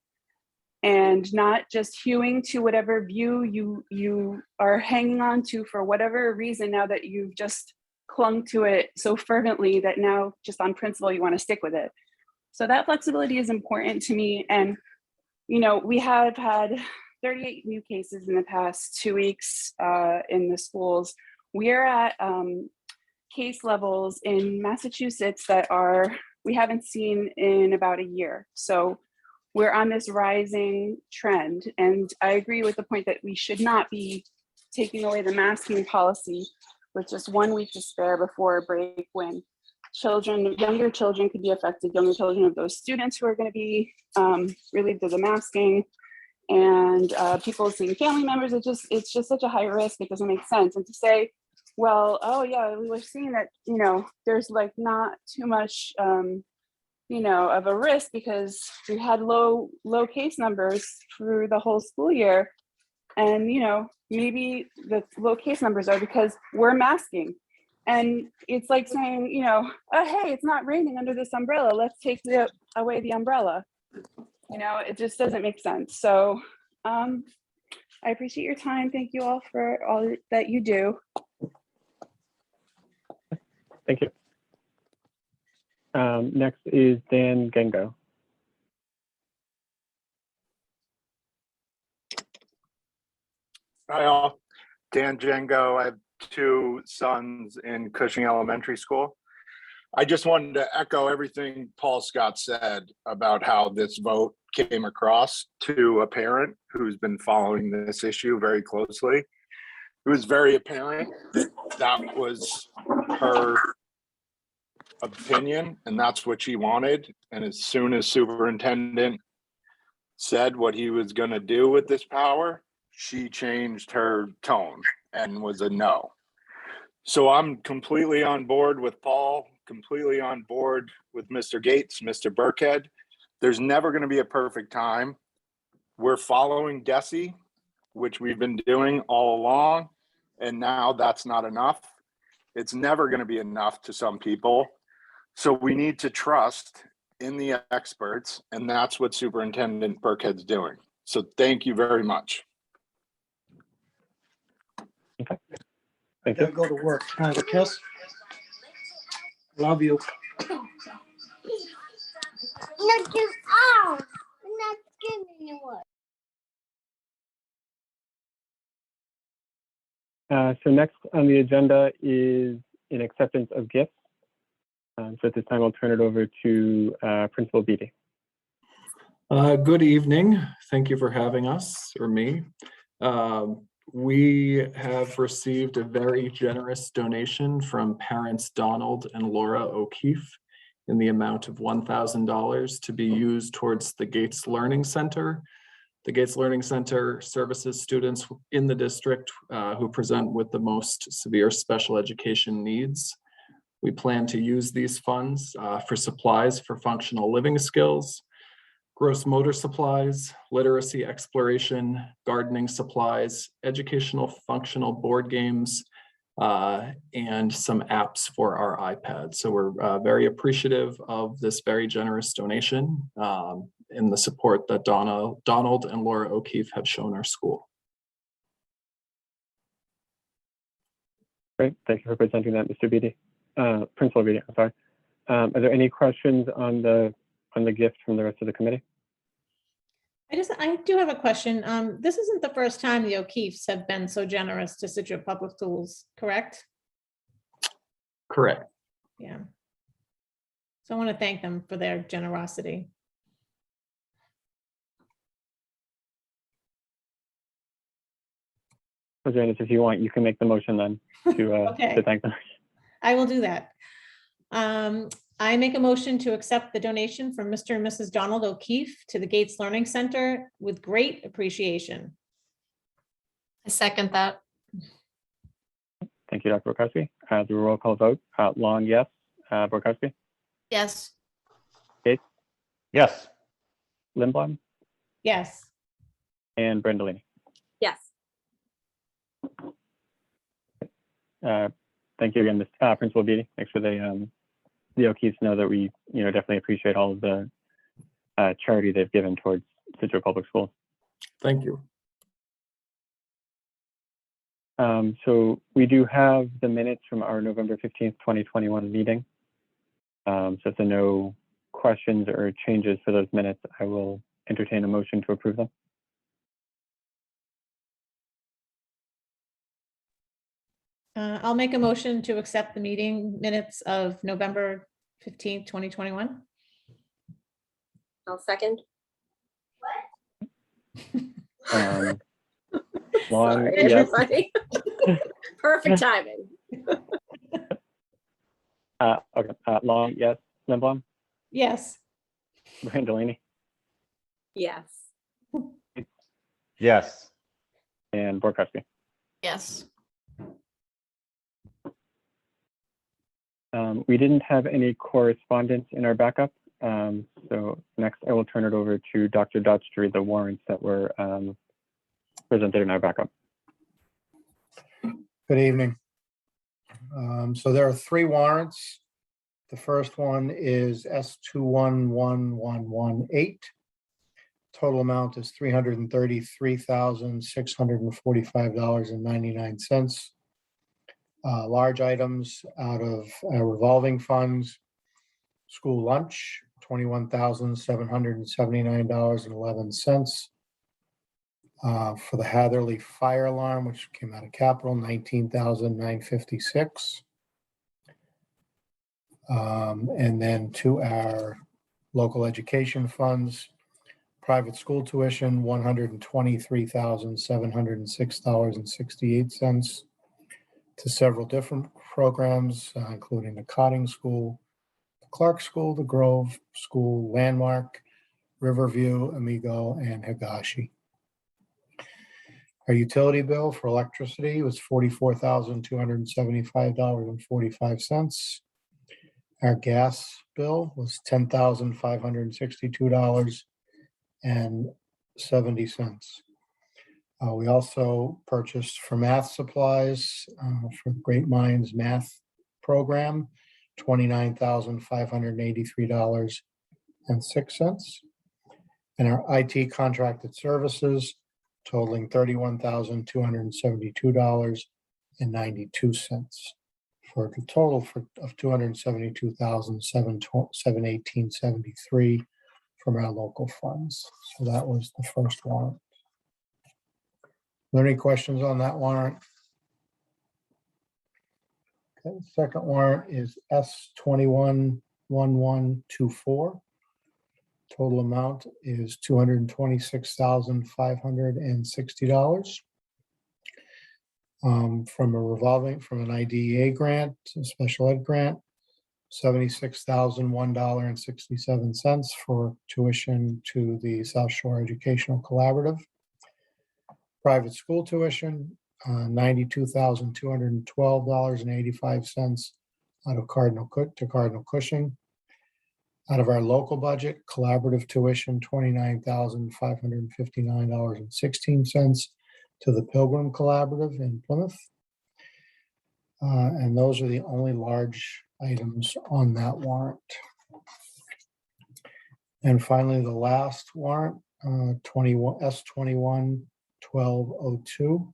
and not just hewing to whatever view you are hanging on to for whatever reason, now that you've just clung to it so fervently that now just on principle you want to stick with it. So that flexibility is important to me. And, you know, we have had 38 new cases in the past 2 weeks in the schools. We are at case levels in Massachusetts that we haven't seen in about a year. So we're on this rising trend. And I agree with the point that we should not be taking away the masking policy with just 1 week to spare before a break, when younger children could be affected, younger children of those students who are going to be relieved of the masking, and people seeing family members. It's just such a high risk. It doesn't make sense. And to say, well, oh yeah, we were seeing that, you know, there's like not too much, you know, of a risk because we had low case numbers through the whole school year. And, you know, maybe the low case numbers are because we're masking. And it's like saying, you know, oh, hey, it's not raining under this umbrella. Let's take away the umbrella. You know, it just doesn't make sense. So I appreciate your time. Thank you all for all that you do. Thank you. Next is Dan Gengo. Hi all, Dan Gengo. I have 2 sons in Cushing Elementary School. I just wanted to echo everything Paul Scott said about how this vote came across to a parent who's been following this issue very closely. It was very apparent that that was her opinion and that's what she wanted. And as soon as superintendent said what he was going to do with this power, she changed her tone and was a no. So I'm completely on board with Paul, completely on board with Mr. Gates, Mr. Burkhead. There's never going to be a perfect time. We're following DESE, which we've been doing all along, and now that's not enough. It's never going to be enough to some people. So we need to trust in the experts, and that's what Superintendent Burkhead's doing. So thank you very much. Okay. Thank you. Go to work. Have a kiss. Love you. So next on the agenda is an acceptance of gifts. So at this time, I'll turn it over to Principal Beatty. Good evening. Thank you for having us, or me. We have received a very generous donation from parents Donald and Laura O'Keefe in the amount of $1,000 to be used towards the Gates Learning Center. The Gates Learning Center services students in the district who present with the most severe special education needs. We plan to use these funds for supplies for functional living skills, gross motor supplies, literacy exploration, gardening supplies, educational functional board games, and some apps for our iPads. So we're very appreciative of this very generous donation and the support that Donald and Laura O'Keefe have shown our school. Great, thank you for presenting that, Mr. Beatty. Principal Beatty, I'm sorry. Are there any questions on the gift from the rest of the committee? I do have a question. This isn't the first time the O'Keefes have been so generous to Scituate Public Schools, correct? Correct. Yeah. So I want to thank them for their generosity. Janice, if you want, you can make the motion then to Okay. to thank them. I will do that. I make a motion to accept the donation from Mr. and Mrs. Donald O'Keefe to the Gates Learning Center with great appreciation. I second that. Thank you, Dr. Borkowski. The roll call vote, Long, yes. Borkowski, Yes. Gates, Yes. Lindblom, Yes. and Brandolini. Yes. Thank you again, Principal Beatty. Make sure the O'Keefes know that we, definitely appreciate all of the charity they've given towards Scituate Public Schools. Thank you. So we do have the minutes from our November 15th, 2021 meeting. So if there are no questions or changes for those minutes, I will entertain a motion to approve them. I'll make a motion to accept the meeting minutes of November 15th, 2021. I'll second. Long, Sorry, yes. everybody. Perfect timing. Okay. Long, yes. Lindblom, Yes. Brandolini, Yes. Yes. and Borkowski. Yes. We didn't have any correspondence in our backup. So next I will turn it over to Dr. Dutch to read the warrants that were presented in our backup. Good evening. So there are 3 warrants. The first one is S211118. Total amount is $333,645.99. Large items out of revolving funds. School lunch, $21,779.11. For the Hatherley fire alarm, which came out of capital, $19,956. And then to our local education funds, private school tuition, $123,706.68 to several different programs, including the Cotting School, the Clark School, the Grove School, Landmark, Riverview, Amigo, and Higashi. Our utility bill for electricity was $44,275.45. Our gas bill was $10,562.70. We also purchased for math supplies for Great Minds Math Program, $29,583.06. And our IT contracted services totaling $31,272.92 for a total of $272,718.73 from our local funds. So that was the first warrant. Are there any questions on that warrant? Okay, the second warrant is S211124. Total amount is $226,560. From an IDEA grant, a special ed grant, $76,001.67 for tuition to the South Shore Educational Collaborative. Private school tuition, $92,212.85 out of Cardinal Cushing. Out of our local budget, collaborative tuition, $29,559.16 to the Pilgrim Collaborative in Plymouth. And those are the only large items on that warrant. And finally, the last warrant, S21-1202.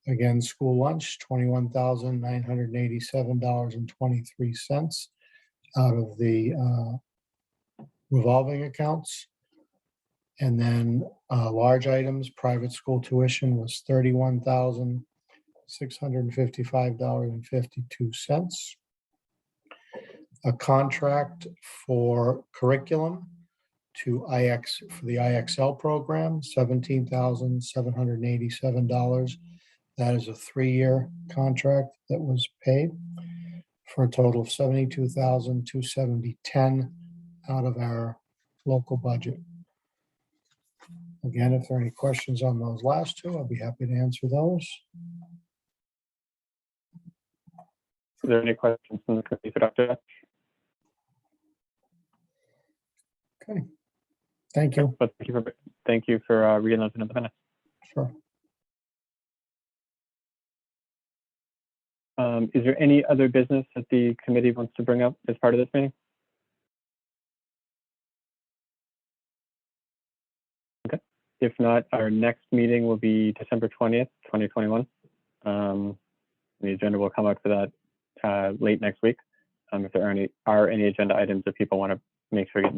Again, school lunch, $21,987.23 out of the revolving accounts. And then large items, private school tuition was $31,655.52. A contract for curriculum to for the IXL program, $17,787. That is a 3-year contract that was paid for a total of $72,270.10 out of our local budget. Again, if there are any questions on those last two, I'll be happy to answer those. Are there any questions from the committee for Dr. Jess? Okay, thank you. But thank you for reading those into the minutes. Sure. Is there any other business that the committee wants to bring up as part of this meeting? Okay. If not, our next meeting will be December 20th, 2021. The agenda will come out for that late next week. If there are any agenda items that people want to make sure get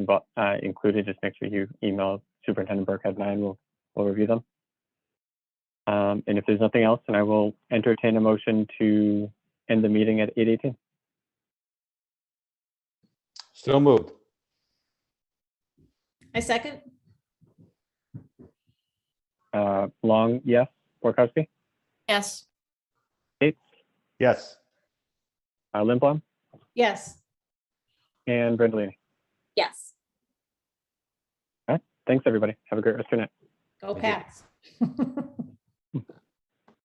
included, just make sure you email Superintendent Burkhead and I, and we'll review them. And if there's nothing else, then I will entertain a motion to end the meeting at 8:18. So moved. I second. Long, yes. Borkowski? Yes. Bates? Yes. Lindblom? Yes. And Brandolini? Yes. All right. Thanks, everybody. Have a great rest of your night. Go Pats.